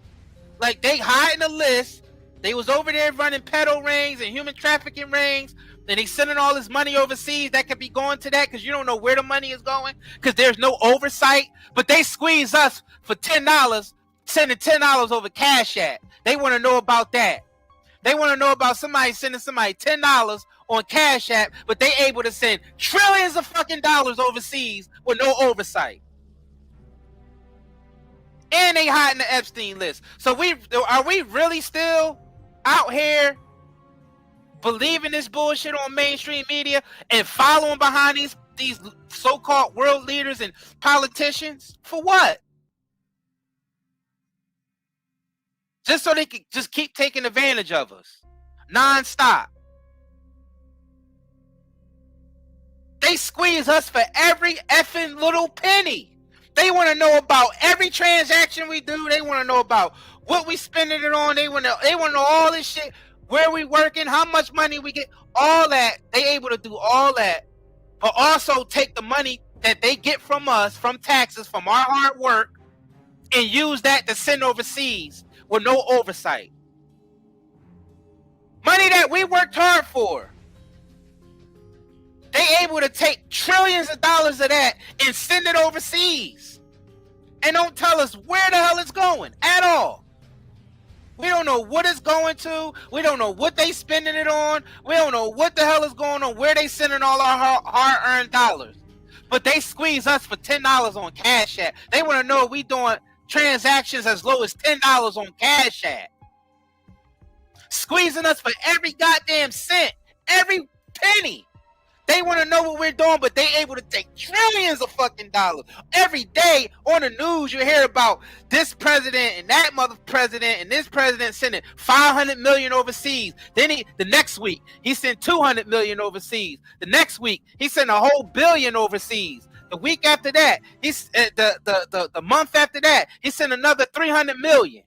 S2: Like, they hiding a list. They was over there running pedo rings and human trafficking rings, and they sending all this money overseas that could be going to that because you don't know where the money is going because there's no oversight. But they squeeze us for $10, sending $10 over Cash App. They want to know about that. They want to know about somebody sending somebody $10 on Cash App, but they able to send trillions of fucking dollars overseas with no oversight. And they hiding the Epstein list. So are we really still out here believing this bullshit on mainstream media and following behind these so-called world leaders and politicians? For what? Just so they can just keep taking advantage of us non-stop. They squeeze us for every effing little penny. They want to know about every transaction we do. They want to know about what we spending it on. They want to know all this shit, where we working, how much money we get, all that. They able to do all that, but also take the money that they get from us, from taxes, from our hard work, and use that to send overseas with no oversight. Money that we worked hard for. They able to take trillions of dollars of that and send it overseas. And don't tell us where the hell it's going at all. We don't know what it's going to. We don't know what they spending it on. We don't know what the hell is going on, where they sending all our hard-earned dollars. But they squeeze us for $10 on Cash App. They want to know if we doing transactions as low as $10 on Cash App. Squeezing us for every goddamn cent, every penny. They want to know what we're doing, but they able to take trillions of fucking dollars. Every day on the news, you hear about this president and that mother president and this president sending $500 million overseas. Then the next week, he sent $200 million overseas. The next week, he sent a whole billion overseas. The week after that, the month after that, he sent another $300 million.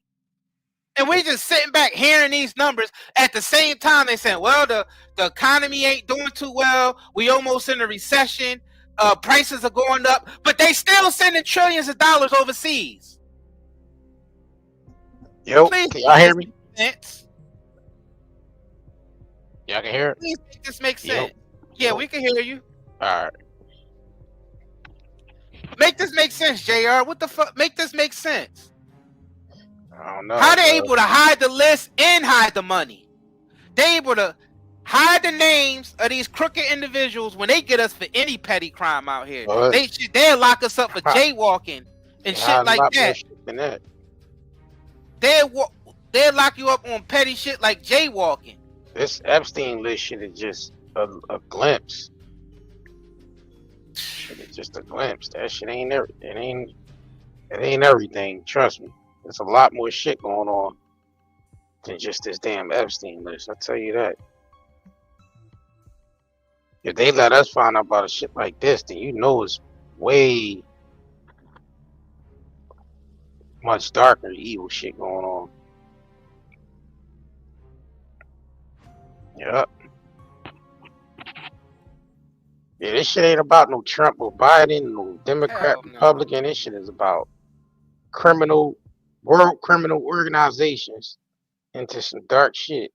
S2: And we just sitting back hearing these numbers. At the same time, they saying, well, the economy ain't doing too well. We almost in a recession. Prices are going up. But they still sending trillions of dollars overseas.
S1: Yo,
S2: Please,
S1: can y'all hear me? Y'all can hear it?
S2: Please make this make sense. Yeah, we can hear you.
S1: All right.
S2: Make this make sense, JR. What the fuck? Make this make sense.
S1: I don't know.
S2: How they able to hide the list and hide the money? They able to hide the names of these crooked individuals when they get us for any petty crime out here.
S1: What?
S2: They'll lock us up for jaywalking and shit like that. They'll lock you up on petty shit like jaywalking.
S1: This Epstein list shit is just a glimpse. It's just a glimpse. That shit ain't everything. It ain't everything. Trust me. There's a lot more shit going on. than just this damn Epstein list. I tell you that. If they let us find out about a shit like this, then you know it's way much darker, evil shit going on. Yep. Yeah, this shit ain't about no Trump or Biden, no Democrat, Republican. This shit is about world criminal organizations into some dark shit.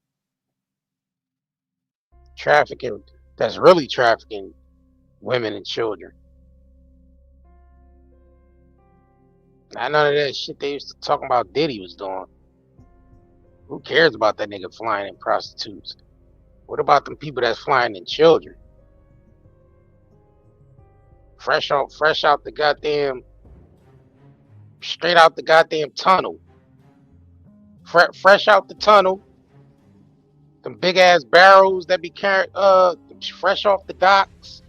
S1: Trafficking, that's really trafficking women and children. Not none of that shit they used to talk about Diddy was doing. Who cares about that nigga flying in prostitutes? What about them people that's flying in children? Fresh out the goddamn, straight out the goddamn tunnel. Fresh out the tunnel. Them big ass barrels that be carried, fresh off the docks.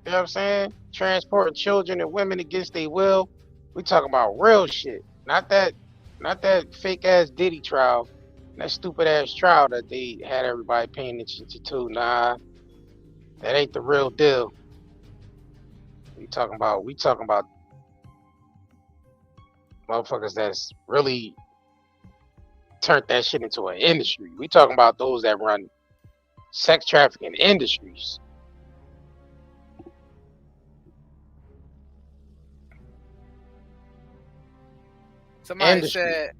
S1: You know what I'm saying? Transporting children and women against their will. We talking about real shit. Not that fake ass Diddy trial. That stupid ass trial that they had everybody paying attention to. Nah, that ain't the real deal. We talking about motherfuckers that's really turned that shit into an industry. We talking about those that run sex trafficking industries.
S2: Somebody said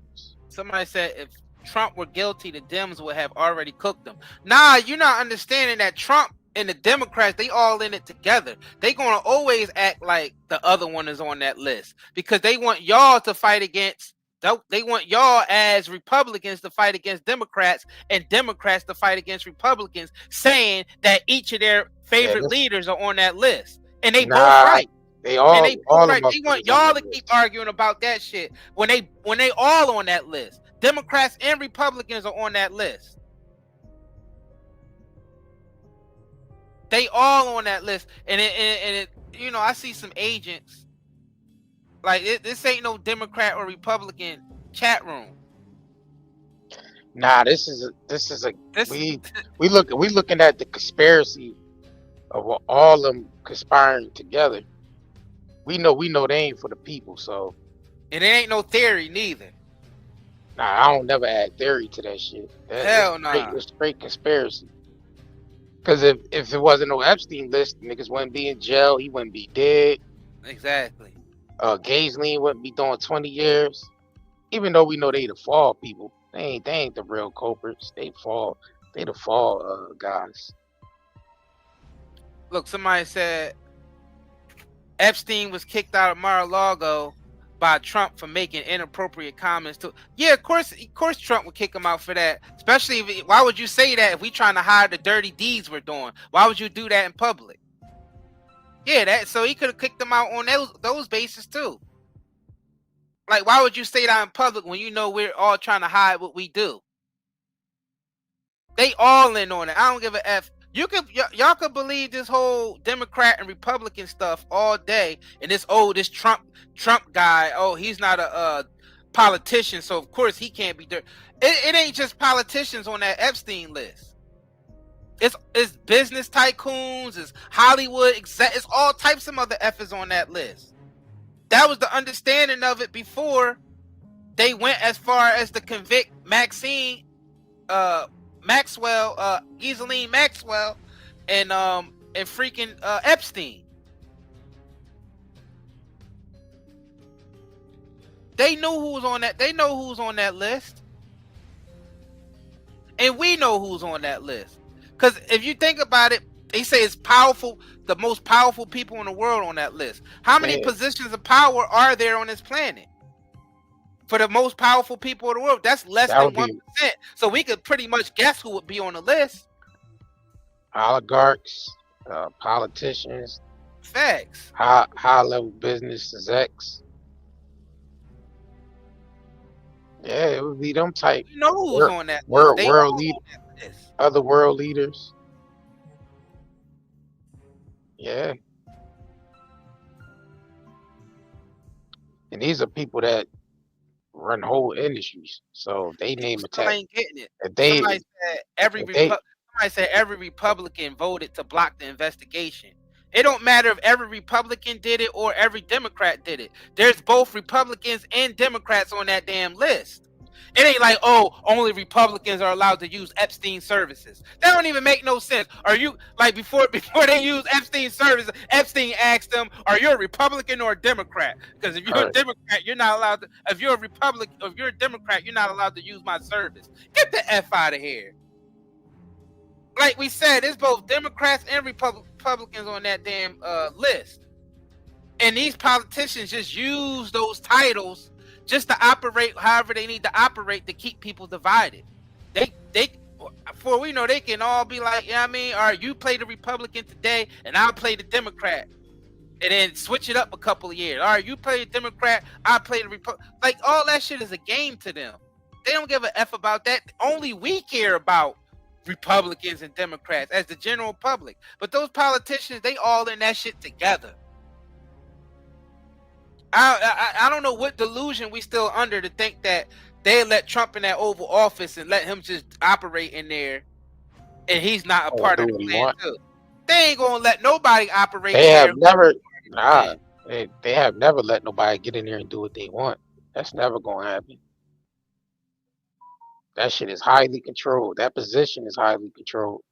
S2: if Trump were guilty, the Dems would have already cooked him. Nah, you're not understanding that Trump and the Democrats, they all in it together. They gonna always act like the other one is on that list because they want y'all to fight against. They want y'all as Republicans to fight against Democrats and Democrats to fight against Republicans, saying that each of their favorite leaders are on that list, and they both right. They want y'all to keep arguing about that shit when they all on that list. Democrats and Republicans are on that list. They all on that list, and it you know, I see some agents like this ain't no Democrat or Republican chat room.
S1: Nah, we looking at the conspiracy of all them conspiring together. We know they ain't for the people, so.
S2: And it ain't no theory neither.
S1: Nah, I don't never add theory to that shit.
S2: Hell nah.
S1: It's straight conspiracy. Because if it wasn't no Epstein list, niggas wouldn't be in jail. He wouldn't be dead.
S2: Exactly.
S1: Ghislaine wouldn't be doing 20 years. Even though we know they the fall people. They ain't the real culprits. They the fall guys.
S2: Look, somebody said Epstein was kicked out of Mar-a-Lago by Trump for making inappropriate comments to. Yeah, of course Trump would kick him out for that. Especially why would you say that if we trying to hide the dirty deeds we're doing? Why would you do that in public? Yeah, so he could have kicked him out on those bases too. Like, why would you say that in public when you know we're all trying to hide what we do? They all in on it. I don't give a F. Y'all could believe this whole Democrat and Republican stuff all day, and this Trump guy. Oh, he's not a politician, so of course he can't be there. It ain't just politicians on that Epstein list. It's business tycoons, it's Hollywood, it's all types of other F's on that list. That was the understanding of it before they went as far as to convict Ghislaine Maxwell, and freaking Epstein. They knew who was on that. They know who's on that list, and we know who's on that list. Because if you think about it, they say it's powerful, the most powerful people in the world on that list. How many positions of power are there on this planet? For the most powerful people in the world, that's less than 1%. So we could pretty much guess who would be on the list.
S1: Oligarchs, politicians,
S2: facts,
S1: high level business execs. Yeah, it would be them type.
S2: You know who's on that
S1: world leaders, other world leaders. Yeah. And these are people that run whole industries. So they name
S2: Still
S1: attack.
S2: ain't getting it.
S1: If they,
S2: Somebody said every Republican voted to block the investigation. It don't matter if every Republican did it or every Democrat did it. There's both Republicans and Democrats on that damn list. It ain't like, oh, only Republicans are allowed to use Epstein services. That don't even make no sense. Are you like before they use Epstein services? Epstein asked them, "Are you a Republican or a Democrat?" Because if you're a Democrat, you're not allowed to. If you're a Republican, if you're a Democrat, you're not allowed to use my service. Get the f out of here. Like we said, there's both Democrats and Republicans on that damn list, and these politicians just use those titles just to operate however they need to operate to keep people divided. They for we know they can all be like, you know what I mean? All right, you play the Republican today and I'll play the Democrat. And then switch it up a couple of years. All right, you play the Democrat, I'll play the Republican. Like all that shit is a game to them. They don't give a F about that. Only we care about Republicans and Democrats as the general public. But those politicians, they all in that shit together. I don't know what delusion we still under to think that they let Trump in that Oval Office and let him just operate in there, and he's not a part of the plan too. They ain't gonna let nobody operate.
S1: They have never, they have never let nobody get in there and do what they want. That's never gonna happen. That shit is highly controlled. That position is highly controlled.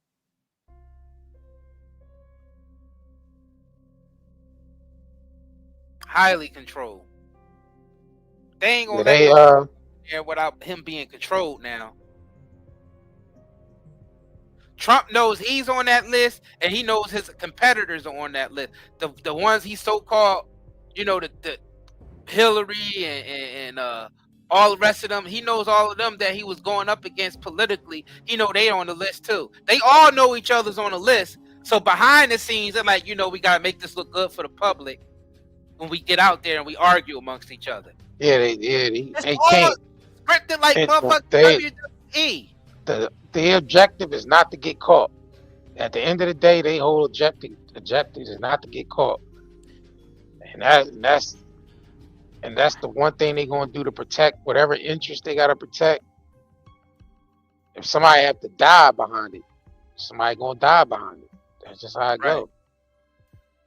S2: Highly controlled. They ain't gonna let him there without him being controlled now. Trump knows he's on that list, and he knows his competitors are on that list. The ones he so-called, you know, the Hillary and all the rest of them. He knows all of them that he was going up against politically. He know they on the list too. They all know each other's on the list. So behind the scenes, they're like, you know, we gotta make this look good for the public when we get out there and we argue amongst each other.
S1: Yeah, they can't.
S2: Scripted like motherfucking WWE.
S1: The objective is not to get caught. At the end of the day, they whole objective is not to get caught. And that's the one thing they're gonna do to protect whatever interest they gotta protect. If somebody have to die behind it, somebody gonna die behind it. That's just how it goes.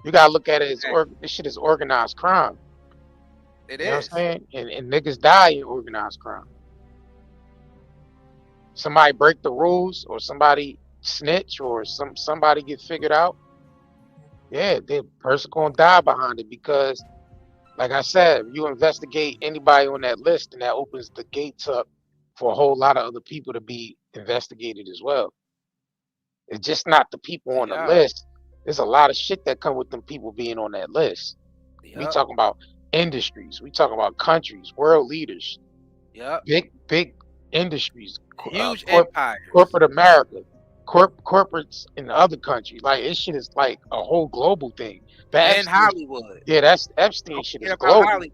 S1: You gotta look at it as this shit is organized crime.
S2: It
S1: you know what I'm saying? And niggas die in organized crime. Somebody break the rules, or somebody snitch, or somebody get figured out. Yeah, the person gonna die behind it, because, like I said, if you investigate anybody on that list, and that opens the gates up for a whole lot of other people to be investigated as well. It's just not the people on the list. There's a lot of shit that come with them people being on that list. We talking about industries. We talking about countries, world leaders. Big industries.
S2: Huge empires.
S1: Corporate America. Corporates in other countries. Like, this shit is like a whole global thing.
S2: And Hollywood.
S1: Yeah, that's Epstein shit is global.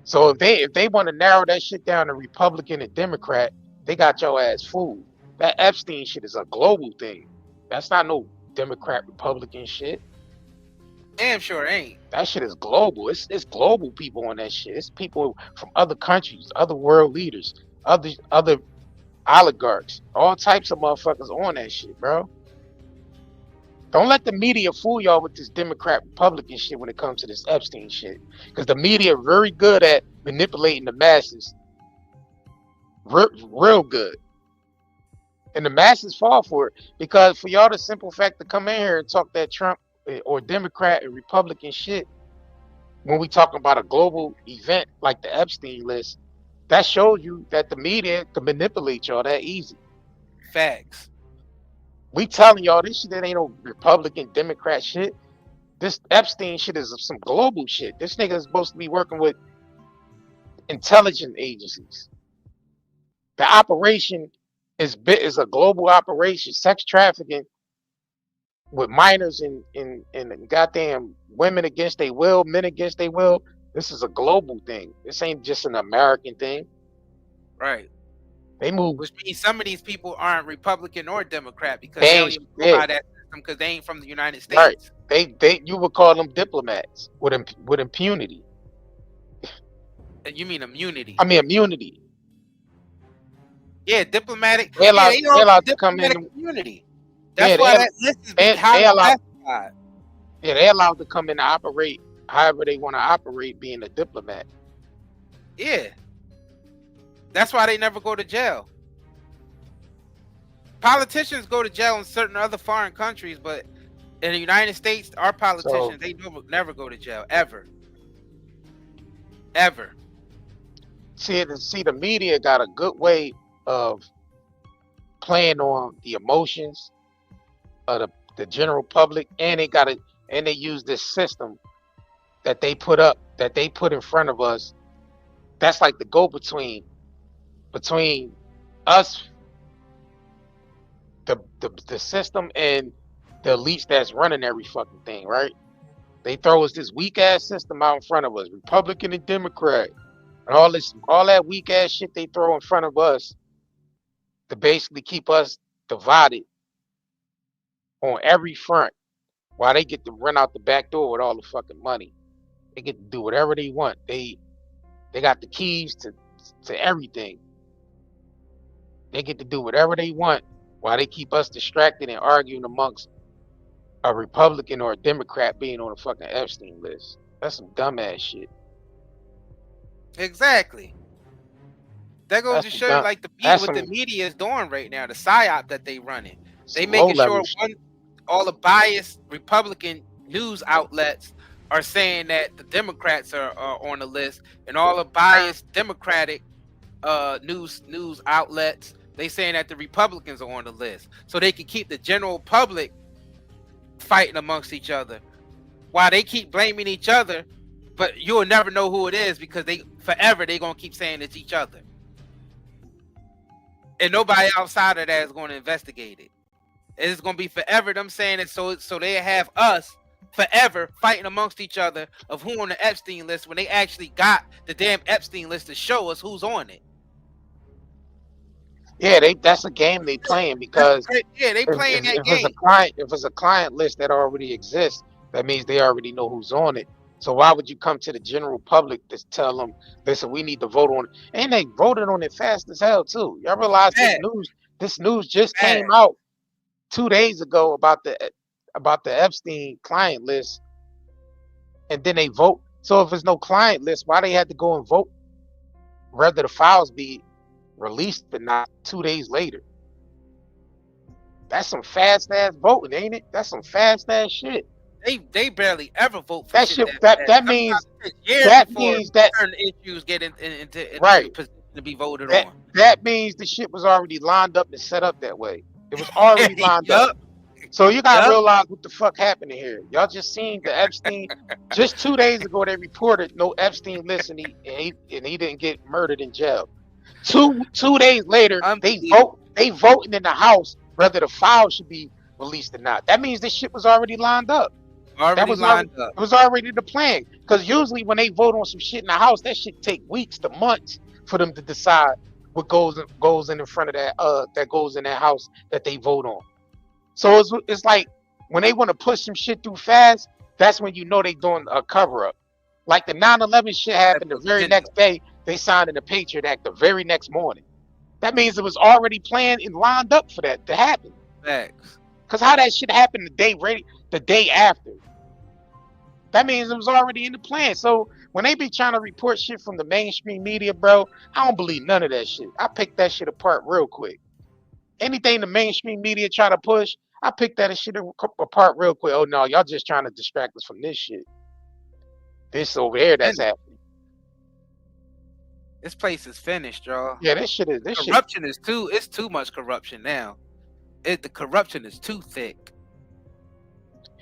S1: So if they want to narrow that shit down to Republican and Democrat, they got your ass fooled. That Epstein shit is a global thing. That's not no Democrat Republican shit.
S2: Damn sure ain't.
S1: That shit is global. It's global people on that shit. It's people from other countries, other world leaders, other oligarchs, all types of motherfuckers on that shit, bro. Don't let the media fool y'all with this Democrat Republican shit when it comes to this Epstein shit. Because the media are very good at manipulating the masses. Real good. And the masses fall for it. Because for y'all, the simple fact to come in here and talk that Trump or Democrat and Republican shit, when we talking about a global event like the Epstein list, that shows you that the media can manipulate y'all that easy.
S2: Facts.
S1: We telling y'all this shit that ain't no Republican, Democrat shit. This Epstein shit is some global shit. This nigga is supposed to be working with intelligence agencies. The operation is a global operation. Sex trafficking with minors and goddamn women against their will, men against their will. This is a global thing. This ain't just an American thing.
S2: Right.
S1: They move.
S2: Which means some of these people aren't Republican or Democrat because they don't even know about that system because they ain't from the United States.
S1: Right. You would call them diplomats with impunity.
S2: You mean immunity?
S1: I mean immunity.
S2: Yeah, diplomatic.
S1: They allowed to come in.
S2: Immunity. That's why that list is
S1: they
S2: highly classified.
S1: Yeah, they allowed to come in and operate however they want to operate, being a diplomat.
S2: Yeah. That's why they never go to jail. Politicians go to jail in certain other foreign countries, but in the United States, our politicians, they never go to jail, ever. Ever.
S1: See, the media got a good way of playing on the emotions of the general public, and they use this system that they put in front of us. That's like the go-between between us, the system, and the elites that's running every fucking thing, right? They throw us this weak ass system out in front of us, Republican and Democrat, and all that weak ass shit they throw in front of us to basically keep us divided on every front, while they get to run out the back door with all the fucking money. They get to do whatever they want. They got the keys to everything. They get to do whatever they want while they keep us distracted and arguing amongst a Republican or a Democrat being on a fucking Epstein list. That's some dumbass shit.
S2: Exactly. That goes to show you, like, what the media is doing right now, the psyop that they running. They making sure all the biased Republican news outlets are saying that the Democrats are on the list, and all the biased Democratic news outlets, they saying that the Republicans are on the list, so they can keep the general public fighting amongst each other, while they keep blaming each other, but you'll never know who it is because they gonna keep saying it's each other, and nobody outside of that is going to investigate it. It's gonna be forever them saying it, so they have us forever fighting amongst each other of who on the Epstein list, when they actually got the damn Epstein list to show us who's on it.
S1: Yeah, that's a game they playing, because
S2: they playing that game.
S1: If it's a client list that already exists, that means they already know who's on it. So why would you come to the general public to tell them, listen, we need to vote on it? And they voted on it fast as hell too. Y'all realize this news just came out 2 days ago about the Epstein client list, and then they vote. So if there's no client list, why they had to go and vote whether the files be released or not 2 days later? That's some fast ass voting, ain't it? That's some fast ass shit.
S2: They barely ever vote for
S1: that shit. That means that
S2: certain issues get into
S1: right
S2: position to be voted
S1: on. That means the shit was already lined up and set up that way. It was already lined up. So you gotta realize what the fuck happened here. Y'all just seen the Epstein. Just 2 days ago, they reported no Epstein list, and he didn't get murdered in jail. Two days later, they voting in the House whether the file should be released or not. That means this shit was already lined up. It was already the plan. Because usually when they vote on some shit in the House, that shit take weeks to months for them to decide what goes in front of that goes in that House that they vote on. So it's like when they want to push some shit through fast, that's when you know they doing a cover up. Like the 9/11 shit happened the very next day. They signed in the Patriot Act the very next morning. That means it was already planned and lined up for that to happen.
S2: Facts.
S1: Because how that shit happened the day after. That means it was already in the plan. So when they be trying to report shit from the mainstream media, bro, I don't believe none of that shit. I pick that shit apart real quick. Anything the mainstream media try to push, I pick that shit apart real quick. Oh no, y'all just trying to distract us from this shit. This over here that's happening.
S2: This place is finished, y'all.
S1: Yeah, this shit is.
S2: Corruption is it's too much corruption now. The corruption is too thick.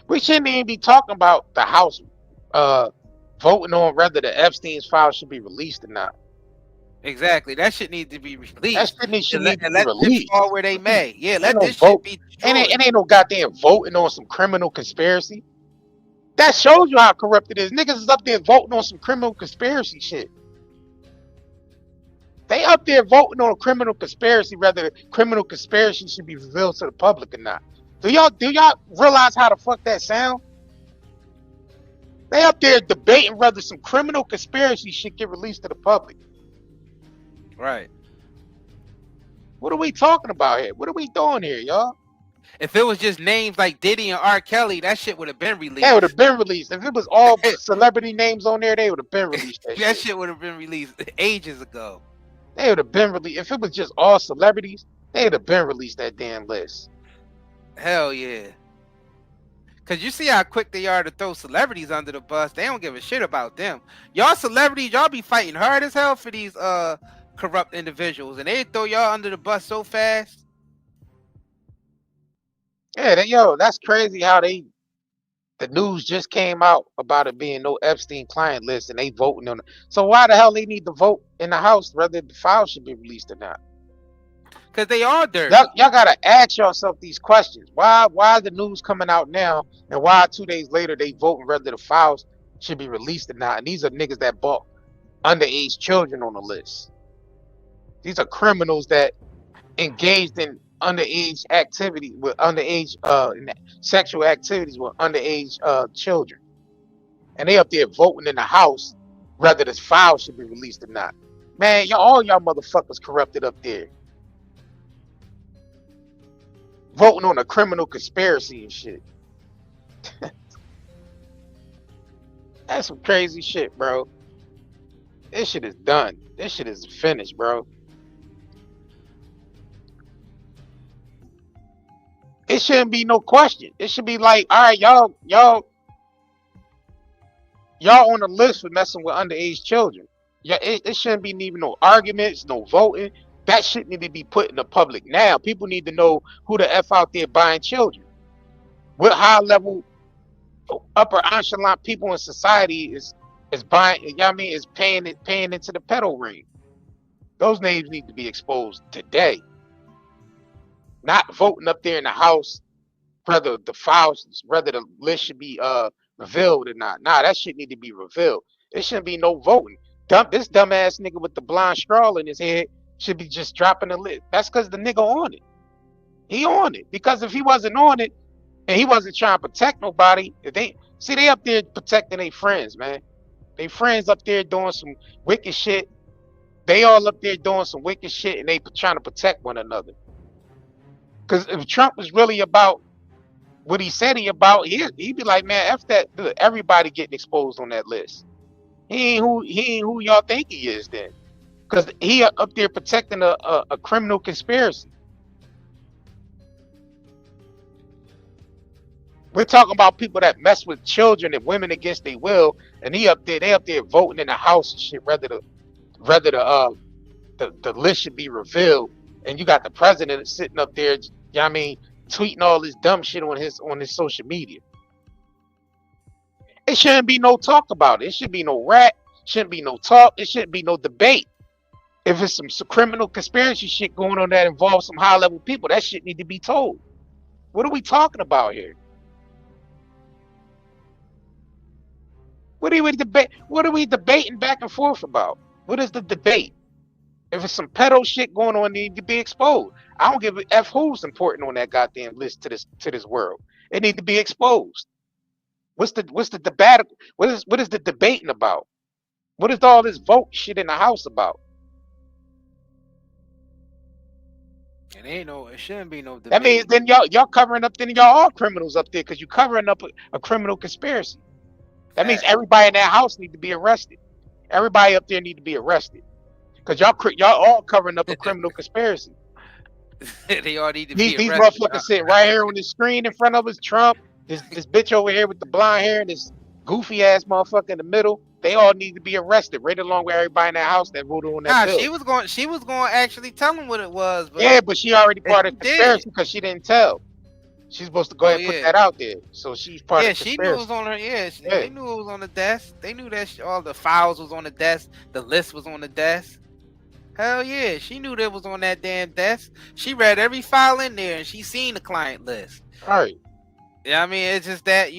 S1: We shouldn't even be talking about the House voting on whether the Epstein's file should be released or not.
S2: Exactly. That shit needs to be released.
S1: That shit should need to be
S2: let
S1: released.
S2: Fall where they may. Yeah, let this shit be destroyed.
S1: It ain't no goddamn voting on some criminal conspiracy. That shows you how corrupt it is. Niggas is up there voting on some criminal conspiracy shit. They up there voting on a criminal conspiracy, whether criminal conspiracy should be revealed to the public or not. Do y'all realize how the fuck that sound? They up there debating whether some criminal conspiracy should get released to the public.
S2: Right.
S1: What are we talking about here? What are we doing here, y'all?
S2: If it was just names like Diddy and R. Kelly, that shit would have been released.
S1: That would have been released. If it was all celebrity names on there, they would have been released.
S2: That shit would have been released ages ago.
S1: They would have been released. If it was just all celebrities, they would have been released that damn list.
S2: Hell yeah. Cause you see how quick they are to throw celebrities under the bus. They don't give a shit about them. Y'all celebrities, y'all be fighting hard as hell for these corrupt individuals, and they throw y'all under the bus so fast.
S1: Yeah, that's crazy how the news just came out about it being no Epstein client list, and they voting on it. So why the hell they need to vote in the House whether the file should be released or not?
S2: Cause they are dirty.
S1: Y'all gotta ask yourself these questions. Why the news coming out now, and why 2 days later they voting whether the files should be released or not? And these are niggas that bought underage children on the list. These are criminals that engaged in underage activity with underage sexual activities with underage children, and they up there voting in the House whether this file should be released or not. Man, all y'all motherfuckers corrupted up there, voting on a criminal conspiracy and shit. That's some crazy shit, bro. This shit is done. This shit is finished, bro. It shouldn't be no question. It should be like, all right, y'all on the list for messing with underage children. Yeah, it shouldn't be even no arguments, no voting. That shit need to be put in the public now. People need to know who the F out there buying children. What high level, upper echelon people in society is buying, you know what I mean, is paying into the pedo ring. Those names need to be exposed today. Not voting up there in the House whether the list should be revealed or not. Nah, that shit need to be revealed. There shouldn't be no voting. This dumbass nigga with the blind straw in his head should be just dropping the list. That's because the nigga on it. He on it. Because if he wasn't on it and he wasn't trying to protect nobody, they up there protecting their friends, man. They friends up there doing some wicked shit. They all up there doing some wicked shit, and they trying to protect one another. Because if Trump was really about what he said he about, he'd be like, man, F that, everybody getting exposed on that list. He ain't who y'all think he is then. Because he up there protecting a criminal conspiracy. We're talking about people that mess with children and women against their will, and they up there voting in the House and shit, whether the list should be revealed. And you got the president sitting up there, you know what I mean, tweeting all this dumb shit on his social media. It shouldn't be no talk about it. It should be no rap. Shouldn't be no talk. It shouldn't be no debate. If it's some criminal conspiracy shit going on that involves some high level people, that shit need to be told. What are we talking about here? What are we debating back and forth about? What is the debate? If it's some pedo shit going on, it need to be exposed. I don't give a F who's important on that goddamn list to this world. It need to be exposed. What's the debate? What is the debating about? What is all this vote shit in the House about?
S2: It shouldn't be no debate.
S1: That means then y'all covering up, then y'all all criminals up there because you covering up a criminal conspiracy. That means everybody in that house need to be arrested. Everybody up there need to be arrested. Because y'all all covering up a criminal conspiracy.
S2: They all need to be
S1: These
S2: arrested.
S1: motherfuckers sitting right here on the screen in front of us, Trump, this bitch over here with the blonde hair and this goofy ass motherfucker in the middle. They all need to be arrested right along with everybody in that house that voted on that bill.
S2: She was going to actually tell him what it was. But
S1: yeah, but she already part of the conspiracy because she didn't tell. She's supposed to go ahead and put that out there. So she's part of the conspiracy.
S2: Yeah, she knew it was on her. They knew it was on the desk. They knew that all the files was on the desk. The list was on the desk. Hell yeah, she knew that was on that damn desk. She read every file in there and she seen the client list.
S1: All right.
S2: Yeah, I mean, it's just that,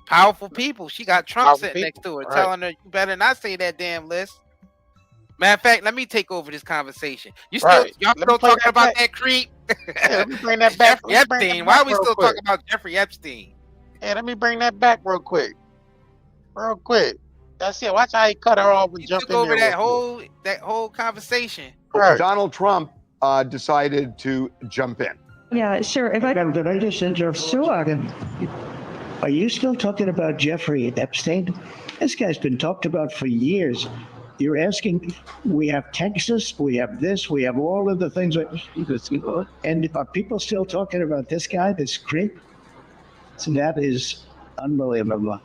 S2: powerful people. She got Trump sitting next to her telling her, you better not say that damn list. Matter of fact, let me take over this conversation. Y'all still talking about that creep?
S1: Yeah, let me bring that back.
S2: Jeffrey Epstein. Why are we still talking about Jeffrey Epstein?
S1: Yeah, let me bring that back real quick. real quick. That's it. Watch how he cut her off and
S2: You
S1: jump
S2: took
S1: in
S2: over
S1: there.
S2: that whole conversation.
S1: Right.
S20: Donald Trump decided to jump in.
S21: Yeah, sure. If I
S6: Did I just interrupt?
S21: Sure.
S6: Are you still talking about Jeffrey Epstein? This guy's been talked about for years. You're asking, we have Texas, we have this, we have all of the things. And are people still talking about this guy, this creep? So that is unbelievable.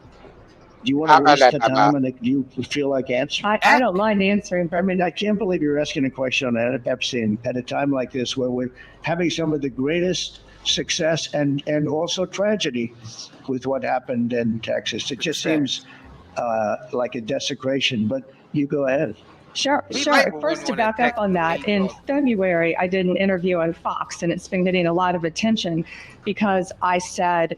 S6: Do you want to waste the time and do you feel like answering?
S21: I don't mind answering.
S6: I mean, I can't believe you're asking a question on Epstein at a time like this where we're having some of the greatest success and also tragedy with what happened in Texas. It just seems like a desecration, but you go ahead.
S21: Sure. First, to back up on that, in February, I did an interview on Fox, and it's been getting a lot of attention because I said,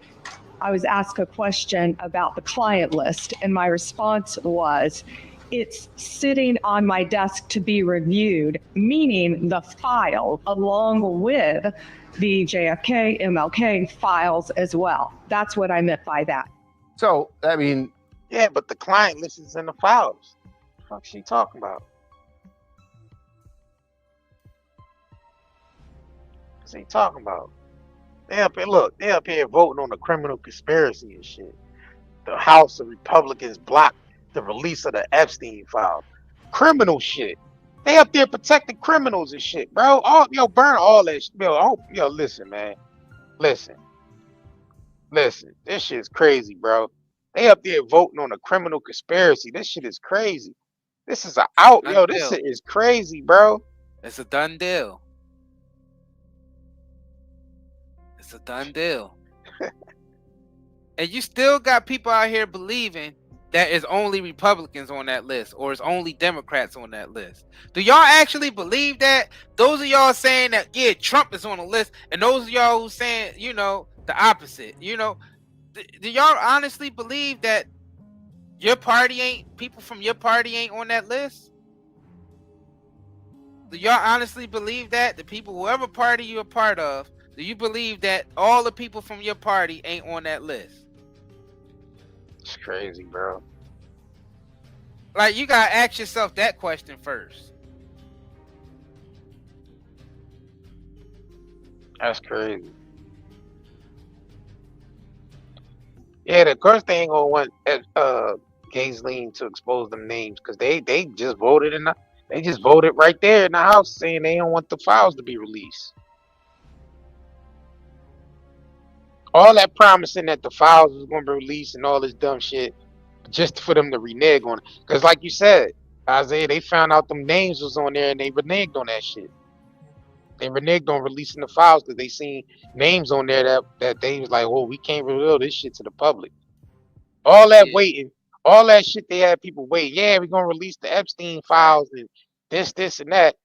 S21: I was asked a question about the client list, and my response was, it's sitting on my desk to be reviewed, meaning the file along with the JFK, MLK files as well. That's what I meant by that.
S19: So, I mean,
S1: yeah, but the client list is in the files. What the fuck she talking about? What's he talking about? They up here voting on a criminal conspiracy and shit. The House of Republicans blocked the release of the Epstein file. Criminal shit. They up there protecting criminals and shit, bro. Burn all that shit. Listen, man. Listen. This shit is crazy, bro. They up there voting on a criminal conspiracy. This shit is crazy. This is this shit is crazy, bro.
S2: It's a done deal. It's a done deal. And you still got people out here believing that it's only Republicans on that list or it's only Democrats on that list. Do y'all actually believe that? Those of y'all saying that, yeah, Trump is on the list, and those of y'all who saying, the opposite, do y'all honestly believe that people from your party ain't on that list? Do y'all honestly believe that? The people, whoever party you're a part of, do you believe that all the people from your party ain't on that list?
S1: It's crazy, bro.
S2: Like, you gotta ask yourself that question first.
S1: That's crazy. Yeah, of course they ain't gonna want Ghislaine to expose them names because they just voted right there in the House saying they don't want the files to be released. All that promising that the files was going to be released and all this dumb shit just for them to renege on it. Because like you said, Isaiah, they found out them names was on there and they reneged on that shit. They reneged on releasing the files because they seen names on there that they was like, oh, we can't reveal this shit to the public. All that waiting, all that shit they had people wait. Yeah, we're going to release the Epstein files and this, and that.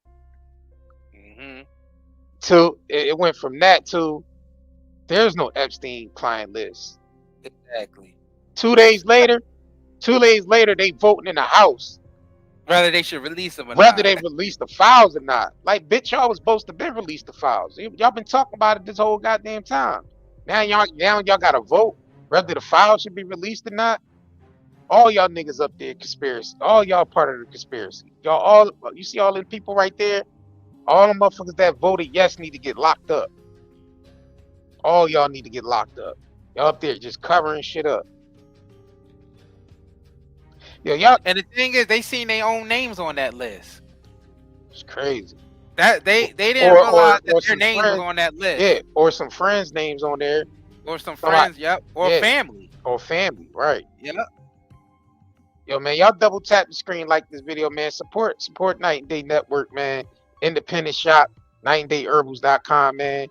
S1: To it went from that to there's no Epstein client list.
S2: Exactly.
S1: 2 days later, they voting in the House.
S2: Whether they should release them or not.
S1: Whether they release the files or not. Like, bitch, y'all was supposed to be released the files. Y'all been talking about it this whole goddamn time. Now y'all gotta vote whether the files should be released or not. All y'all niggas up there conspiracy. All y'all part of the conspiracy. You see all them people right there? All them motherfuckers that voted yes need to get locked up. All y'all need to get locked up. Y'all up there just covering shit up. Y'all.
S2: And the thing is, they seen their own names on that list.
S1: It's crazy.
S2: That they didn't realize that their names was on that list.
S1: Yeah, or some friends' names on there.
S2: Or some friends, or family.
S1: Or family, right.
S2: Yep.
S1: Yo, man, y'all double tap the screen, like this video, man. Support Night and Day Network, man. Independent shop, nightandayherbals.com, man.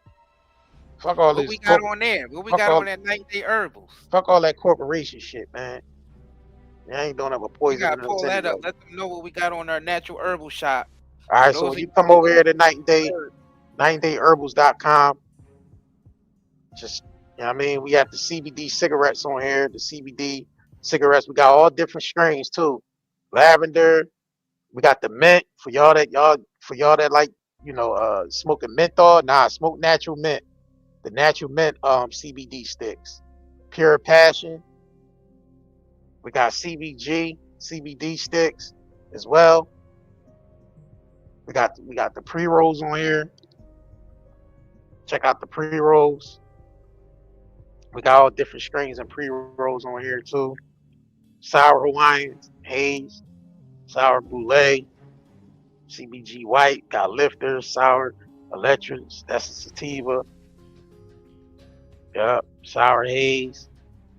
S1: Fuck all this.
S2: What we got on there? What we got on that Night and Day Herbals?
S1: Fuck all that corporation shit, man. I ain't don't have a poison.
S2: You gotta pull that up. Let them know what we got on our natural herbal shop.
S1: All right, so when you come over here to nightandayherbals.com, just, you know what I mean? We have the CBD cigarettes on here, the CBD cigarettes. We got all different strains too. Lavender. We got the mint for y'all that like, smoking menthol. Nah, smoke natural mint. The natural mint CBD sticks. Pure Passion. We got CBD sticks as well. We got the pre-rolls on here. Check out the pre-rolls. We got all different strains and pre-rolls on here too. Sour Hawaiian, haze, sour boulet, CBG white, got lifters, sour electrics, that's a sativa. Yep, sour haze.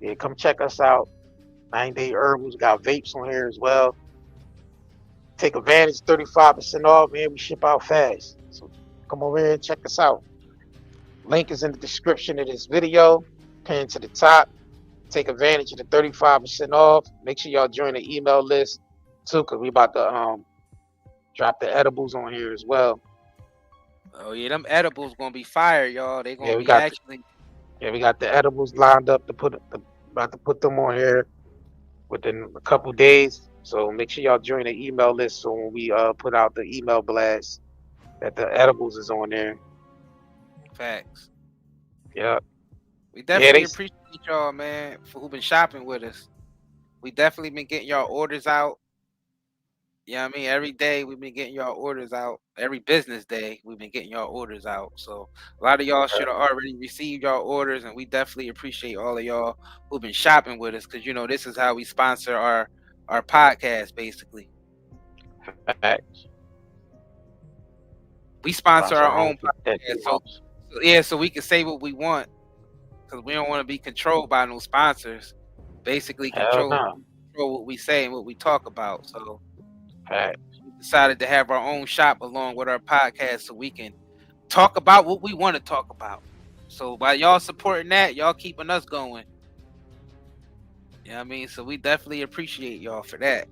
S1: Yeah, come check us out. 9-day herbals, got vapes on here as well. Take advantage, 35% off, man. We ship out fast. So come over here and check us out. Link is in the description of this video. Pin to the top. Take advantage of the 35% off. Make sure y'all join the email list too, because we about to drop the edibles on here as well.
S2: Oh yeah, them edibles gonna be fire, y'all. They gonna
S1: Yeah, we
S2: be
S1: got
S2: actually.
S1: we got the edibles lined up to about to put them on here within a couple days. So make sure y'all join the email list so when we put out the email blast that the edibles is on there.
S2: Facts.
S1: Yep.
S2: We definitely appreciate y'all, man, for who been shopping with us. We definitely been getting y'all orders out. You know what I mean? Every day we've been getting y'all orders out. Every business day we've been getting y'all orders out. So a lot of y'all should have already received y'all orders, and we definitely appreciate all of y'all who've been shopping with us, because you know this is how we sponsor our podcast, basically.
S1: Facts.
S2: We sponsor our own podcast, so we can say what we want, because we don't want to be controlled by no sponsors. Basically, control what we say and what we talk about. So we decided to have our own shop along with our podcast, so we can talk about what we want to talk about. So by y'all supporting that, y'all keeping us going. You know what I mean? So we definitely appreciate y'all for that.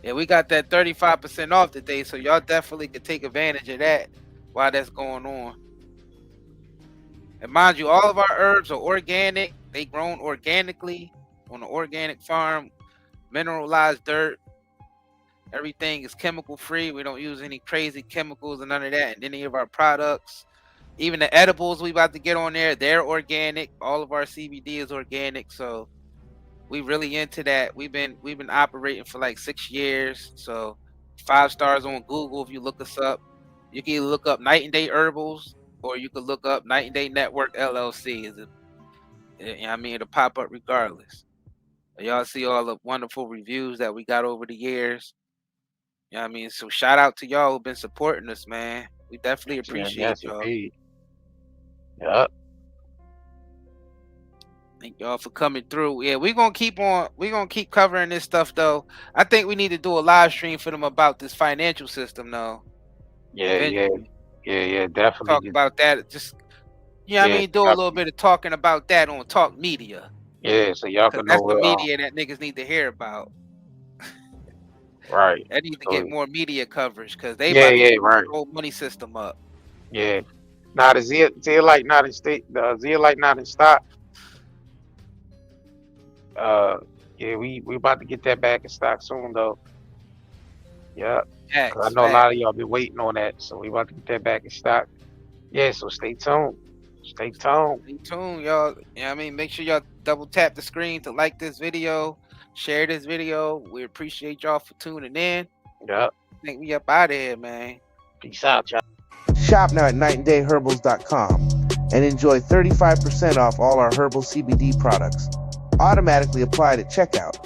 S2: Yeah, we got that 35% off today, so y'all definitely could take advantage of that while that's going on. And mind you, all of our herbs are organic. They grown organically on an organic farm, mineralized dirt. Everything is chemical free. We don't use any crazy chemicals and none of that in any of our products. Even the edibles we about to get on there, they're organic. All of our CBD is organic, so we really into that. We've been operating for like 6 years, so 5 stars on Google if you look us up. You can either look up Night and Day Herbals, or you could look up Night and Day Network LLC. You know what I mean? It'll pop up regardless. Y'all see all the wonderful reviews that we got over the years. You know what I mean? So shout out to y'all who've been supporting us, man. We definitely appreciate y'all.
S1: Yep.
S2: Thank y'all for coming through. Yeah, we're gonna keep covering this stuff though. I think we need to do a live stream for them about this financial system though.
S1: Yeah, definitely.
S2: Talk about that. Just you know what I mean, do a little bit of talking about that on Talk Media.
S1: Yeah, so y'all can know
S2: that's the media that niggas need to hear about.
S1: Right.
S2: They need to get more media coverage, because they
S1: right.
S2: the whole money system up.
S1: Yeah. Now the zeolite not in state, the zeolite not in stock. Yeah, we about to get that back in stock soon though. Yeah. I know a lot of y'all been waiting on that, so we about to get that back in stock. Yeah, so stay tuned. Stay tuned.
S2: Stay tuned, y'all. You know what I mean? Make sure y'all double tap the screen to like this video, share this video. We appreciate y'all for tuning in.
S1: Yep.
S2: I think we up out of here, man.
S1: Peace out, y'all.
S4: Shop now at nightanddayherbals.com and enjoy 35% off all our herbal CBD products. Automatically applied at checkout